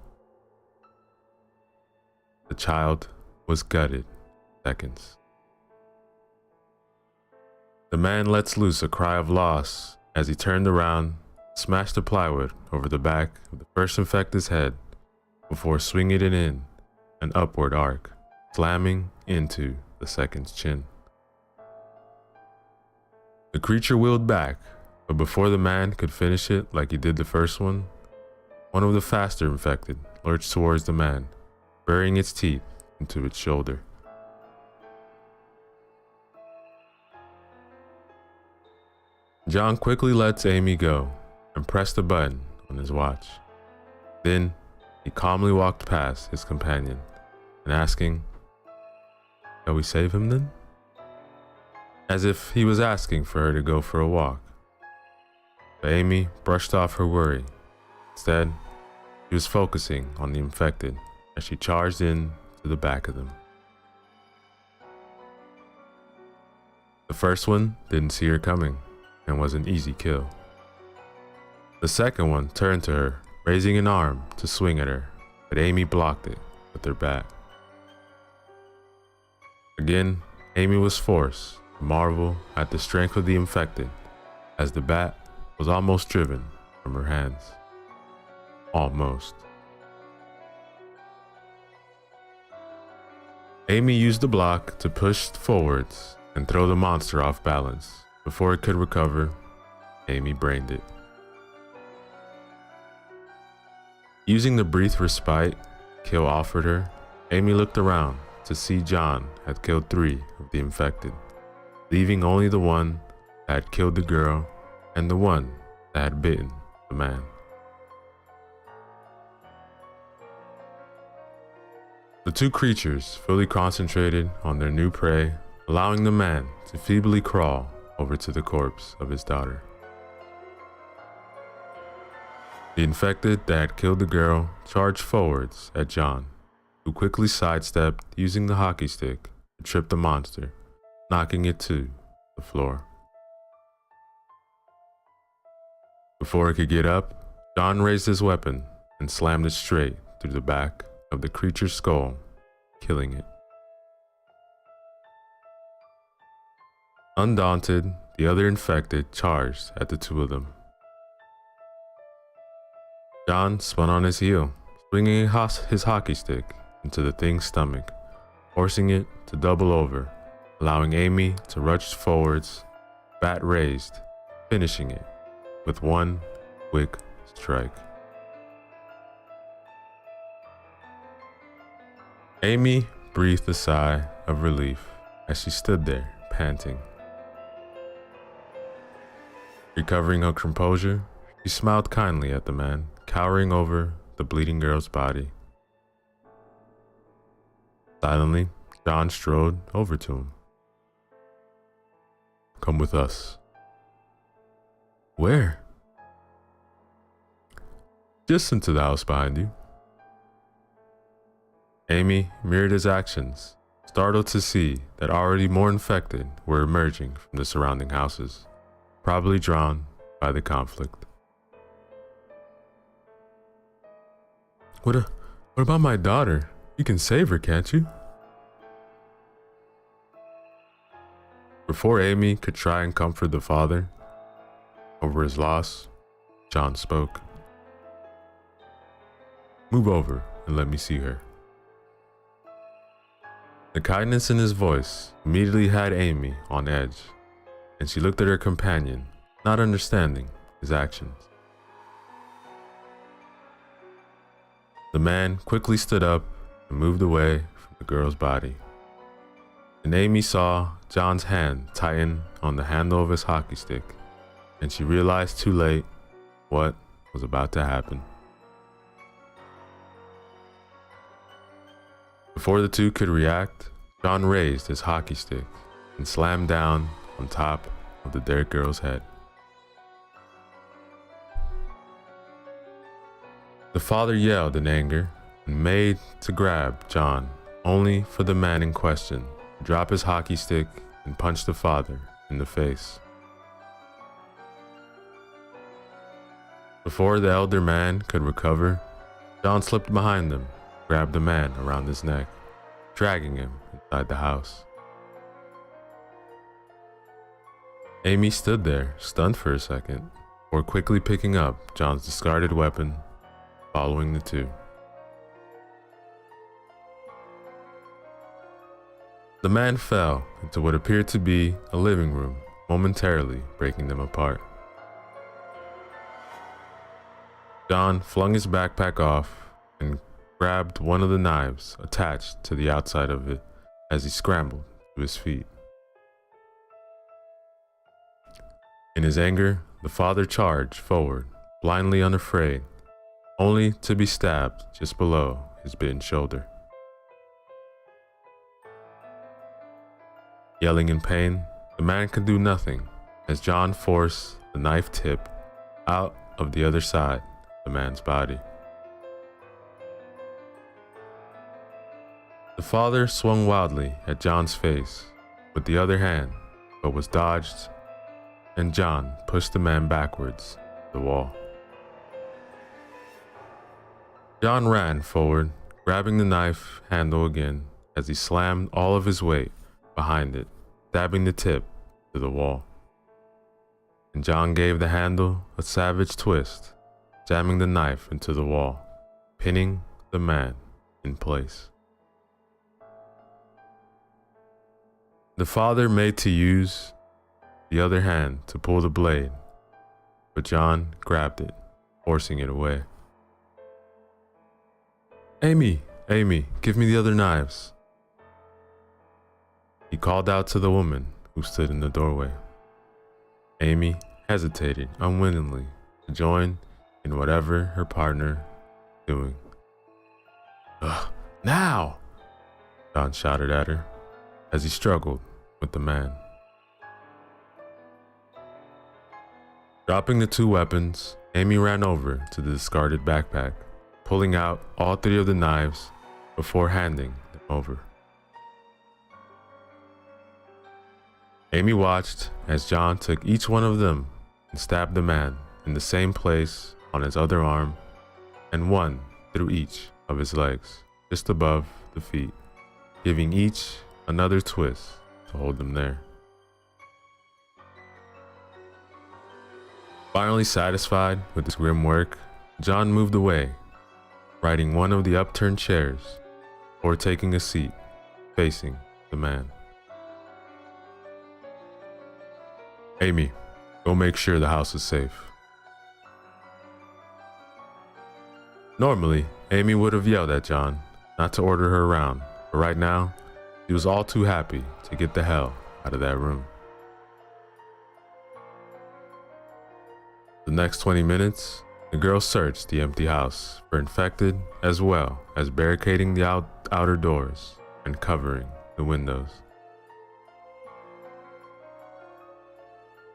The child was gutted in seconds. The man lets loose a cry of loss as he turned around, smashed the plywood over the back of the first infected's head before swinging it in an upward arc, slamming into the second's chin. The creature wheeled back, but before the man could finish it like he did the first one of the faster infected lurched towards the man, burying its teeth into its shoulder. John quickly lets Amy go and pressed a button on his watch. Then he calmly walked past his companion and asking, "Shall we save him then?" As if he was asking for her to go for a walk. But Amy brushed off her worry. Instead, she was focusing on the infected as she charged in to the back of them. The first one didn't see her coming and was an easy kill. The second one turned to her, raising an arm to swing at her, but Amy blocked it with her bat. Again, Amy was forced to marvel at the strength of the infected as the bat was almost driven from her hands. Almost. Amy used the block to push forwards and throw the monster off balance. Before it could recover, Amy brained it. Using the brief respite Kill offered her, Amy looked around to see John had killed 3 of the infected, leaving only the one that had killed the girl and the one that had bitten the man. The 2 creatures fully concentrated on their new prey, allowing the man to feebly crawl over to the corpse of his daughter. The infected that had killed the girl charged forwards at John, who quickly sidestepped using the hockey stick to trip the monster, knocking it to the floor. Before it could get up, John raised his weapon and slammed it straight through the back of the creature's skull, killing it. Undaunted, the other infected charged at the 2 of them. John spun on his heel, swinging his hockey stick into the thing's stomach, forcing it to double over, allowing Amy to rush forwards, bat raised, finishing it with one quick strike. Amy breathed a sigh of relief as she stood there, panting. Recovering her composure, she smiled kindly at the man cowering over the bleeding girl's body. Silently, John strode over to him. "Come with us." "Where?" "Just into the house behind you." Amy mirrored his actions, startled to see that already more infected were emerging from the surrounding houses, probably drawn by the conflict. What about my daughter? You can save her, can't you?" Before Amy could try and comfort the father over his loss, John spoke. "Move over and let me see her." The kindness in his voice immediately had Amy on edge, and she looked at her companion, not understanding his actions. The man quickly stood up and moved away from the girl's body, and Amy saw John's hand tighten on the handle of his hockey stick, and she realized too late what was about to happen. Before the two could react, John raised his hockey stick and slammed down on top of the dead girl's head. The father yelled in anger and made to grab John, only for the man in question to drop his hockey stick and punch the father in the face. Before the elder man could recover, John slipped behind them, grabbed the man around his neck, dragging him inside the house. Amy stood there, stunned for a second, before quickly picking up John's discarded weapon, following the two. The man fell into what appeared to be a living room, momentarily breaking them apart. John flung his backpack off and grabbed one of the knives attached to the outside of it as he scrambled to his feet. In his anger, the father charged forward, blindly unafraid, only to be stabbed just below his bitten shoulder. Yelling in pain, the man could do nothing as John forced the knife tip out of the other side of the man's body. The father swung wildly at John's face with the other hand, but was dodged, and John pushed the man backwards to the wall. John ran forward, grabbing the knife handle again as he slammed all of his weight behind it, stabbing the tip to the wall. And John gave the handle a savage twist, jamming the knife into the wall, pinning the man in place. The father made to use the other hand to pull the blade, but John grabbed it, forcing it away. Amy, give me the other knives." He called out to the woman who stood in the doorway. Amy hesitated unwillingly to join in whatever her partner was doing. Now!" John shouted at her as he struggled with the man. Dropping the two weapons, Amy ran over to the discarded backpack, pulling out all three of the knives before handing them over. Amy watched as John took each one of them and stabbed the man in the same place on his other arm, and one through each of his legs, just above the feet, giving each another twist to hold them there. Finally satisfied with his grim work, John moved away, riding one of the upturned chairs, or taking a seat facing the man. Amy, go make sure the house is safe. Normally, Amy would have yelled at John not to order her around, but right now, she was all too happy to get the hell out of that room. The next 20 minutes, The girl searched the empty house for infected as well as barricading the outer doors and covering the windows.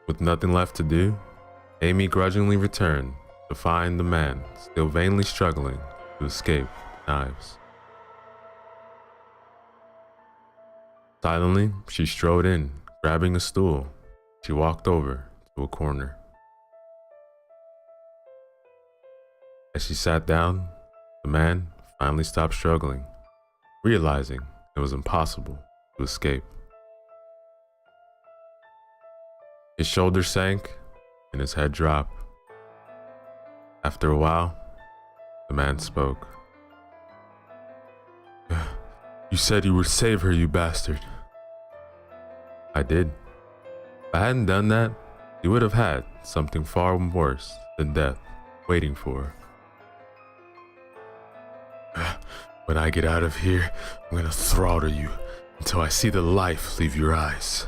With nothing left to do, Amy grudgingly returned to find the man still vainly struggling to escape knives. Silently, she strode in, grabbing a stool. She walked over to a corner. As she sat down, the man finally stopped struggling, realizing it was impossible to escape. His shoulders sank and his head dropped. After a while, the man spoke. "You said you would save her, you bastard." "I did. If I hadn't done that, you would have had something far worse than death waiting for her." "When I get out of here, I'm gonna throttle you until I see the life leave your eyes."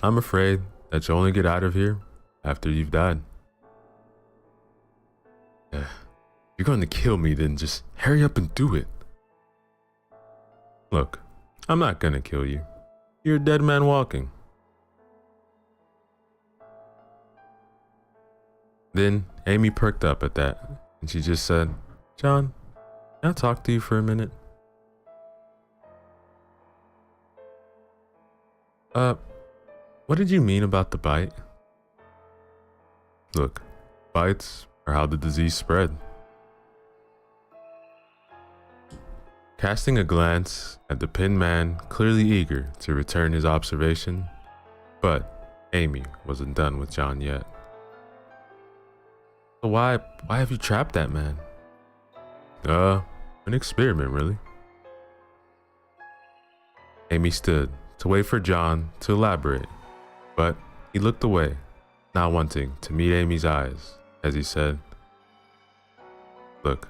I'm afraid that you'll only get out of here after you've died." "If you're going to kill me, then just hurry up and do it." "Look, I'm not gonna kill you. You're a dead man walking." Then Amy perked up at that, and she just said, "John, can I talk to you for a minute?" What did you mean about the bite?" "Look, bites are how the disease spread." Casting a glance at the pinned man, clearly eager to return his observation, but Amy wasn't done with John yet. "So why have you trapped that man?" An experiment, really." Amy stood to wait for John to elaborate, but he looked away, not wanting to meet Amy's eyes, as he said, "Look,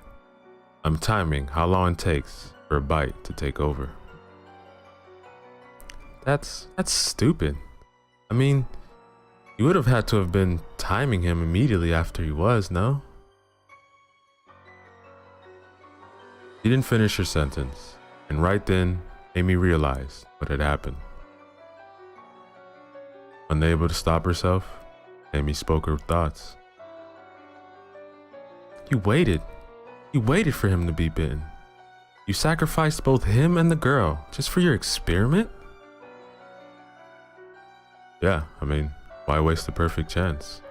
I'm timing how long it takes for a bite to take over." That's stupid. I mean, you would have had to have been timing him immediately after he was, no? She didn't finish her sentence, and right then, Amy realized what had happened. Unable to stop herself, Amy spoke her thoughts. You waited for him to be bitten. You sacrificed both him and the girl just for your experiment? Yeah, I mean, why waste the perfect chance?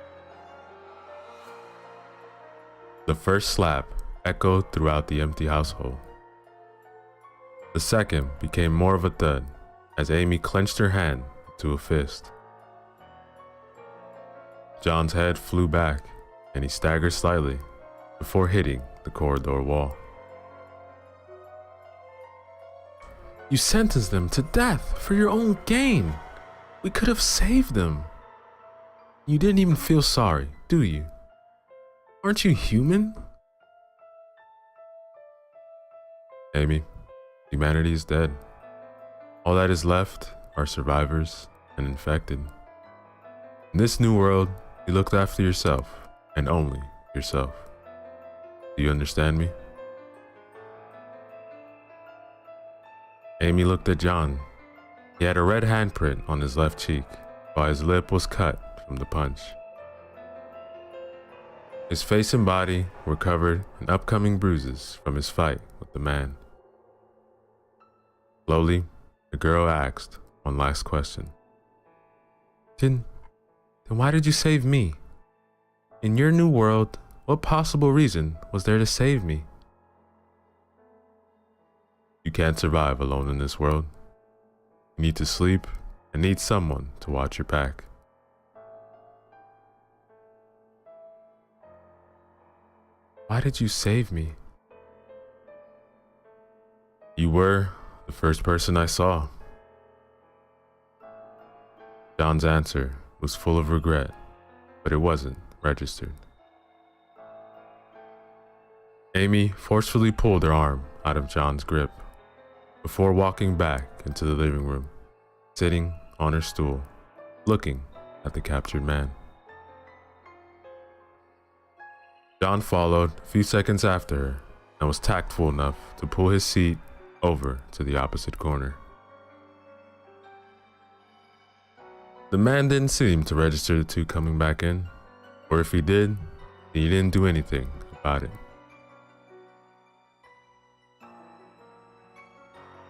The first slap echoed throughout the empty household. The second became more of a thud as Amy clenched her hand to a fist. John's head flew back and he staggered slightly before hitting the corridor wall. You sentenced them to death for your own gain. We could have saved them. You didn't even feel sorry, do you? Aren't you human? Amy, humanity is dead. All that is left are survivors and infected. In this new world, you looked after yourself and only yourself. Do you understand me? Amy looked at John. He had a red handprint on his left cheek, while his lip was cut from the punch. His face and body were covered in upcoming bruises from his fight with the man. Slowly, the girl asked one last question. Then why did you save me? In your new world, what possible reason was there to save me? You can't survive alone in this world. You need to sleep and need someone to watch your back. Why did you save me? You were the first person I saw. John's answer was full of regret, but it wasn't registered. Amy forcefully pulled her arm out of John's grip before walking back into the living room, sitting on her stool, looking at the captured man. John followed a few seconds after her and was tactful enough to pull his seat over to the opposite corner. The man didn't seem to register the two coming back in, or if he did, he didn't do anything about it.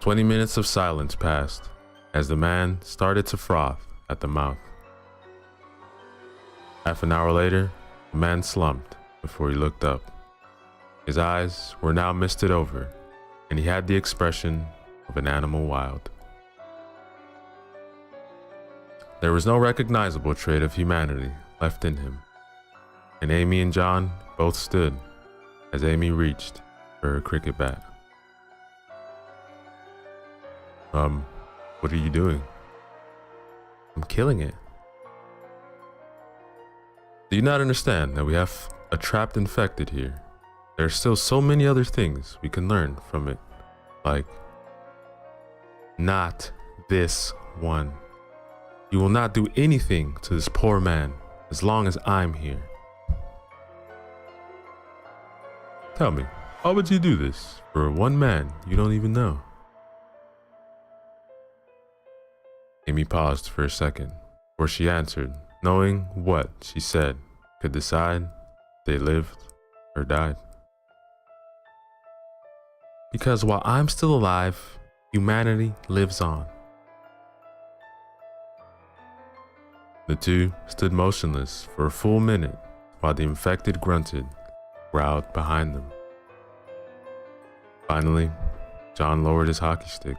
20 minutes of silence passed as the man started to froth at the mouth. Half an hour later, the man slumped before he looked up. His eyes were now misted over, and he had the expression of an animal wild. There was no recognizable trait of humanity left in him, and Amy and John both stood as Amy reached for her cricket bat. What are you doing? I'm killing it. Do you not understand that we have a trapped infected here? There are still so many other things we can learn from it, like, not this one. You will not do anything to this poor man as long as I'm here. Tell me, why would you do this for one man you don't even know? Amy paused for a second before she answered, knowing what she said could decide if they lived or died. Because while I'm still alive, humanity lives on. The two stood motionless for a full minute while the infected grunted, growled behind them. Finally, John lowered his hockey stick.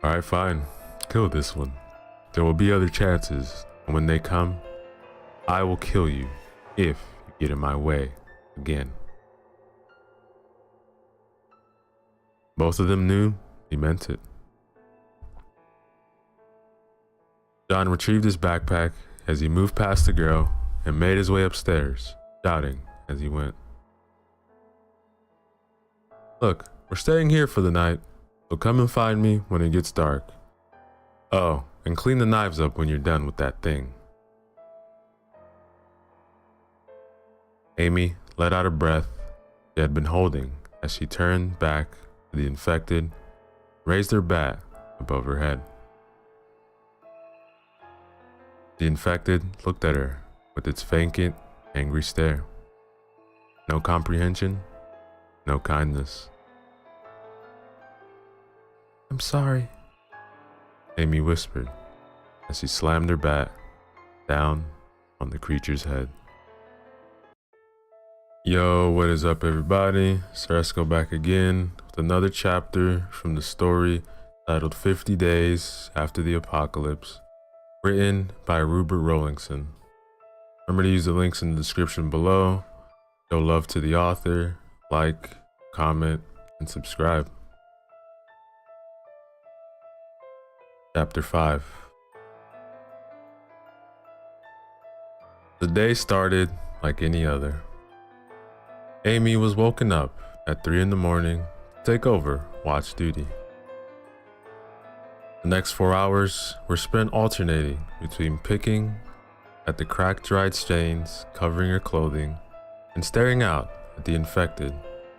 Alright, fine. Kill this one. There will be other chances, and when they come, I will kill you if you get in my way again. Both of them knew he meant it. John retrieved his backpack as he moved past the girl and made his way upstairs, shouting as he went. Look, we're staying here for the night, so come and find me when it gets dark. Oh, and clean the knives up when you're done with that thing. Amy let out a breath she had been holding as she turned back to the infected, raised her bat above her head. The infected looked at her with its vacant, angry stare. No comprehension, no kindness. I'm sorry, Amy whispered as she slammed her bat down on the creature's head. Yo, what is up everybody? Ceresco back again with another chapter from the story titled 50 Days After the Apocalypse, written by Rupert Rowlingson. Remember to use the links in the description below. Show love to the author, like, comment, and subscribe. Chapter 5. The day started like any other. Amy was woken up at 3 in the morning to take over watch duty. The next 4 hours were spent alternating between picking at the cracked dried stains covering her clothing and staring out at the infected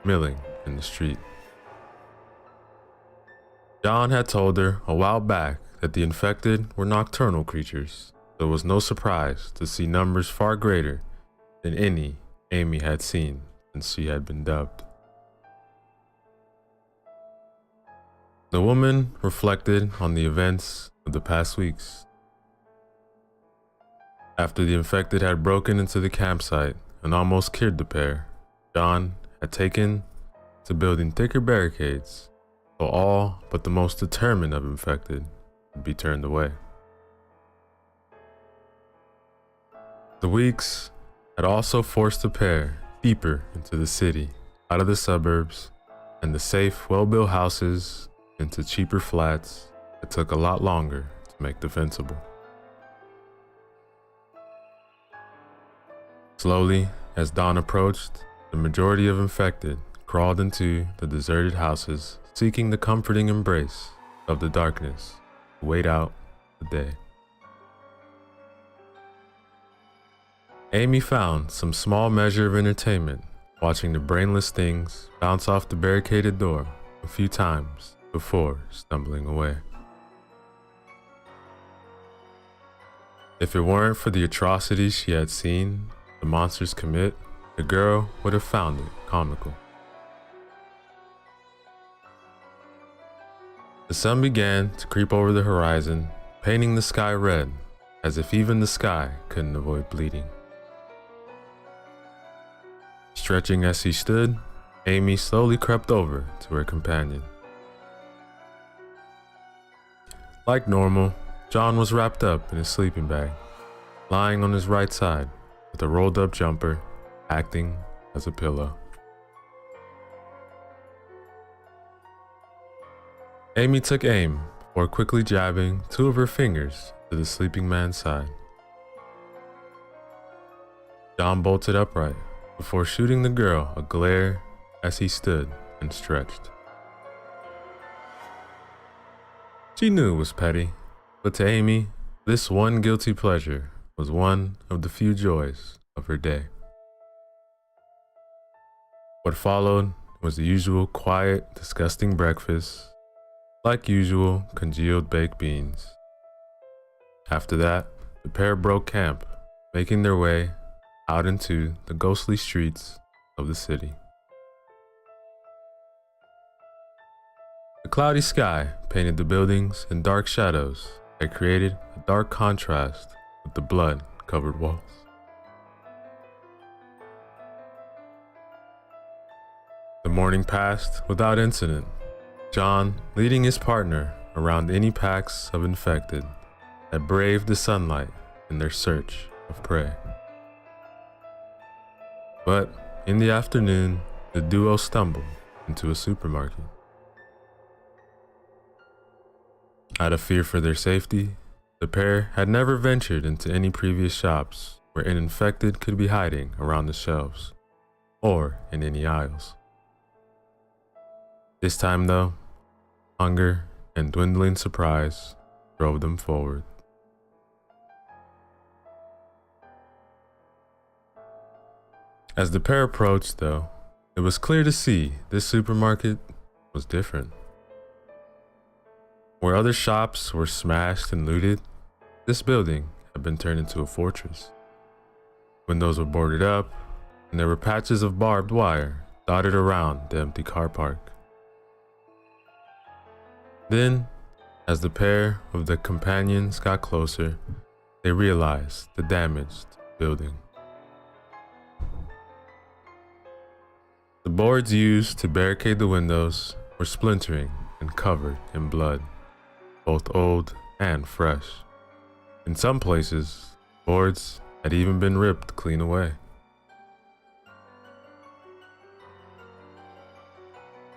milling in the street. John had told her a while back that the infected were nocturnal creatures, so it was no surprise to see numbers far greater than any Amy had seen since she had been dubbed. The woman reflected on the events of the past weeks. After the infected had broken into the campsite and almost killed the pair, John had taken to building thicker barricades so all but the most determined of infected would be turned away. The weeks had also forced the pair deeper into the city, out of the suburbs, and the safe, well-built houses into cheaper flats that took a lot longer to make defensible. Slowly, as dawn approached, the majority of infected crawled into the deserted houses, seeking the comforting embrace of the darkness to wait out the day. Amy found some small measure of entertainment watching the brainless things bounce off the barricaded door a few times before stumbling away. If it weren't for the atrocities she had seen the monsters commit, the girl would have found it comical. The sun began to creep over the horizon, painting the sky red, as if even the sky couldn't avoid bleeding. Stretching as she stood, Amy slowly crept over to her companion. Like normal, John was wrapped up in his sleeping bag, lying on his right side with a rolled up jumper acting as a pillow. Amy took aim before quickly jabbing two of her fingers to the sleeping man's side. John bolted upright before shooting the girl a glare as he stood and stretched. She knew it was petty, but to Amy, this one guilty pleasure was one of the few joys of her day. What followed was the usual quiet, disgusting breakfast, like usual congealed baked beans. After that, the pair broke camp, making their way out into the ghostly streets of the city. The cloudy sky painted the buildings in dark shadows that created a dark contrast with the blood-covered walls. The morning passed without incident, John leading his partner around any packs of infected that braved the sunlight in their search of prey. But in the afternoon, the duo stumbled into a supermarket. Out of fear for their safety, the pair had never ventured into any previous shops where an infected could be hiding around the shelves or in any aisles. This time though, hunger and dwindling surprise drove them forward. As the pair approached though, it was clear to see this supermarket was different. Where other shops were smashed and looted, this building had been turned into a fortress. Windows were boarded up, and there were patches of barbed wire dotted around the empty car park. Then, as the pair of the companions got closer, they realized the damaged building. The boards used to barricade the windows were splintering and covered in blood, both old and fresh. In some places, boards had even been ripped clean away.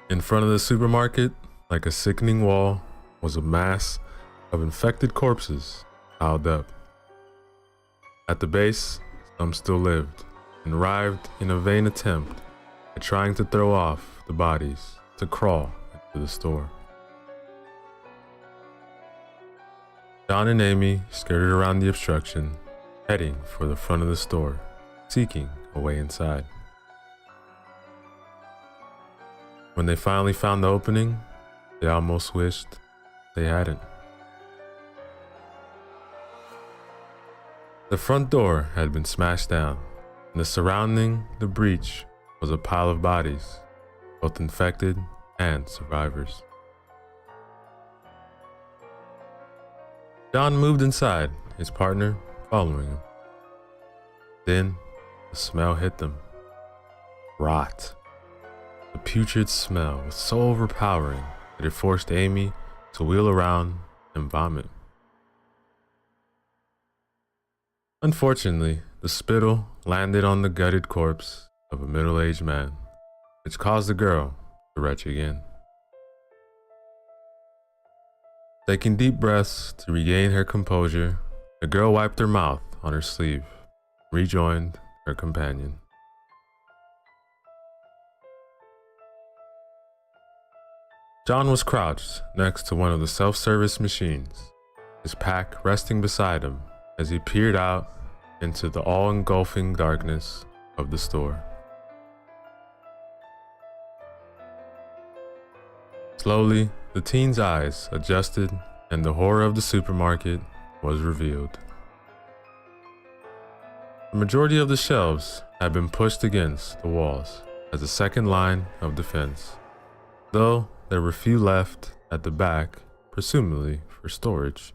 In front of the supermarket, like a sickening wall, was a mass of infected corpses piled up. At the base, some still lived and writhed in a vain attempt at trying to throw off the bodies to crawl into the store. John and Amy skirted around the obstruction, heading for the front of the store, seeking a way inside. When they finally found the opening, they almost wished they hadn't. The front door had been smashed down, and surrounding the breach was a pile of bodies, both infected and survivors. John moved inside, his partner following him. Then, the smell hit them. Rot. The putrid smell was so overpowering that it forced Amy to wheel around and vomit. Unfortunately, the spittle landed on the gutted corpse of a middle-aged man, which caused the girl to retch again. Taking deep breaths to regain her composure, the girl wiped her mouth on her sleeve, rejoined her companion. John was crouched next to one of the self-service machines, his pack resting beside him as he peered out into the all-engulfing darkness of the store. Slowly, the teen's eyes adjusted and the horror of the supermarket was revealed. The majority of the shelves had been pushed against the walls as a second line of defense, though there were few left at the back, presumably for storage.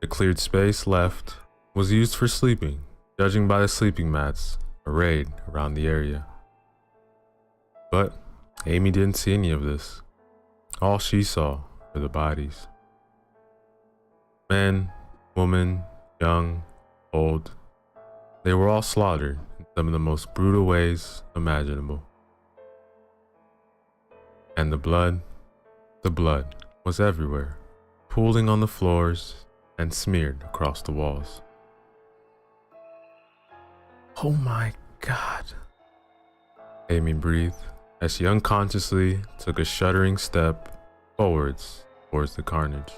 The cleared space left was used for sleeping, judging by the sleeping mats arrayed around the area. But Amy didn't see any of this. All she saw were the bodies. Men, women, young, old. They were all slaughtered in some of the most brutal ways imaginable. And the blood was everywhere, pooling on the floors and smeared across the walls. "Oh my God," Amy breathed as she unconsciously took a shuddering step forwards towards the carnage.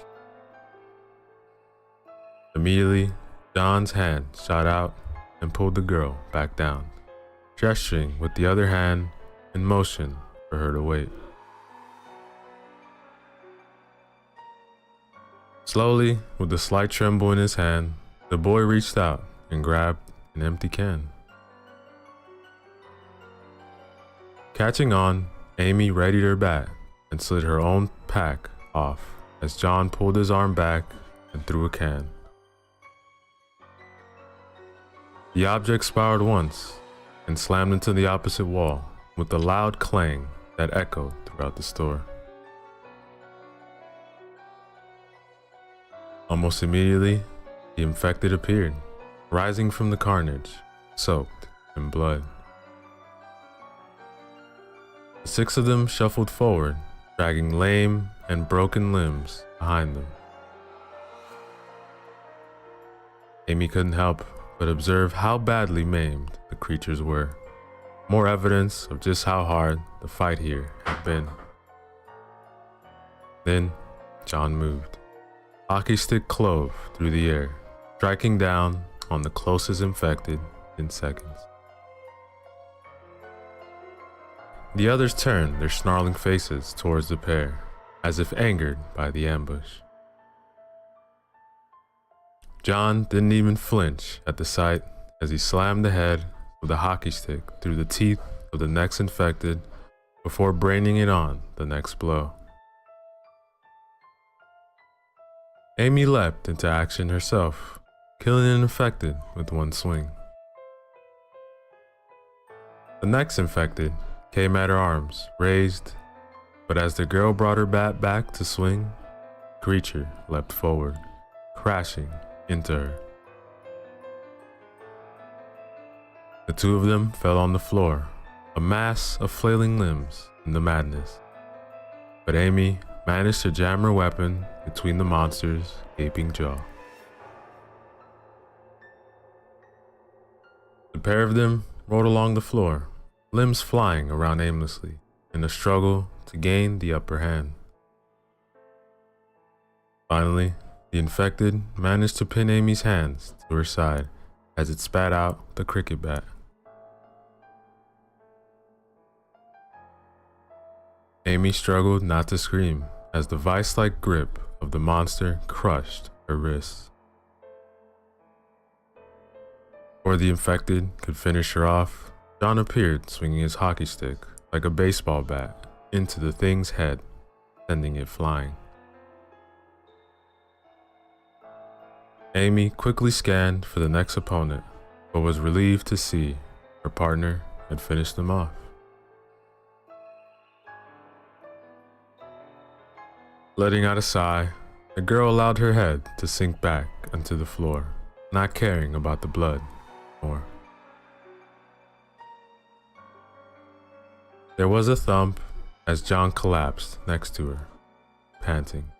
Immediately, John's hand shot out and pulled the girl back down, gesturing with the other hand in motion for her to wait. Slowly, with a slight tremble in his hand, the boy reached out and grabbed an empty can. Catching on, Amy readied her bat and slid her own pack off as John pulled his arm back and threw a can. The object spiraled once and slammed into the opposite wall with a loud clang that echoed throughout the store. Almost immediately, the infected appeared, rising from the carnage, soaked in blood. The 6 of them shuffled forward, dragging lame and broken limbs behind them. Amy couldn't help but observe how badly maimed the creatures were, more evidence of just how hard the fight here had been. Then, John moved. Hockey stick clove through the air, striking down on the closest infected in seconds. The others turned their snarling faces towards the pair, as if angered by the ambush. John didn't even flinch at the sight as he slammed the head with a hockey stick through the teeth of the next infected before braining it on the next blow. Amy leapt into action herself, killing an infected with one swing. The next infected came at her arms, raised, but as the girl brought her bat back to swing, the creature leapt forward, crashing into her. The 2 of them fell on the floor, a mass of flailing limbs in the madness. But Amy managed to jam her weapon between the monster's gaping jaw. The pair of them rolled along the floor, limbs flying around aimlessly in a struggle to gain the upper hand. Finally, the infected managed to pin Amy's hands to her side as it spat out the cricket bat. Amy struggled not to scream as the vice-like grip of the monster crushed her wrists. Before the infected could finish her off, John appeared swinging his hockey stick like a baseball bat into the thing's head, sending it flying. Amy quickly scanned for the next opponent, but was relieved to see her partner had finished them off. Letting out a sigh, the girl allowed her head to sink back onto the floor, not caring about the blood more. There was a thump as John collapsed next to her, panting.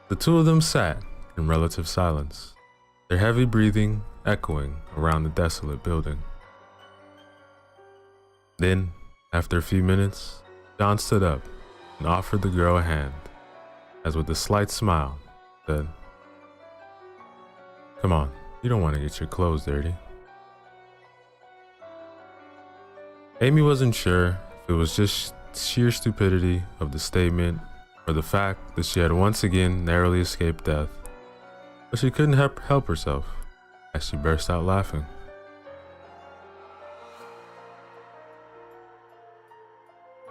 The 2 of them sat in relative silence, their heavy breathing echoing around the desolate building. Then, after a few minutes, John stood up and offered the girl a hand, as with a slight smile, said, Come on, you don't want to get your clothes dirty. Amy wasn't sure if it was just sheer stupidity of the statement or the fact that she had once again narrowly escaped death, but she couldn't help herself as she burst out laughing.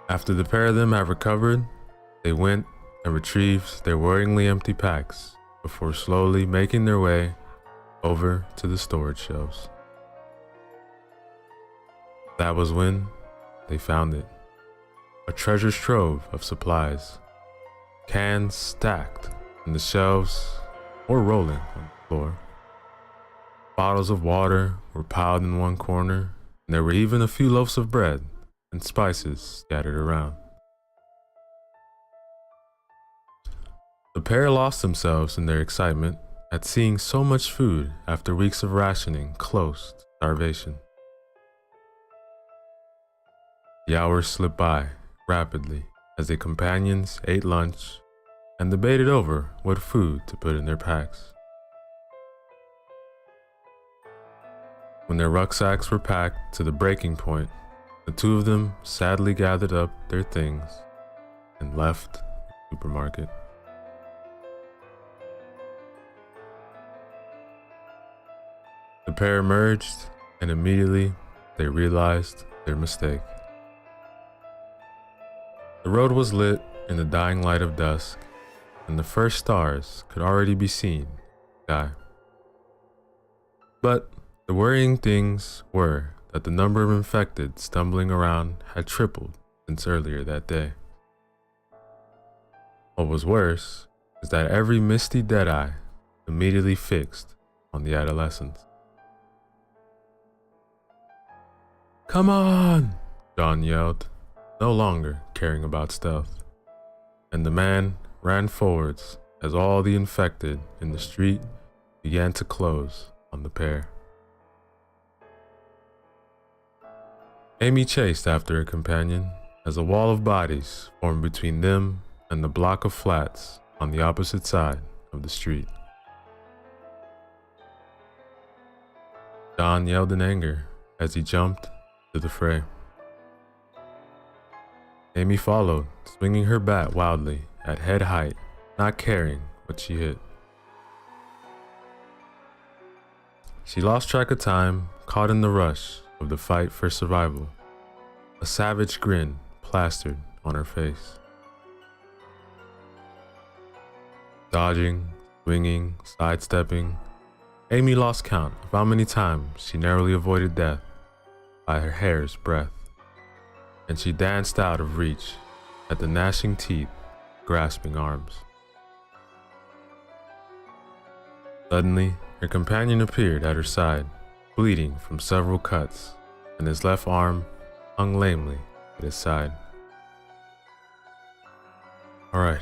After the pair of them had recovered, they went and retrieved their worryingly empty packs before slowly making their way over to the storage shelves. That was when they found it. A treasure trove of supplies. Cans stacked on the shelves or rolling on the floor. Bottles of water were piled in one corner, and there were even a few loaves of bread and spices scattered around. The pair lost themselves in their excitement at seeing so much food after weeks of rationing close to starvation. The hours slipped by rapidly as their companions ate lunch and debated over what food to put in their packs. When their rucksacks were packed to the breaking point, the two of them sadly gathered up their things and left the supermarket. The pair emerged, and immediately they realized their mistake. The road was lit in the dying light of dusk, and the first stars could already be seen in the sky. But the worrying things were that the number of infected stumbling around had tripled since earlier that day. What was worse is that every misty deadeye immediately fixed on the adolescents. "Come on!" John yelled, no longer caring about stealth, and the man ran forwards as all the infected in the street began to close on the pair. Amy chased after her companion as a wall of bodies formed between them and the block of flats on the opposite side of the street. John yelled in anger as he jumped to the fray. Amy followed, swinging her bat wildly at head height, not caring what she hit. She lost track of time, caught in the rush of the fight for survival, a savage grin plastered on her face. Dodging, swinging, sidestepping, Amy lost count of how many times she narrowly avoided death by her hair's breadth, and she danced out of reach at the gnashing teeth, grasping arms. Suddenly, her companion appeared at her side, bleeding from several cuts, and his left arm hung lamely at his side. "All right,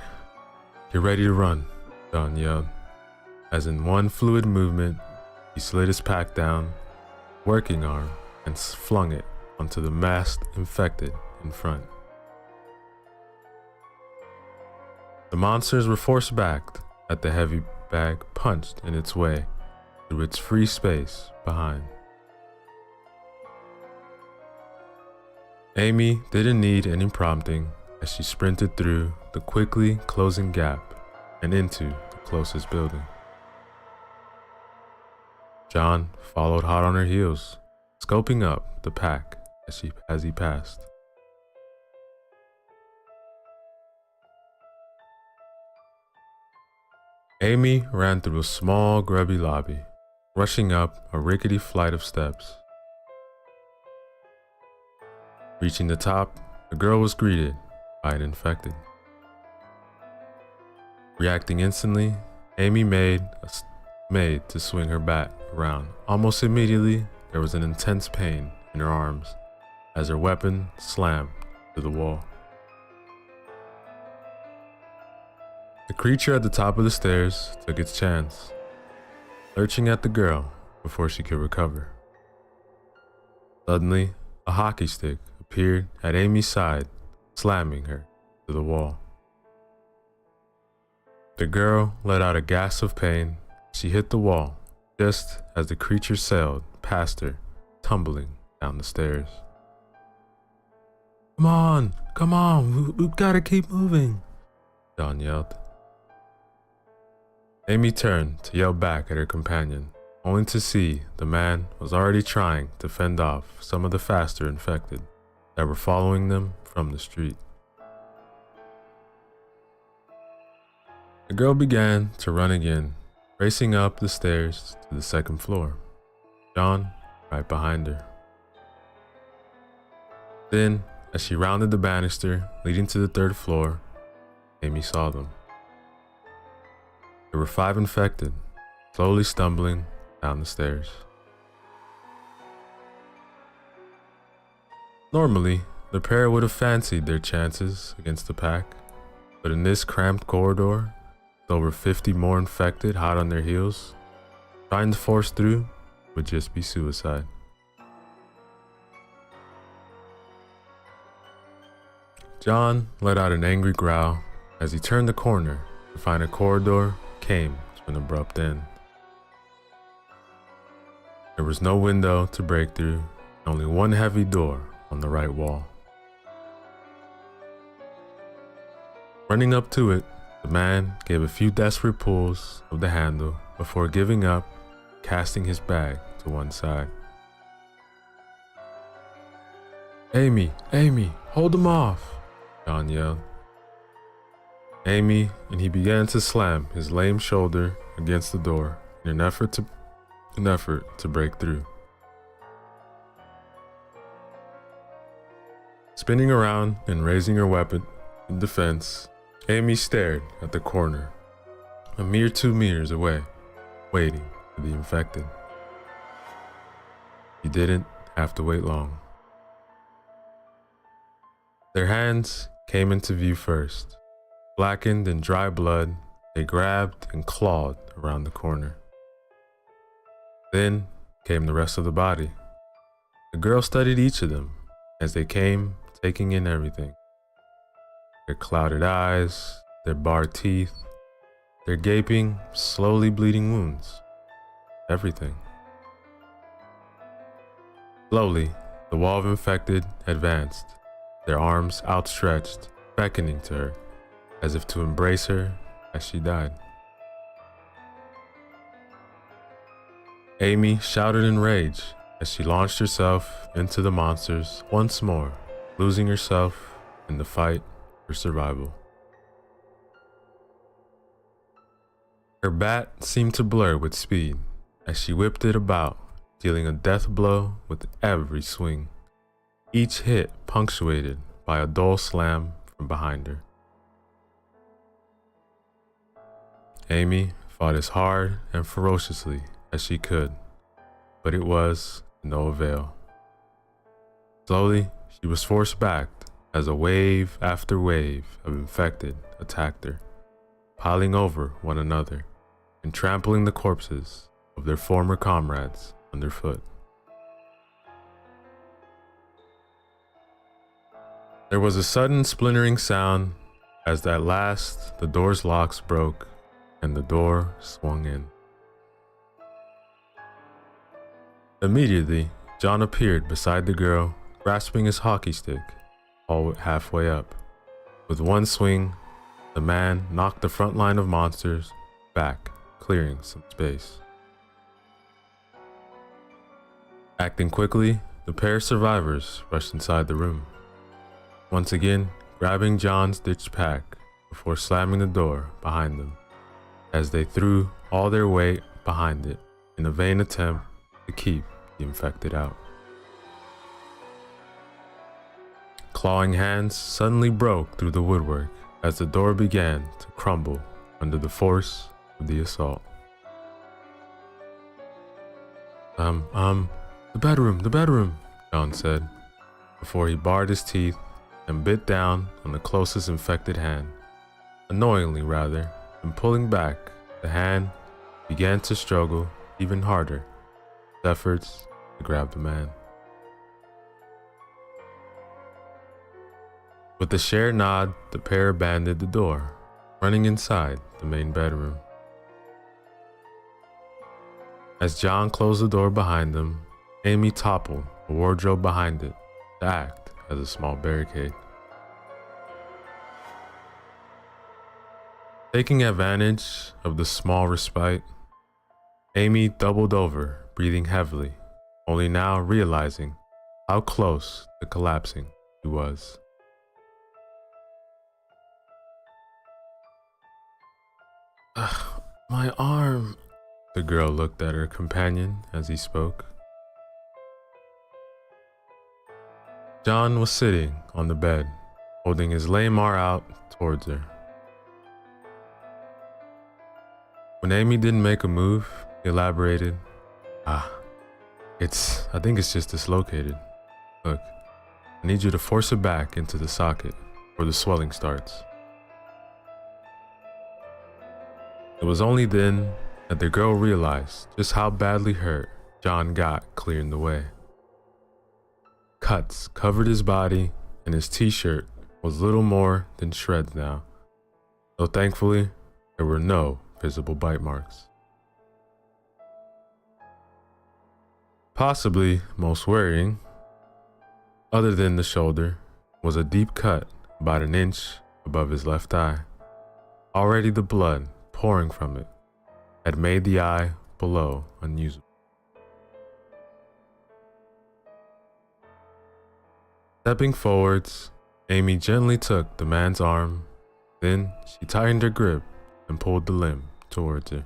get ready to run," John yelled, as in one fluid movement, he slid his pack down, working arm, and flung it onto the masked infected in front. The monsters were forced back at the heavy bag punched in its way through its free space behind. Amy didn't need any prompting as she sprinted through the quickly closing gap and into the closest building. John followed hot on her heels, scoping up the pack as he passed. Amy ran through a small, grubby lobby, rushing up a rickety flight of steps. Reaching the top, the girl was greeted by an infected. Reacting instantly, Amy made to swing her bat around. Almost immediately, there was an intense pain in her arms as her weapon slammed to the wall. The creature at the top of the stairs took its chance, lurching at the girl before she could recover. Suddenly, a hockey stick appeared at Amy's side, slamming her to the wall. The girl let out a gasp of pain. She hit the wall just as the creature sailed past her, tumbling down the stairs. Come on, we gotta keep moving, John yelled. Amy turned to yell back at her companion, only to see the man was already trying to fend off some of the faster infected that were following them from the street. The girl began to run again, racing up the stairs to the second floor, John right behind her. Then, as she rounded the banister leading to the third floor, Amy saw them. There were 5 infected, slowly stumbling down the stairs. Normally, the pair would have fancied their chances against the pack, but in this cramped corridor, with over 50 more infected hot on their heels, trying to force through would just be suicide. John let out an angry growl as he turned the corner to find a corridor came to an abrupt end. There was no window to break through, only one heavy door on the right wall. Running up to it, the man gave a few desperate pulls of the handle before giving up, casting his bag to one side. Amy, hold him off, John yelled. Amy, and he began to slam his lame shoulder against the door in an effort to break through. Spinning around and raising her weapon in defense, Amy stared at the corner, a mere 2 meters away, waiting for the infected. He didn't have to wait long. Their hands came into view first. Blackened in dry blood, they grabbed and clawed around the corner. Then came the rest of the body. The girl studied each of them as they came, taking in everything. Their clouded eyes, their barred teeth, their gaping, slowly bleeding wounds. Everything. Slowly, the wall of infected advanced, their arms outstretched, beckoning to her, as if to embrace her as she died. Amy shouted in rage as she launched herself into the monsters once more, losing herself in the fight for survival. Her bat seemed to blur with speed as she whipped it about, dealing a death blow with every swing, each hit punctuated by a dull slam from behind her. Amy fought as hard and ferociously as she could, but it was no avail. Slowly, she was forced back as a wave after wave of infected attacked her, piling over one another and trampling the corpses of their former comrades underfoot. There was a sudden splintering sound as at last the door's locks broke and the door swung in. Immediately, John appeared beside the girl, grasping his hockey stick, all halfway up. With one swing, the man knocked the front line of monsters back, clearing some space. Acting quickly, the pair of survivors rushed inside the room, once again grabbing John's ditched pack before slamming the door behind them, as they threw all their weight behind it in a vain attempt to keep the infected out. Clawing hands suddenly broke through the woodwork as the door began to crumble under the force of the assault. The bedroom, John said, before he bared his teeth and bit down on the closest infected hand. Annoyingly rather, and pulling back, the hand began to struggle even harder, with efforts to grab the man. With a shared nod, the pair abandoned the door, running inside the main bedroom. As John closed the door behind them, Amy toppled the wardrobe behind it to act as a small barricade. Taking advantage of the small respite, Amy doubled over, breathing heavily, only now realizing how close to collapsing she was. My arm. The girl looked at her companion as he spoke. John was sitting on the bed, holding his lame arm out towards her. When Amy didn't make a move, he elaborated, I think it's just dislocated. Look, I need you to force it back into the socket where the swelling starts. It was only then that the girl realized just how badly hurt John got clearing the way. Cuts covered his body, and his t-shirt was little more than shreds now, though thankfully there were no visible bite marks. Possibly most worrying, other than the shoulder, was a deep cut about an inch above his left eye. Already the blood pouring from it had made the eye below unusable. Stepping forwards, Amy gently took the man's arm, then she tightened her grip and pulled the limb towards her.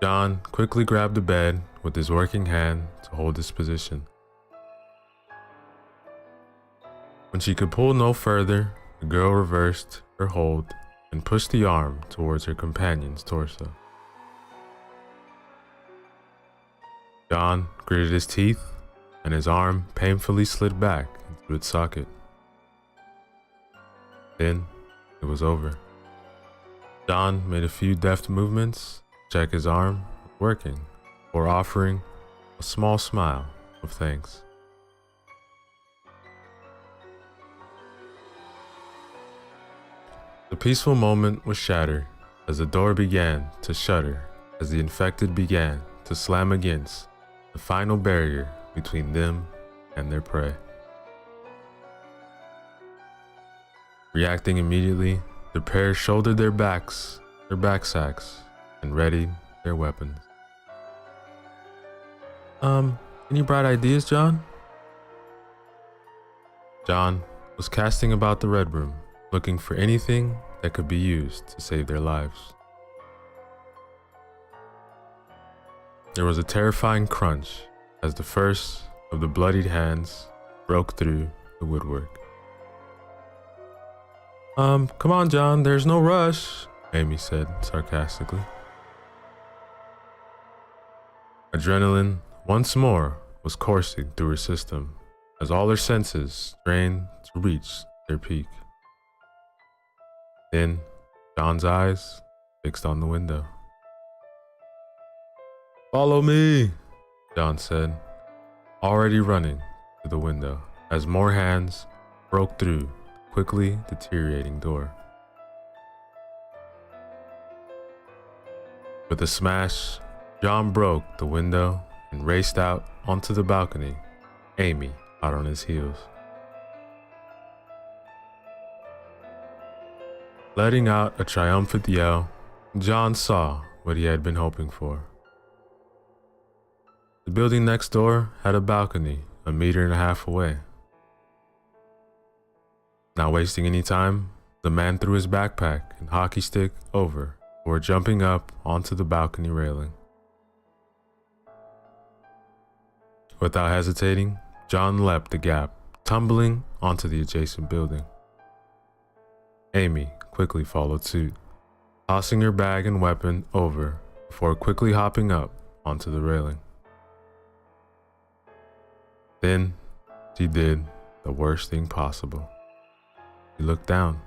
John quickly grabbed the bed with his working hand to hold his position. When she could pull no further, the girl reversed her hold and pushed the arm towards her companion's torso. John gritted his teeth, and his arm painfully slid back into its socket. Then it was over. John made a few deft movements to check his arm was working, before offering a small smile of thanks. The peaceful moment was shattered as the door began to shudder as the infected began to slam against the final barrier between them and their prey. Reacting immediately, the pair shouldered their backsacks, and readied their weapons. Any bright ideas, John? John was casting about the Red Room, looking for anything that could be used to save their lives. There was a terrifying crunch as the first of the bloodied hands broke through the woodwork. Come on, John, there's no rush, Amy said sarcastically. Adrenaline once more was coursing through her system as all her senses strained to reach their peak. Then, John's eyes fixed on the window. Follow me, John said, already running to the window as more hands broke through the quickly deteriorating door. With a smash, John broke the window and raced out onto the balcony, Amy out on his heels. Letting out a triumphant yell, John saw what he had been hoping for. The building next door had a balcony 1.5 meters away. Not wasting any time, the man threw his backpack and hockey stick over before jumping up onto the balcony railing. Without hesitating, John leapt the gap, tumbling onto the adjacent building. Amy quickly followed suit, tossing her bag and weapon over before quickly hopping up onto the railing. Then she did the worst thing possible. She looked down.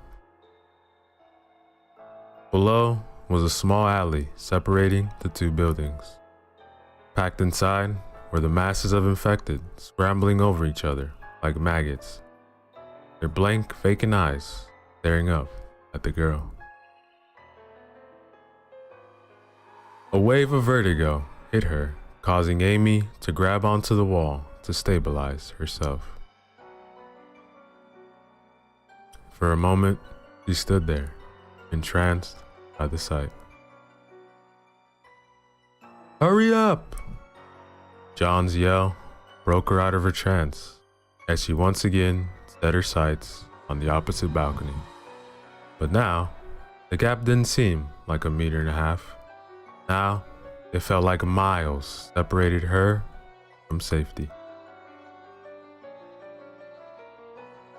Below was a small alley separating the two buildings. Packed inside were the masses of infected scrambling over each other like maggots, their blank, vacant eyes staring up at the girl. A wave of vertigo hit her, causing Amy to grab onto the wall to stabilize herself. For a moment, she stood there, entranced by the sight. "Hurry up!" John's yell broke her out of her trance as she once again set her sights on the opposite balcony. But now, the gap didn't seem like 1.5 meters. Now, it felt like miles separated her from safety.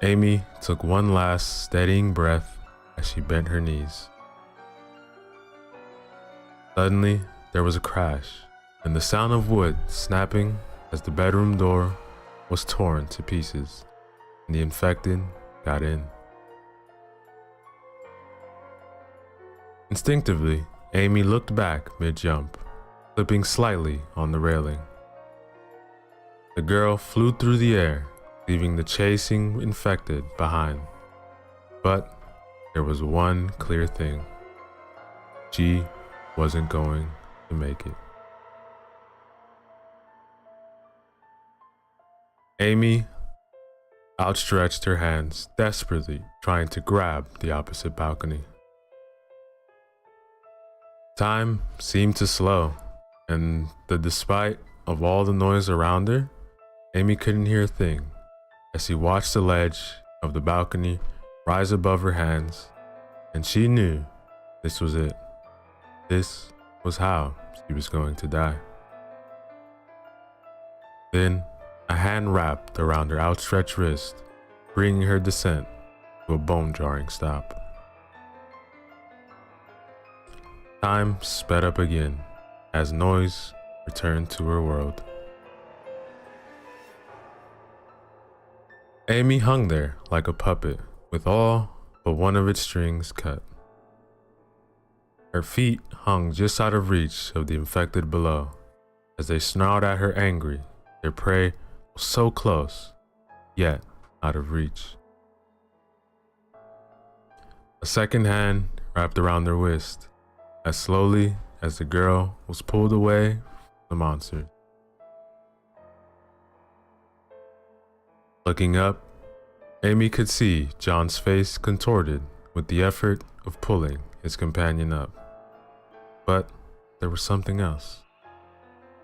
Amy took one last steadying breath as she bent her knees. Suddenly, there was a crash, and the sound of wood snapping as the bedroom door was torn to pieces, and the infected got in. Instinctively, Amy looked back mid-jump, slipping slightly on the railing. The girl flew through the air, leaving the chasing infected behind. But there was one clear thing. She wasn't going to make it. Amy outstretched her hands, desperately trying to grab the opposite balcony. Time seemed to slow, and despite of all the noise around her, Amy couldn't hear a thing as she watched the ledge of the balcony rise above her hands, and she knew this was it. This was how she was going to die. Then, a hand wrapped around her outstretched wrist, bringing her descent to a bone-jarring stop. Time sped up again as noise returned to her world. Amy hung there like a puppet, with all but one of its strings cut. Her feet hung just out of reach of the infected below, as they snarled at her angry. Their prey was so close, yet out of reach. A second hand wrapped around their wrist, as slowly as the girl was pulled away from the monster. Looking up, Amy could see John's face contorted with the effort of pulling his companion up. But there was something else.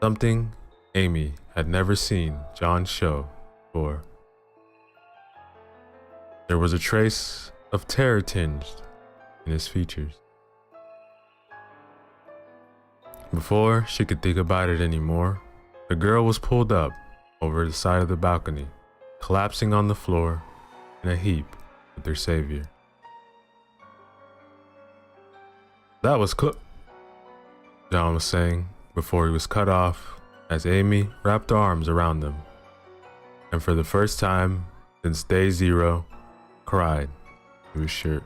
Something Amy had never seen John show before. There was a trace of terror tinged in his features. Before she could think about it anymore, the girl was pulled up over the side of the balcony, collapsing on the floor in a heap with their savior. "That was John was saying before he was cut off as Amy wrapped her arms around him, and for the first time since day 0, cried through his shirt.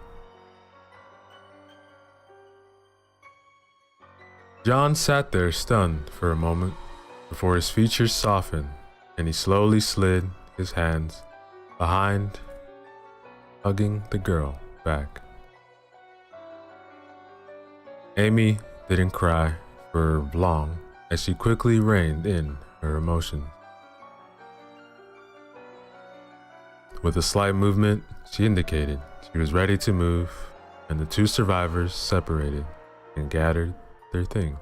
John sat there stunned for a moment before his features softened and he slowly slid his hands behind, hugging the girl back. Amy didn't cry for long as she quickly reined in her emotions. With a slight movement, she indicated she was ready to move, and the two survivors separated and gathered their things.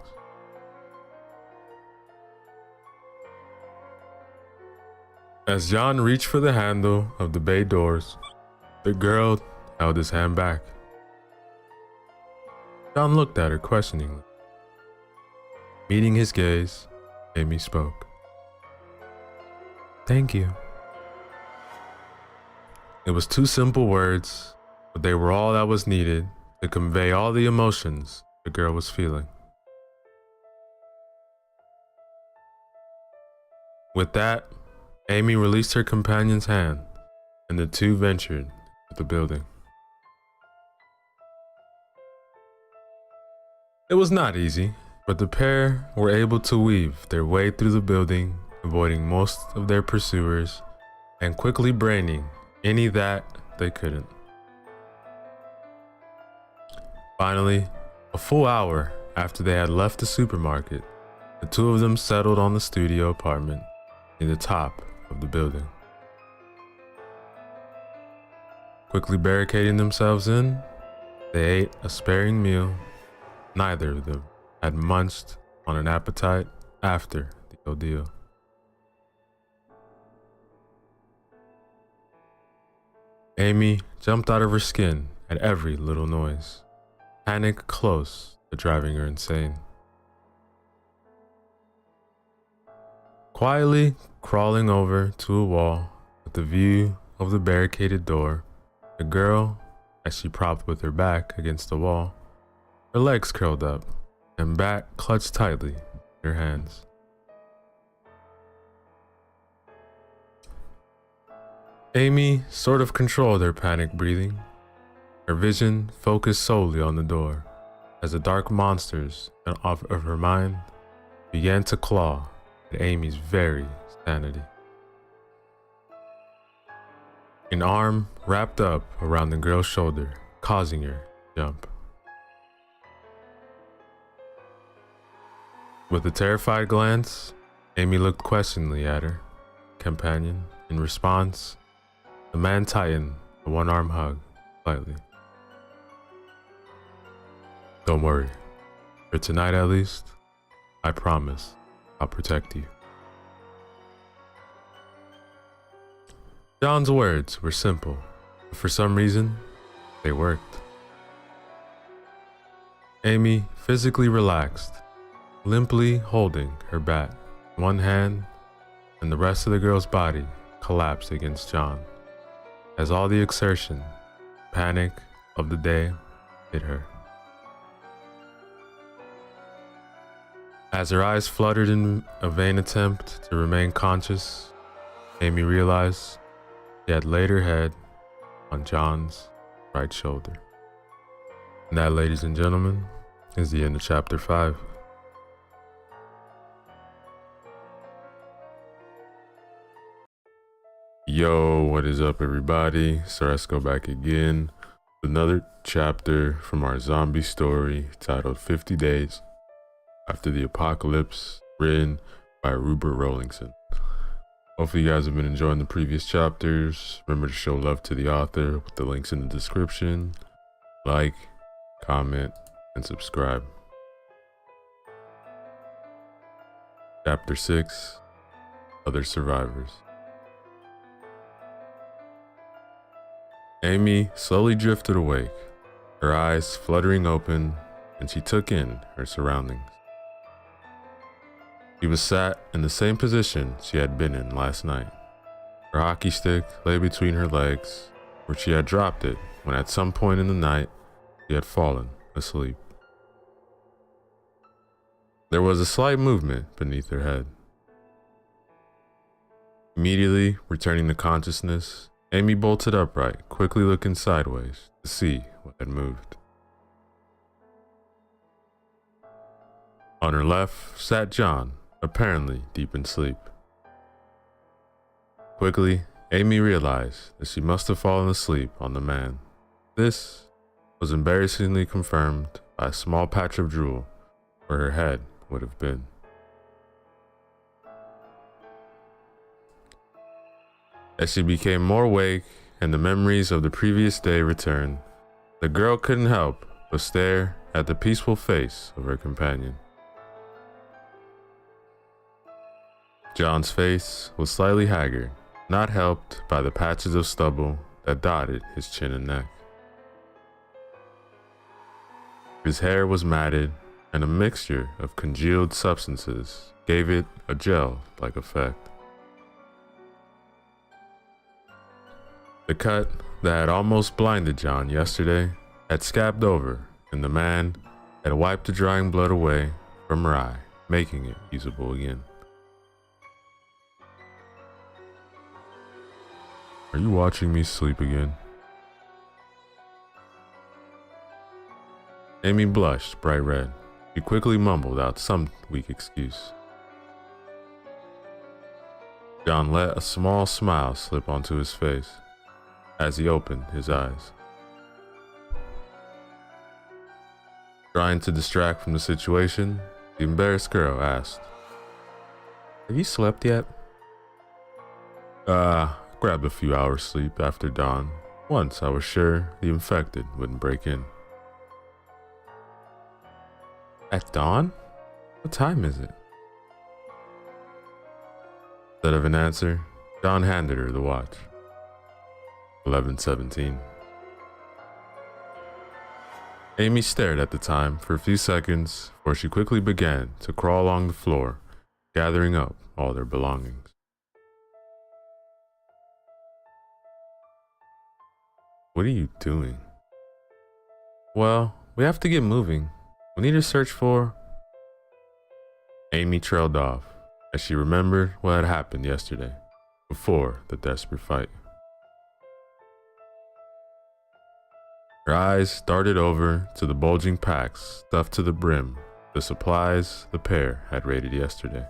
As John reached for the handle of the bay doors, the girl held his hand back. John looked at her questioningly. Meeting his gaze, Amy spoke. "Thank you." It was 2 simple words, but they were all that was needed to convey all the emotions the girl was feeling. With that, Amy released her companion's hand, and the two ventured to the building. It was not easy, but the pair were able to weave their way through the building, avoiding most of their pursuers and quickly braining any that they couldn't. Finally, a full hour After they had left the supermarket, the two of them settled on the studio apartment near the top of the building. Quickly barricading themselves in, they ate a sparing meal. Neither of them had munched on an appetite after the ordeal. Amy jumped out of her skin at every little noise, panic close to driving her insane. Quietly crawling over to a wall with the view of the barricaded door, the girl, as she propped with her back against the wall, her legs curled up and back clutched tightly in her hands. Amy sort of controlled her panic breathing, her vision focused solely on the door as the dark monsters of her mind began to claw at Amy's very sanity. An arm wrapped up around the girl's shoulder, causing her to jump. With a terrified glance, Amy looked questioningly at her companion. In response, the man tightened a one-arm hug slightly. Don't worry. For tonight at least, I promise I'll protect you. John's words were simple, but for some reason, they worked. Amy physically relaxed, limply holding her bat in one hand, and the rest of the girl's body collapsed against John, as all the exertion, panic of the day hit her. As her eyes fluttered in a vain attempt to remain conscious, Amy realized she had laid her head on John's right shoulder. And that, ladies and gentlemen, is the end of chapter 5. Yo, what is up, everybody? Ceresco back again with another chapter from our zombie story titled 50 Days After the Apocalypse, written by Rupert Rowlingson. Hopefully you guys have been enjoying the previous chapters. Remember to show love to the author with the links in the description. Like, comment, and subscribe. Chapter 6, Other Survivors. Amy slowly drifted awake, her eyes fluttering open, and she took in her surroundings. She was sat in the same position she had been in last night. Her hockey stick lay between her legs, where she had dropped it when at some point in the night she had fallen asleep. There was a slight movement beneath her head. Immediately returning to consciousness, Amy bolted upright, quickly looking sideways to see what had moved. On her left sat John, apparently deep in sleep. Quickly, Amy realized that she must have fallen asleep on the man. This was embarrassingly confirmed by a small patch of drool where her head would have been. As she became more awake and the memories of the previous day returned, the girl couldn't help but stare at the peaceful face of her companion. John's face was slightly haggard, not helped by the patches of stubble that dotted his chin and neck. His hair was matted, and a mixture of congealed substances gave it a gel-like effect. The cut that had almost blinded John yesterday had scabbed over, and the man had wiped the drying blood away from her eye, making it usable again. Are you watching me sleep again? Amy blushed bright red. She quickly mumbled out some weak excuse. John let a small smile slip onto his face as he opened his eyes. Trying to distract from the situation, the embarrassed girl asked, "Have you slept yet?" Grabbed a few hours sleep after dawn. Once I was sure the infected wouldn't break in." "At dawn? What time is it?" Instead of an answer, John handed her the watch. 11:17. Amy stared at the time for a few seconds before she quickly began to crawl along the floor, gathering up all their belongings. "What are you doing?" "Well, we have to get moving. We need to search for..." Amy trailed off as she remembered what had happened yesterday, before the desperate fight. Her eyes darted over to the bulging packs stuffed to the brim, the supplies the pair had raided yesterday.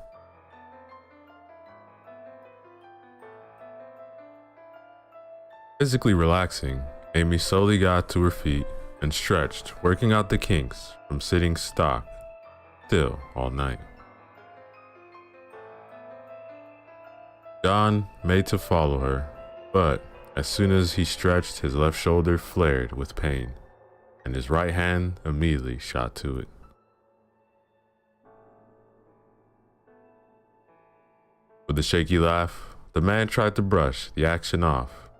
Physically relaxing, Amy slowly got to her feet and stretched, working out the kinks from sitting stock still all night. John made to follow her, but as soon as he stretched, his left shoulder flared with pain, and his right hand immediately shot to it. With a shaky laugh, the man tried to brush the action off,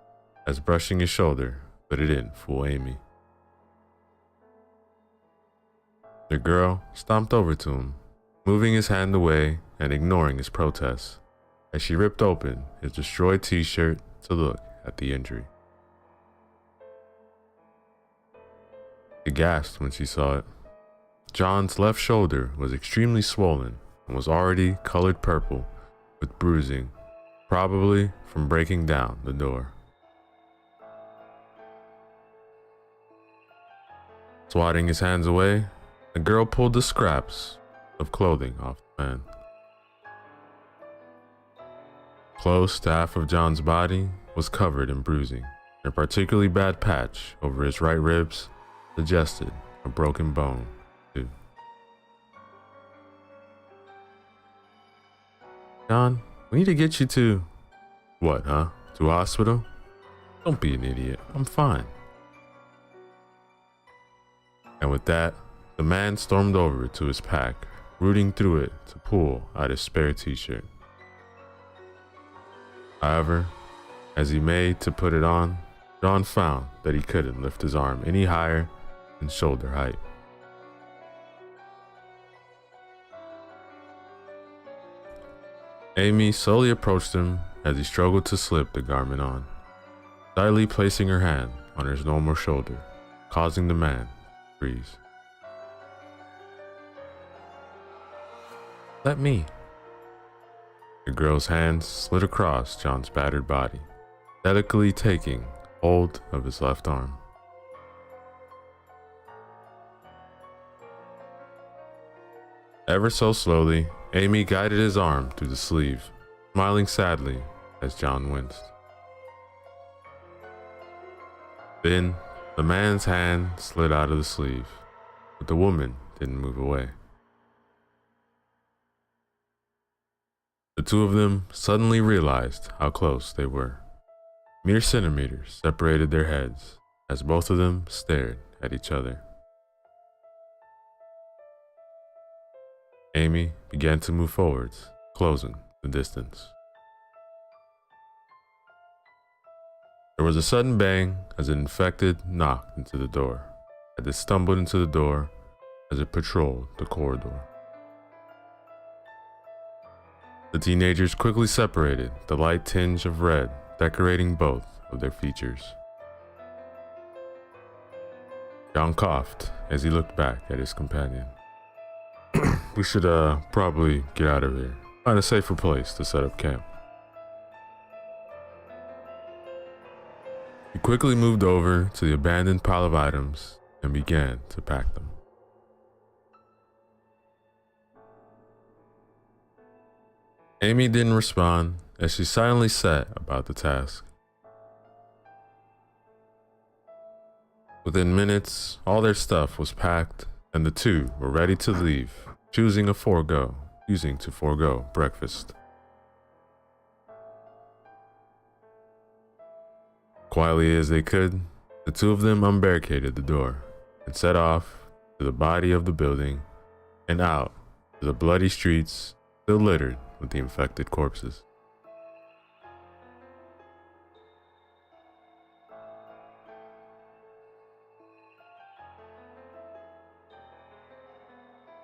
as brushing his shoulder, but it didn't fool Amy. The girl stomped over to him, moving his hand away and ignoring his protests, as she ripped open his destroyed t-shirt to look at the injury. She gasped when she saw it. John's left shoulder was extremely swollen and was already colored purple with bruising, probably from breaking down the door. Swatting his hands away, the girl pulled the scraps of clothing off the man. Close to half of John's body was covered in bruising, and a particularly bad patch over his right ribs suggested a broken bone, too. "John, we need to get you to..." "What, huh? To a hospital?" "Don't be an idiot. I'm fine." And with that, the man stormed over to his pack, rooting through it to pull out his spare t-shirt. However, as he made to put it on, John found that he couldn't lift his arm any higher than shoulder height. Amy slowly approached him as he struggled to slip the garment on, slightly placing her hand on his normal shoulder, causing the man to freeze. "Let me." The girl's hands slid across John's battered body, delicately taking hold of his left arm. Ever so slowly, Amy guided his arm through the sleeve, smiling sadly as John winced. Then, the man's hand slid out of the sleeve, but the woman didn't move away. The two of them suddenly realized how close they were. Mere centimeters separated their heads as both of them stared at each other. Amy began to move forwards, closing the distance. There was a sudden bang as an infected knocked into the door, as it stumbled into the door as it patrolled the corridor. The teenagers quickly separated, the light tinge of red decorating both of their features. John coughed as he looked back at his companion. "We should probably get out of here. Find a safer place to set up camp." He quickly moved over to the abandoned pile of items and began to pack them. Amy didn't respond as she silently set about the task. Within minutes, all their stuff was packed and the two were ready to leave, choosing to forego breakfast. Quietly as they could, the two of them unbarricaded the door and set off to the body of the building and out to the bloody streets still littered with the infected corpses.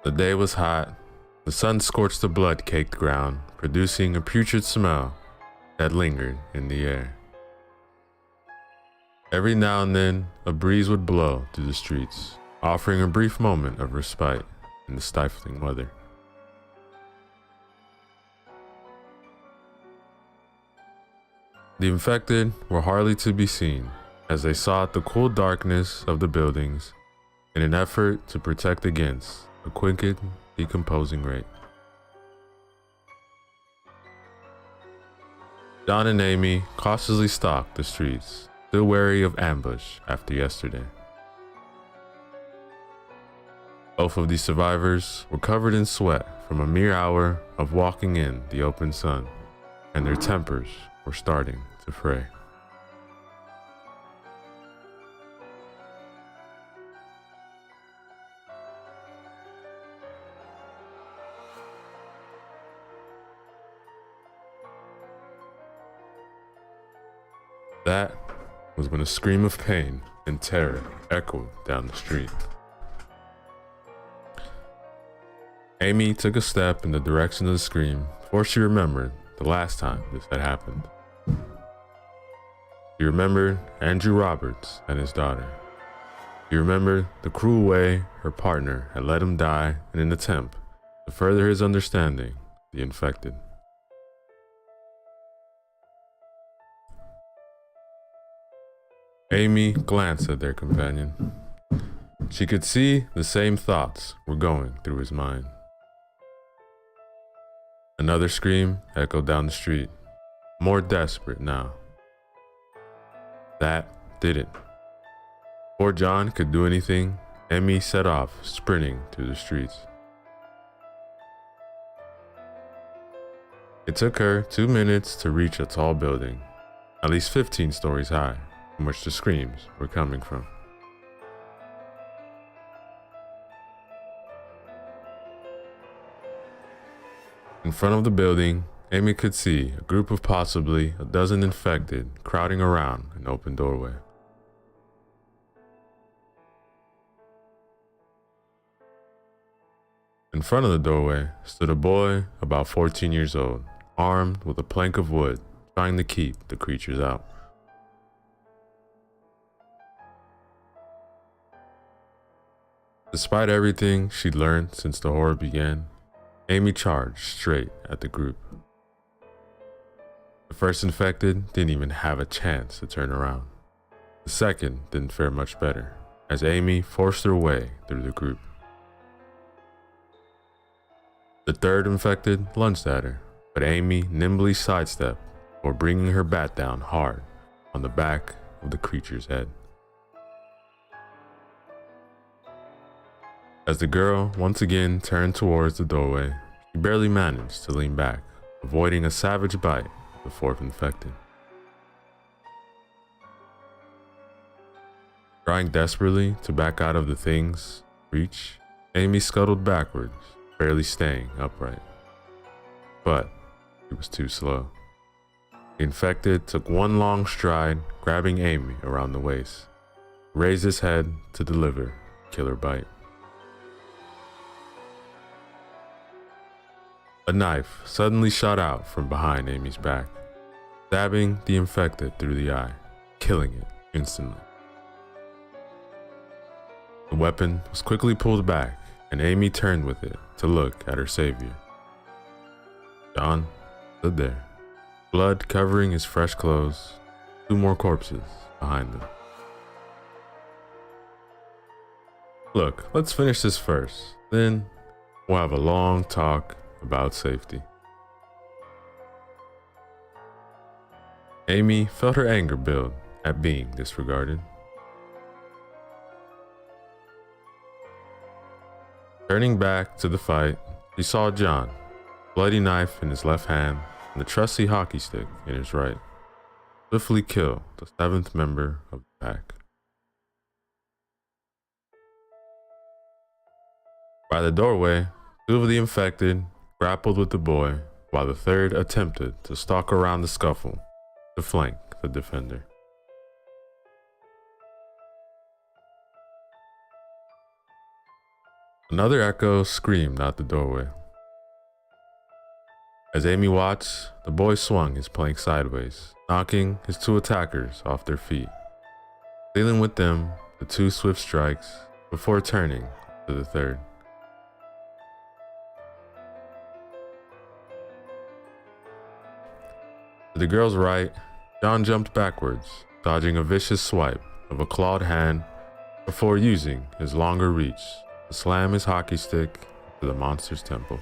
The day was hot. The sun scorched the blood-caked ground, producing a putrid smell that lingered in the air. Every now and then, a breeze would blow through the streets, offering a brief moment of respite in the stifling weather. The infected were hardly to be seen as they sought the cool darkness of the buildings in an effort to protect against a quick decomposing rate. John and Amy cautiously stalked the streets, still wary of ambush after yesterday. Both of the survivors were covered in sweat from a mere hour of walking in the open sun, and their tempers were starting to fray. That was when a scream of pain and terror echoed down the street. Amy took a step in the direction of the scream before she remembered the last time this had happened. She remembered Andrew Roberts and his daughter. She remembered the cruel way her partner had let him die in an attempt to further his understanding of the infected. Amy glanced at their companion. She could see the same thoughts were going through his mind. Another scream echoed down the street, more desperate now. That did it. Before John could do anything, Amy set off, sprinting through the streets. It took her 2 minutes to reach a tall building, at least 15 stories high, from which the screams were coming from. In front of the building, Amy could see a group of possibly a dozen infected crowding around an open doorway. In front of the doorway stood a boy about 14 years old, armed with a plank of wood, trying to keep the creatures out. Despite everything she'd learned since the horror began, Amy charged straight at the group. The first infected didn't even have a chance to turn around. The second didn't fare much better, as Amy forced her way through the group. The third infected lunged at her, but Amy nimbly sidestepped before bringing her bat down hard on the back of the creature's head. As the girl once again turned towards the doorway, she barely managed to lean back, avoiding a savage bite of the fourth infected. Trying desperately to back out of the thing's reach, Amy scuttled backwards, barely staying upright. But it was too slow. The infected took one long stride, grabbing Amy around the waist, raised his head to deliver a killer bite. A knife suddenly shot out from behind Amy's back, stabbing the infected through the eye, killing it instantly. The weapon was quickly pulled back, and Amy turned with it to look at her savior. John stood there, blood covering his fresh clothes, 2 more corpses behind them. Look, let's finish this first, then we'll have a long talk about safety. Amy felt her anger build at being disregarded. Turning back to the fight, he saw John, bloody knife in his left hand and the trusty hockey stick in his right, swiftly kill the seventh member of the pack. By the doorway, two of the infected grappled with the boy, while the third attempted to stalk around the scuffle to flank the defender. Another echo screamed out the doorway. As Amy watched, the boy swung his plank sideways, knocking his two attackers off their feet, dealing with them the two swift strikes before turning to the third. To the girl's right, John jumped backwards, dodging a vicious swipe of a clawed hand before using his longer reach to slam his hockey stick to the monster's temple.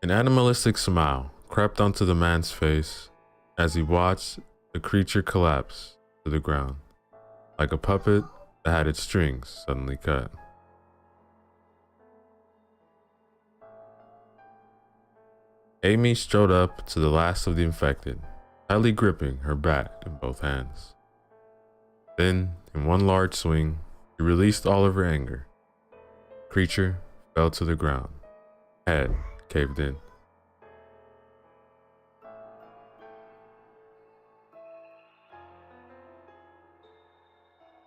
An animalistic smile crept onto the man's face as he watched the creature collapse to the ground, like a puppet that had its strings suddenly cut. Amy strode up to the last of the infected, tightly gripping her bat in both hands. Then, in one large swing, she released all of her anger. The creature fell to the ground, head caved in.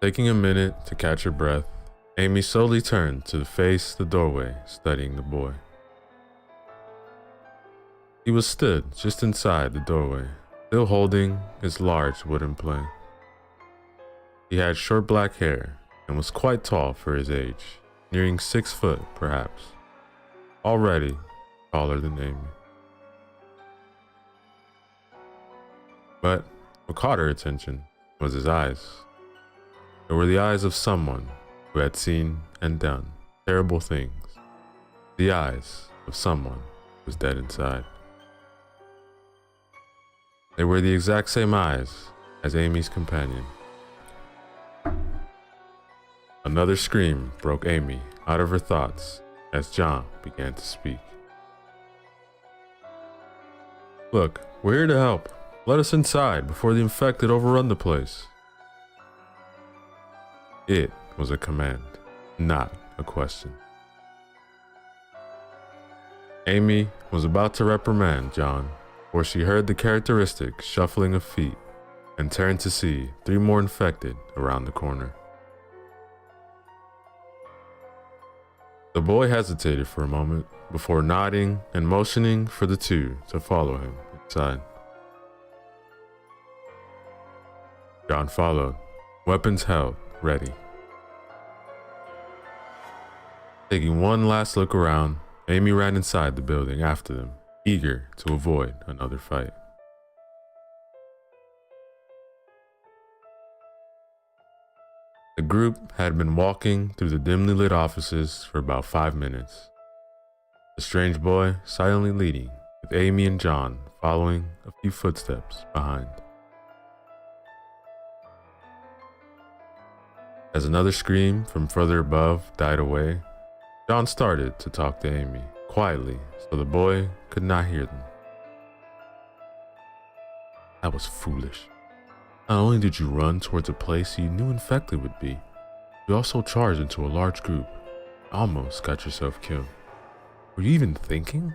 Taking a minute to catch her breath, Amy slowly turned to face the doorway, studying the boy. He was stood just inside the doorway, still holding his large wooden plank. He had short black hair and was quite tall for his age, nearing 6 foot perhaps, already taller than Amy. But what caught her attention was his eyes. They were the eyes of someone who had seen and done terrible things. The eyes of someone who was dead inside. They were the exact same eyes as Amy's companion. Another scream broke Amy out of her thoughts as John began to speak. "Look, we're here to help. Let us inside before the infected overrun the place." It was a command, not a question. Amy was about to reprimand John, where she heard the characteristic shuffling of feet and turned to see 3 more infected around the corner. The boy hesitated for a moment before nodding and motioning for the 2 to follow him inside. John followed, weapons held, ready. Taking one last look around, Amy ran inside the building after them, eager to avoid another fight. The group had been walking through the dimly lit offices for about 5 minutes. The strange boy silently leading, with Amy and John following a few footsteps behind. As another scream from further above died away, John started to talk to Amy, quietly so the boy could not hear them. "That was foolish. Not only did you run towards a place you knew infected would be, you also charged into a large group. Almost got yourself killed. Were you even thinking?"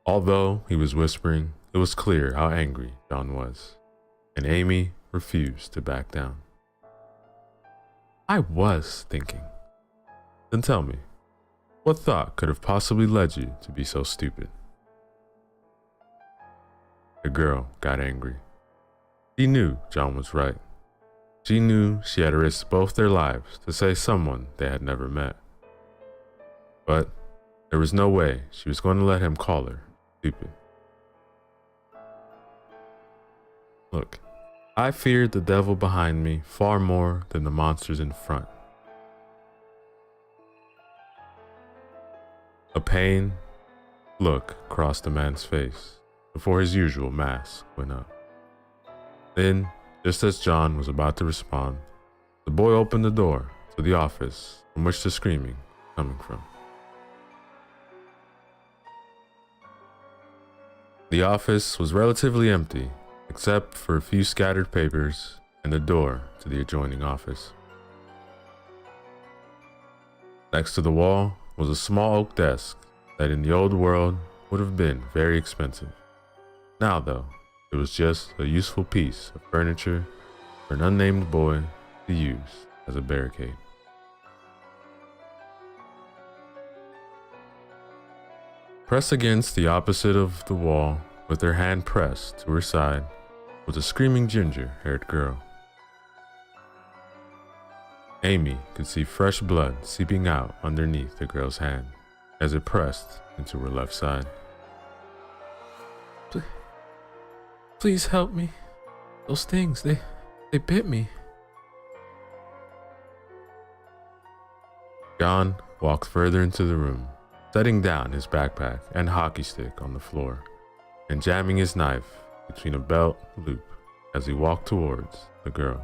Although he was whispering, it was clear how angry John was, and Amy refused to back down. "I was thinking. Then tell me, what thought could have possibly led you to be so stupid?" The girl got angry. She knew John was right. She knew she had risked both their lives to save someone they had never met. But there was no way she was going to let him call her stupid. "Look, I feared the devil behind me far more than the monsters in front." A pained look crossed the man's face before his usual mask went up. Then, just as John was about to respond, the boy opened the door to the office from which the screaming was coming from. The office was relatively empty, except for a few scattered papers and the door to the adjoining office. Next to the wall was a small oak desk that in the old world would have been very expensive. Now though, it was just a useful piece of furniture for an unnamed boy to use as a barricade. Pressed against the opposite of the wall, with her hand pressed to her side, was a screaming ginger-haired girl. Amy could see fresh blood seeping out underneath the girl's hand as it pressed into her left side. Please help me. Those things, they bit me. John walked further into the room, setting down his backpack and hockey stick on the floor, and jamming his knife between a belt loop as he walked towards the girl.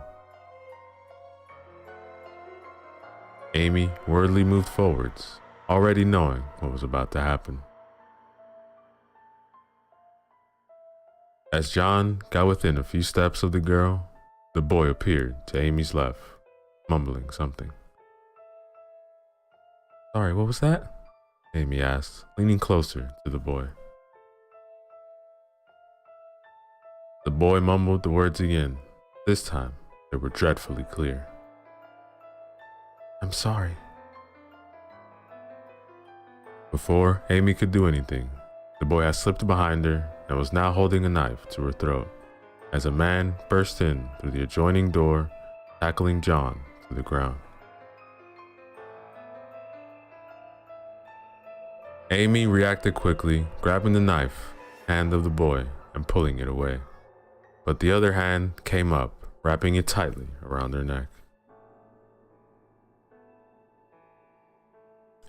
Amy worriedly moved forwards, already knowing what was about to happen. As John got within a few steps of the girl, the boy appeared to Amy's left, mumbling something. Sorry, what was that? Amy asked, leaning closer to the boy. The boy mumbled the words again. This time, they were dreadfully clear. I'm sorry. Before Amy could do anything, the boy had slipped behind her and was now holding a knife to her throat as a man burst in through the adjoining door, tackling John to the ground. Amy reacted quickly, grabbing the knife hand of the boy and pulling it away, but the other hand came up, wrapping it tightly around her neck.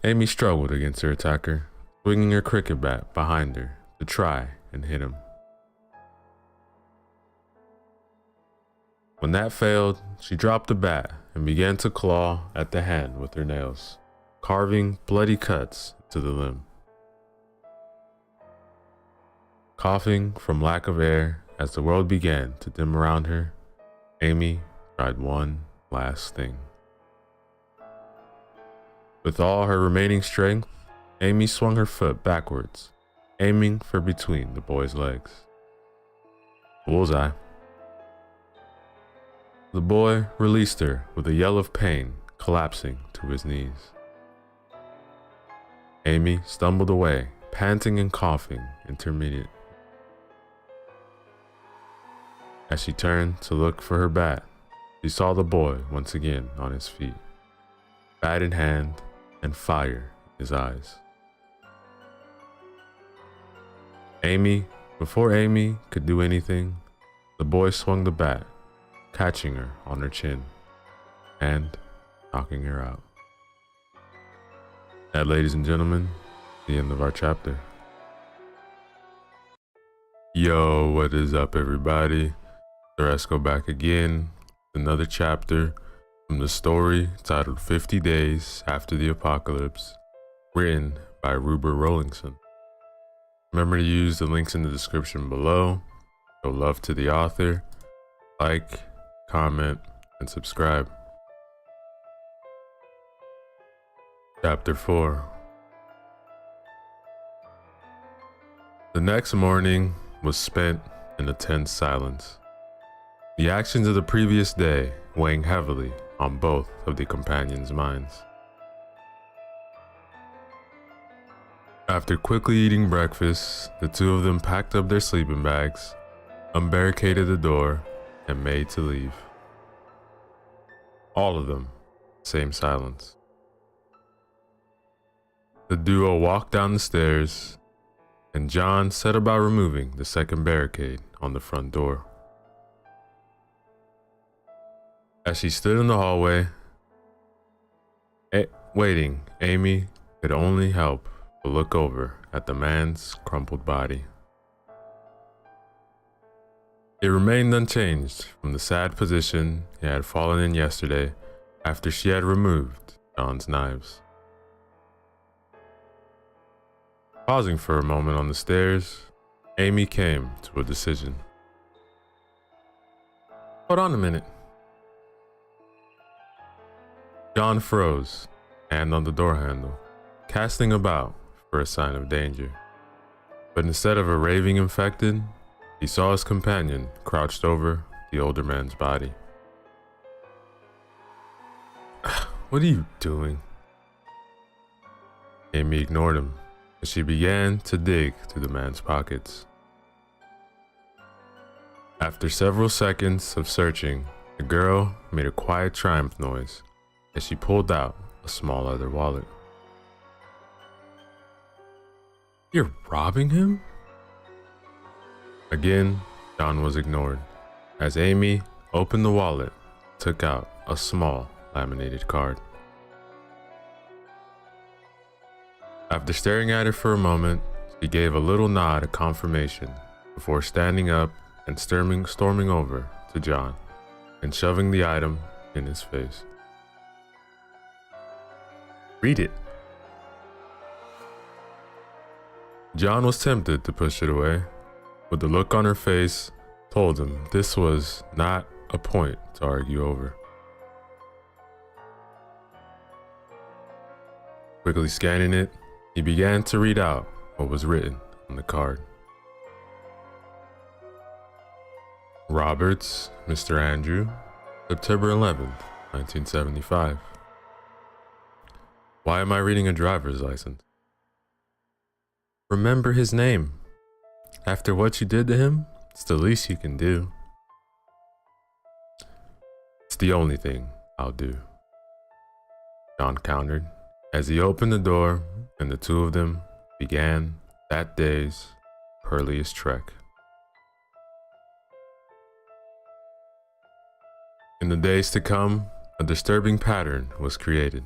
Amy struggled against her attacker, swinging her cricket bat behind her to try and hit him. When that failed, she dropped the bat and began to claw at the hand with her nails, carving bloody cuts to the limb. Coughing from lack of air as the world began to dim around her, Amy tried one last thing. With all her remaining strength, Amy swung her foot backwards, aiming for between the boy's legs. Bullseye. The boy released her with a yell of pain, collapsing to his knees. Amy stumbled away, panting and coughing intermittent. As she turned to look for her bat, she saw the boy once again on his feet, bat in hand and fire in his eyes. Before Amy could do anything, the boy swung the bat, catching her on her chin and knocking her out. And ladies and gentlemen, the end of our chapter. Yo, what is up everybody? Ceresco back again with another chapter from the story titled 50 Days After the Apocalypse, written by Ruber Rollingson. Remember to use the links in the description below. Show love to the author, like, comment, and subscribe. Chapter 4. The next morning was spent in a tense silence, the actions of the previous day weighing heavily on both of the companions' minds. After quickly eating breakfast, the two of them packed up their sleeping bags, unbarricaded the door, and made to leave. All of them, same silence. The duo walked down the stairs, and John set about removing the second barricade on the front door. As she stood in the hallway, waiting, Amy could only help but look over at the man's crumpled body. It remained unchanged from the sad position it had fallen in yesterday after she had removed John's knives. Pausing for a moment on the stairs, Amy came to a decision. Hold on a minute. John froze, hand on the door handle, casting about for a sign of danger. But instead of a raving infected, he saw his companion crouched over the older man's body. What are you doing? Amy ignored him as she began to dig through the man's pockets. After several seconds of searching, the girl made a quiet triumph noise as she pulled out a small leather wallet. You're robbing him? Again, John was ignored as Amy opened the wallet, took out a small laminated card. After staring at it for a moment, she gave a little nod of confirmation before standing up and storming over to John and shoving the item in his face. Read it. John was tempted to push it away, but the look on her face told him this was not a point to argue over. Quickly scanning it, he began to read out what was written on the card. Roberts, Mr. Andrew, September 11th, 1975. Why am I reading a driver's license? Remember his name. After what you did to him, it's the least you can do. It's the only thing I'll do, John countered as he opened the door and the two of them began that day's perilous trek. In the days to come, a disturbing pattern was created.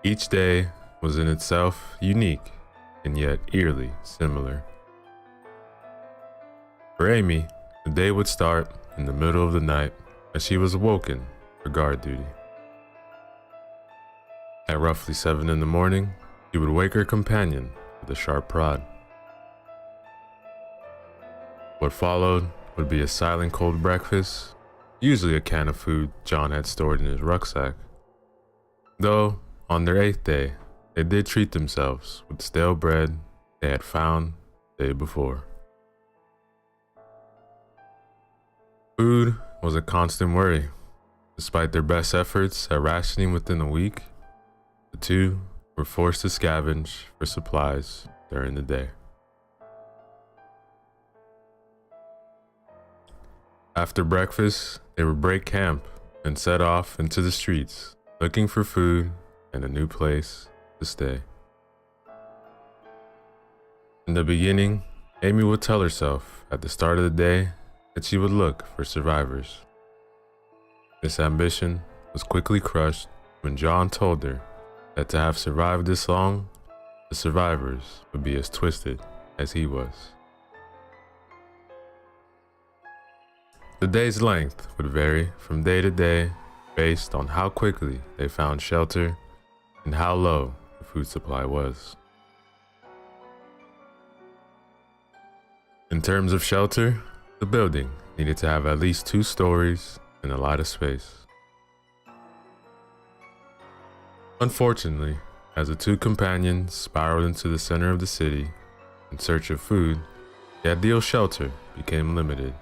Each day was in itself unique and yet eerily similar. For Amy, the day would start in the middle of the night as she was awoken for guard duty. At roughly 7 in the morning, she would wake her companion with a sharp prod. What followed would be a silent cold breakfast, usually a can of food John had stored in his rucksack. Though, on their 8th day, they did treat themselves with stale bread they had found the day before. Food was a constant worry. Despite their best efforts at rationing within a week, the two were forced to scavenge for supplies during the day. After breakfast, they would break camp and set off into the streets, looking for food and a new place to stay. In the beginning, Amy would tell herself at the start of the day that she would look for survivors. This ambition was quickly crushed when John told her that to have survived this long, the survivors would be as twisted as he was. The day's length would vary from day to day based on how quickly they found shelter and how low the food supply was. In terms of shelter, the building needed to have at least 2 stories and a lot of space. Unfortunately, as the two companions spiraled into the center of the city in search of food, the ideal shelter became limited.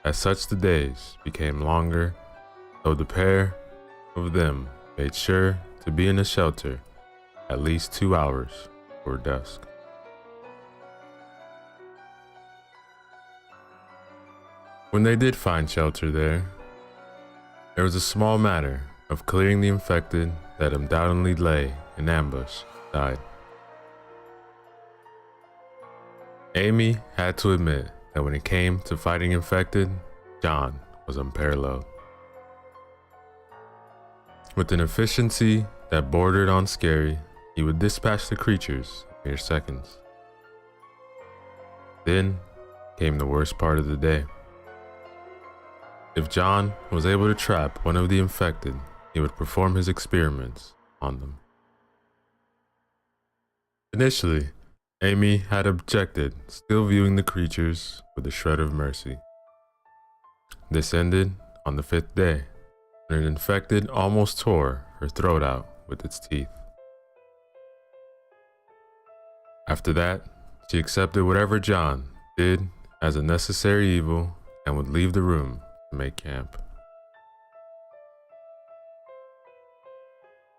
As such, the days became longer, though the pair of them made sure to be in the shelter at least 2 hours before dusk. When they did find shelter there was a small matter of clearing the infected that undoubtedly lay in ambush outside. Amy had to admit that when it came to fighting infected, John was unparalleled. With an efficiency that bordered on scary, he would dispatch the creatures in mere seconds. Then came the worst part of the day. If John was able to trap one of the infected, he would perform his experiments on them. Initially, Amy had objected, still viewing the creatures with a shred of mercy. This ended on the 5th day, when an infected almost tore her throat out with its teeth. After that, she accepted whatever John did as a necessary evil and would leave the room to make camp.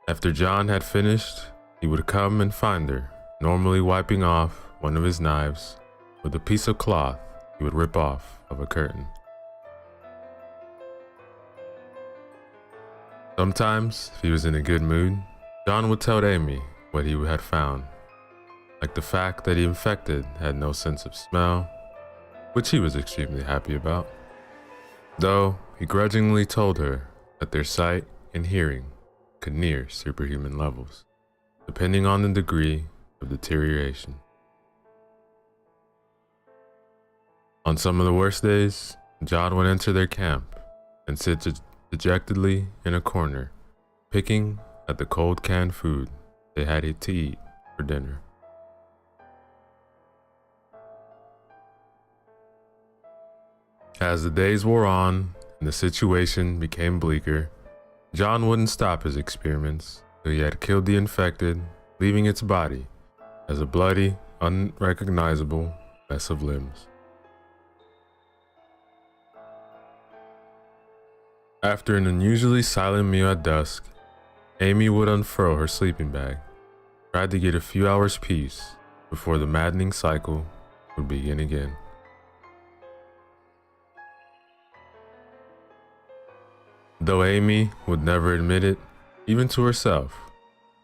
After John had finished, he would come and find her, normally wiping off one of his knives with a piece of cloth he would rip off of a curtain. Sometimes, if he was in a good mood, John would tell Amy what he had found, like the fact that the infected had no sense of smell, which he was extremely happy about, though he grudgingly told her that their sight and hearing could near superhuman levels, depending on the degree of deterioration. On some of the worst days, John would enter their camp and sit dejectedly in a corner, picking at the cold canned food they had to eat for dinner. As the days wore on and the situation became bleaker, John wouldn't stop his experiments till he had killed the infected, leaving its body as a bloody, unrecognizable mess of limbs. After an unusually silent meal at dusk, Amy would unfurl her sleeping bag, try to get a few hours' peace before the maddening cycle would begin again. Though Amy would never admit it, even to herself,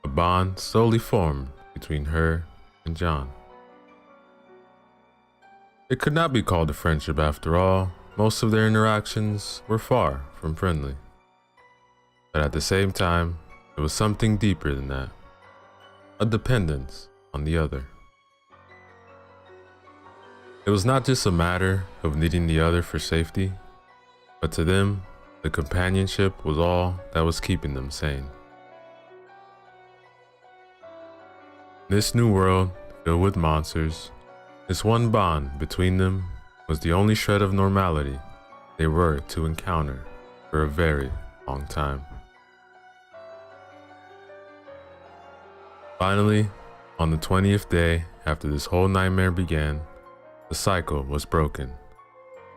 a bond slowly formed between her and John. It could not be called a friendship after all. Most of their interactions were far from friendly. But at the same time, it was something deeper than that, a dependence on the other. It was not just a matter of needing the other for safety, but to them, the companionship was all that was keeping them sane. This new world, filled with monsters, this one bond between them was the only shred of normality they were to encounter for a very long time. Finally, on the 20th day after this whole nightmare began, the cycle was broken,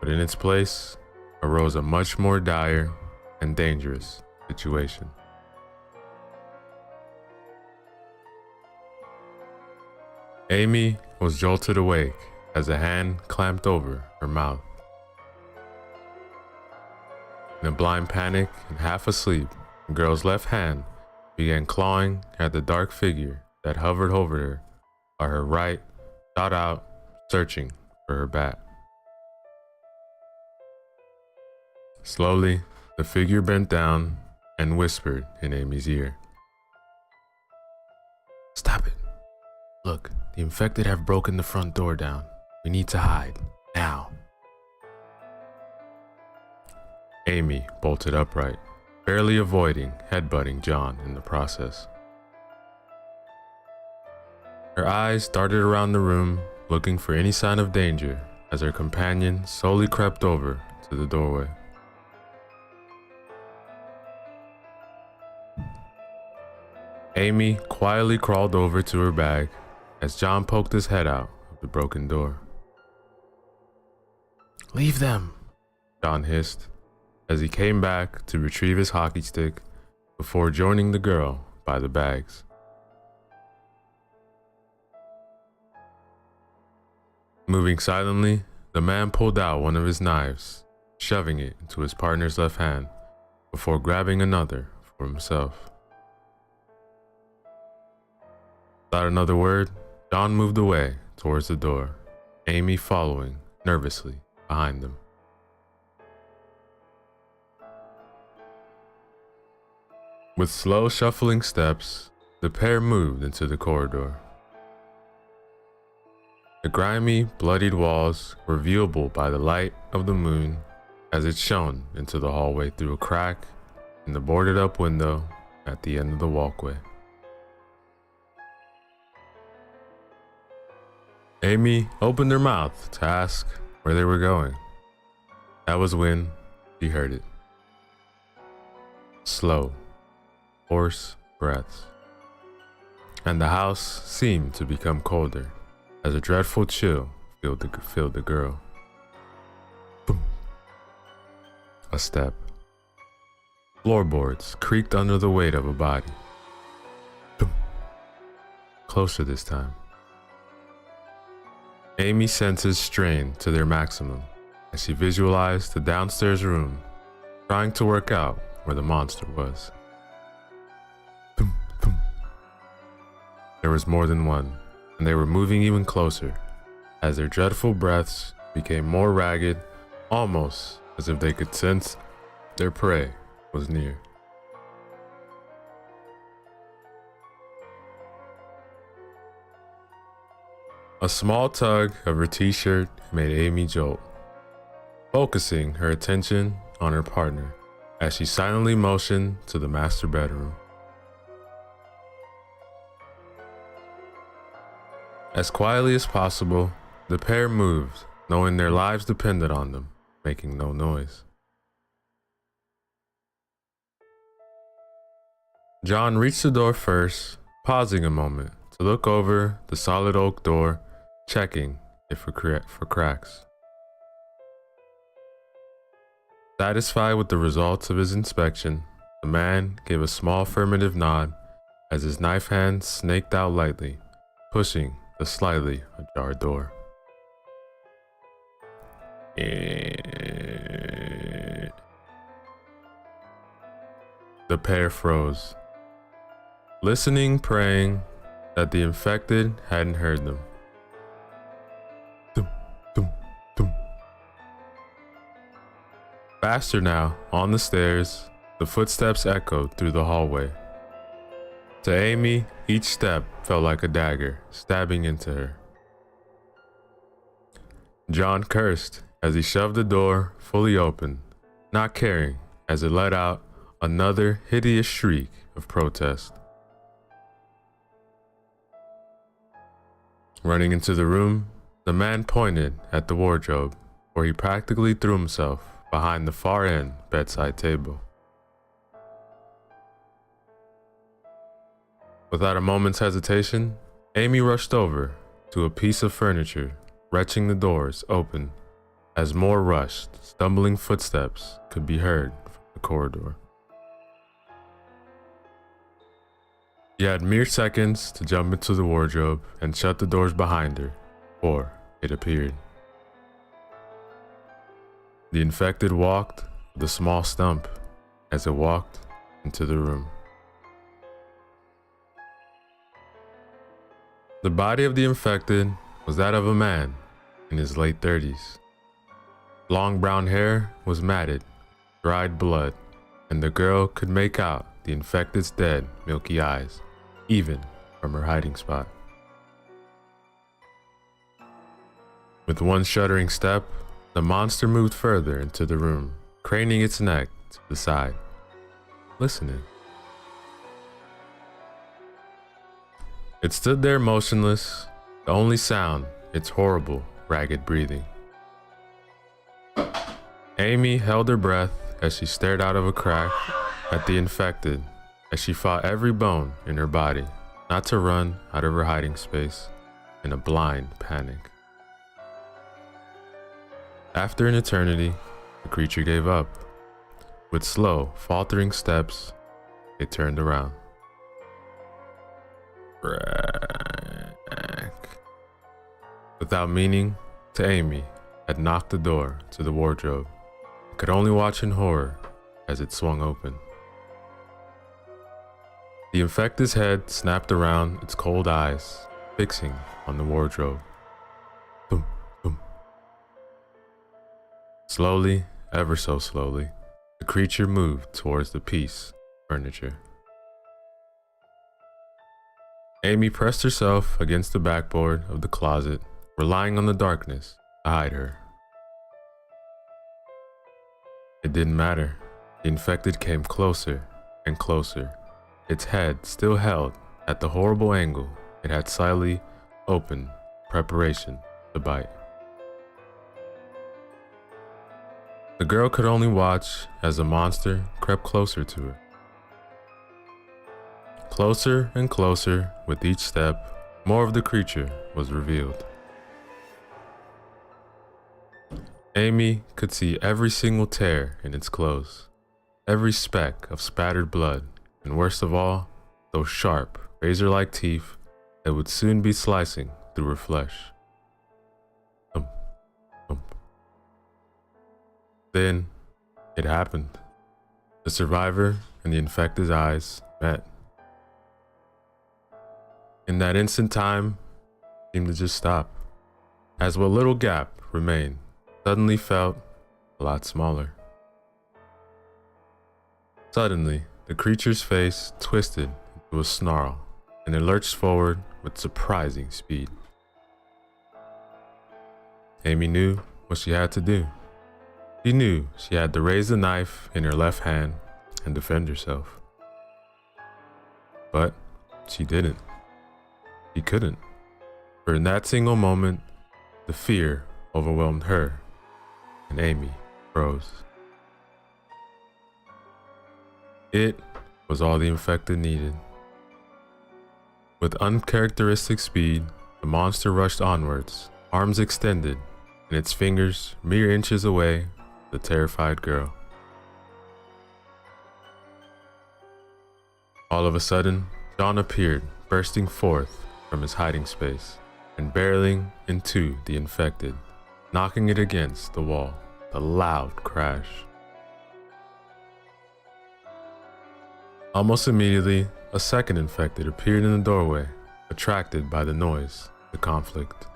but in its place arose a much more dire and dangerous situation. Amy was jolted awake as a hand clamped over her mouth. In a blind panic and half asleep, the girl's left hand began clawing at the dark figure that hovered over her, while her right shot out, searching for her bat. Slowly, the figure bent down and whispered in Amy's ear. "Stop it. Look, the infected have broken the front door down. We need to hide, now." Amy bolted upright, barely avoiding headbutting John in the process. Her eyes darted around the room, looking for any sign of danger as her companion slowly crept over to the doorway. Amy quietly crawled over to her bag as John poked his head out of the broken door. "Leave them," John hissed as he came back to retrieve his hockey stick before joining the girl by the bags. Moving silently, the man pulled out one of his knives, shoving it into his partner's left hand before grabbing another for himself. Without another word, John moved away towards the door, Amy following nervously behind them. With slow shuffling steps, the pair moved into the corridor. The grimy, bloodied walls were viewable by the light of the moon as it shone into the hallway through a crack in the boarded up window at the end of the walkway. Amy opened her mouth to ask where they were going. That was when she heard it. Slow, hoarse breaths. And the house seemed to become colder as a dreadful chill filled the girl. Boom. A step. Floorboards creaked under the weight of a body. Boom. Closer this time. Amy's senses strained to their maximum as she visualized the downstairs room, trying to work out where the monster was. Boom, boom. There was more than one, and they were moving even closer as their dreadful breaths became more ragged, almost as if they could sense their prey was near. A small tug of her t-shirt made Amy jolt, focusing her attention on her partner as she silently motioned to the master bedroom. As quietly as possible, the pair moved, knowing their lives depended on them, making no noise. John reached the door first, pausing a moment to look over the solid oak door, checking it for cracks. Satisfied with the results of his inspection, the man gave a small affirmative nod as his knife hand snaked out lightly, pushing the slightly ajar door. The pair froze, listening, praying that the infected hadn't heard them. Dum, dum, dum. Faster now, on the stairs, the footsteps echoed through the hallway. To Amy, each step felt like a dagger, stabbing into her. John cursed as he shoved the door fully open, not caring as it let out another hideous shriek of protest. Running into the room, the man pointed at the wardrobe, where he practically threw himself behind the far end bedside table. Without a moment's hesitation, Amy rushed over to a piece of furniture, wrenching the doors open as more rushed, stumbling footsteps could be heard from the corridor. She had mere seconds to jump into the wardrobe and shut the doors behind her, or it appeared. The infected walked with a small stump as it walked into the room. The body of the infected was that of a man in his late 30s. Long brown hair was matted, dried blood, and the girl could make out the infected's dead, milky eyes, even from her hiding spot. With one shuddering step, the monster moved further into the room, craning its neck to the side, listening. It stood there motionless, the only sound its horrible, ragged breathing. Amy held her breath as she stared out of a crack at the infected, as she fought every bone in her body not to run out of her hiding space in a blind panic. After an eternity, the creature gave up. With slow, faltering steps, it turned around. Without meaning, to Amy, had knocked the door to the wardrobe. Could only watch in horror as it swung open. The infected's head snapped around its cold eyes, fixing on the wardrobe. Boom, boom. Slowly, ever so slowly, the creature moved towards the piece of furniture. Amy pressed herself against the backboard of the closet, relying on the darkness to hide her. it didn't matter. The infected came closer and closer, its head still held at the horrible angle it had slightly opened, preparation to bite. The girl could only watch as the monster crept closer to her. Closer and closer with each step, more of the creature was revealed. Amy could see every single tear in its clothes, every speck of spattered blood, and worst of all, those sharp, razor-like teeth that would soon be slicing through her flesh. Thump, thump. Then, it happened. The survivor and the infected's eyes met. In that instant, time seemed to just stop, as what little gap remained suddenly felt a lot smaller. Suddenly, the creature's face twisted into a snarl, and it lurched forward with surprising speed. Amy knew what she had to do. She knew she had to raise the knife in her left hand and defend herself. But she didn't. She couldn't. For in that single moment, the fear overwhelmed her, and Amy froze. It was all the infected needed. With uncharacteristic speed, the monster rushed onwards, arms extended, and its fingers mere inches away from the terrified girl. All of a sudden, John appeared, bursting forth from his hiding space and barreling into the infected, knocking it against the wall, a loud crash. Almost immediately, a second infected appeared in the doorway, attracted by the noise, the conflict.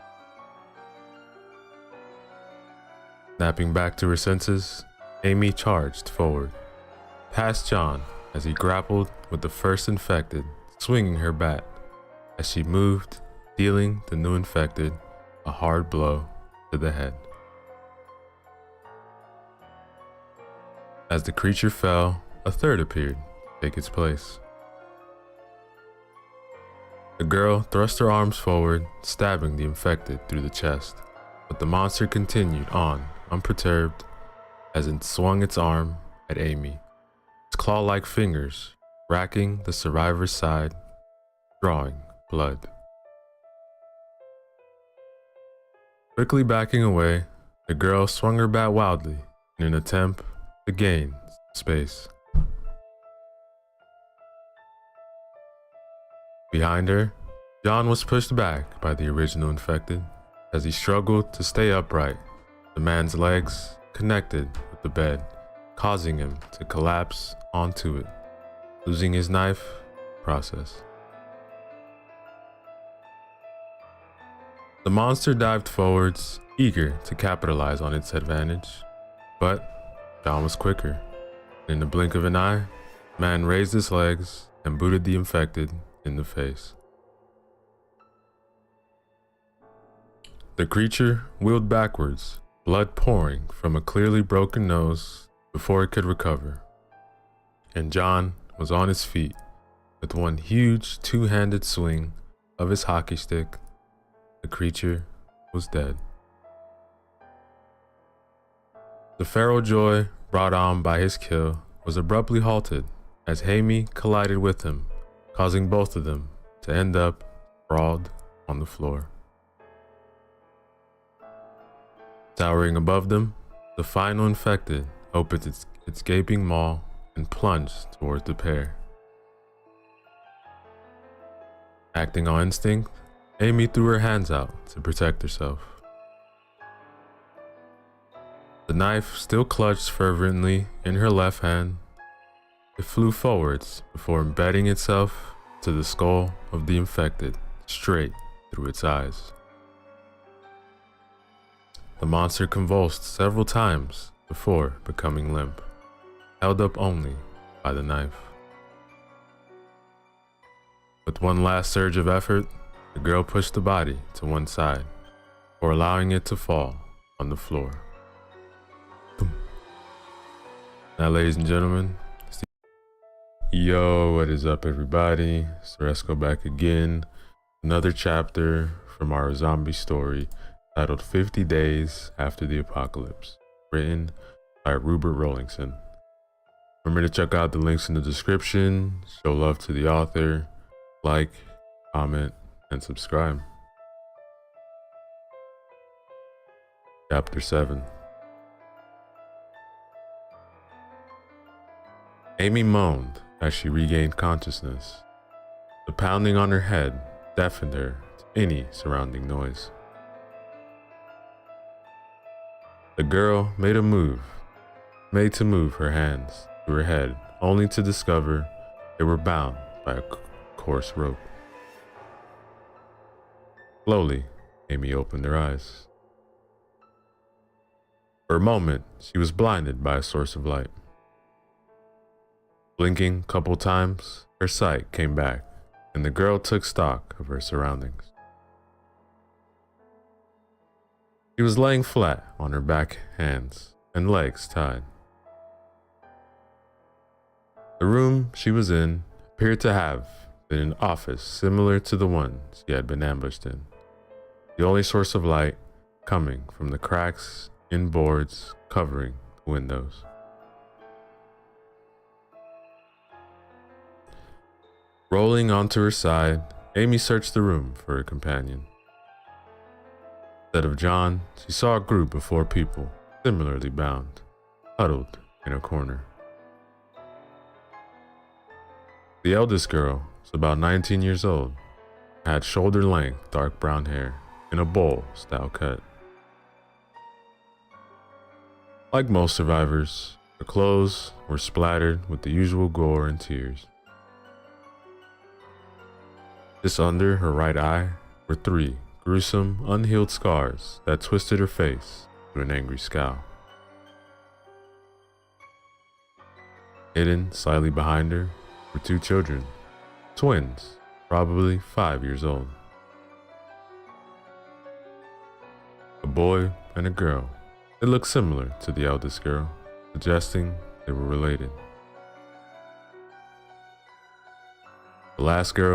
Snapping back to her senses, Amy charged forward, past John as he grappled with the first infected, swinging her bat as she moved, dealing the new infected a hard blow to the head. As the creature fell, a third appeared to take its place. The girl thrust her arms forward, stabbing the infected through the chest, but the monster continued on, unperturbed, as it swung its arm at Amy, its claw-like fingers racking the survivor's side, drawing blood. Quickly backing away, the girl swung her bat wildly in an attempt to gain space. Behind her, John was pushed back by the original infected as he struggled to stay upright, the man's legs connected with the bed, causing him to collapse onto it, losing his knife process. The monster dived forwards, eager to capitalize on its advantage, but John was quicker. In the blink of an eye, man raised his legs and booted the infected in the face. The creature wheeled backwards, blood pouring from a clearly broken nose before it could recover. And John was on his feet with one huge two-handed swing of his hockey stick. The creature was dead. The feral joy brought on by his kill was abruptly halted as Amy collided with him, causing both of them to end up sprawled on the floor. Towering above them, the final infected opened its gaping maw and plunged towards the pair. Acting on instinct, Amy threw her hands out to protect herself. The knife still clutched fervently in her left hand. It flew forwards before embedding itself to the skull of the infected, straight through its eyes. The monster convulsed several times before becoming limp, held up only by the knife. With one last surge of effort, the girl pushed the body to one side, before allowing it to fall on the floor. Boom. Now, ladies and gentlemen, yo, what is up, everybody? Ceresco back again. Another chapter from our zombie story titled 50 Days After the Apocalypse, written by Rupert Rollingson. Remember to check out the links in the description, show love to the author, like, comment, and subscribe. Chapter 7. Amy moaned as she regained consciousness. The pounding on her head deafened her to any surrounding noise. The girl made to move her hands to her head, only to discover they were bound by a coarse rope. Slowly, Amy opened her eyes. For a moment, she was blinded by a source of light. Blinking a couple times, her sight came back, and the girl took stock of her surroundings. She was laying flat on her back, hands and legs tied. The room she was in appeared to have been an office similar to the one she had been ambushed in, the only source of light coming from the cracks in boards covering the windows. Rolling onto her side, Amy searched the room for a companion. Instead of John, she saw a group of 4 people, similarly bound, huddled in a corner. The eldest girl was about 19 years old, and had shoulder-length dark brown hair in a bowl-style cut. Like most survivors, her clothes were splattered with the usual gore and tears. Just under her right eye were 3 gruesome, unhealed scars that twisted her face to an angry scowl. Hidden slightly behind her were 2 children, twins, probably 5 years old. A boy and a girl. They looked similar to the eldest girl, suggesting they were related. The last girl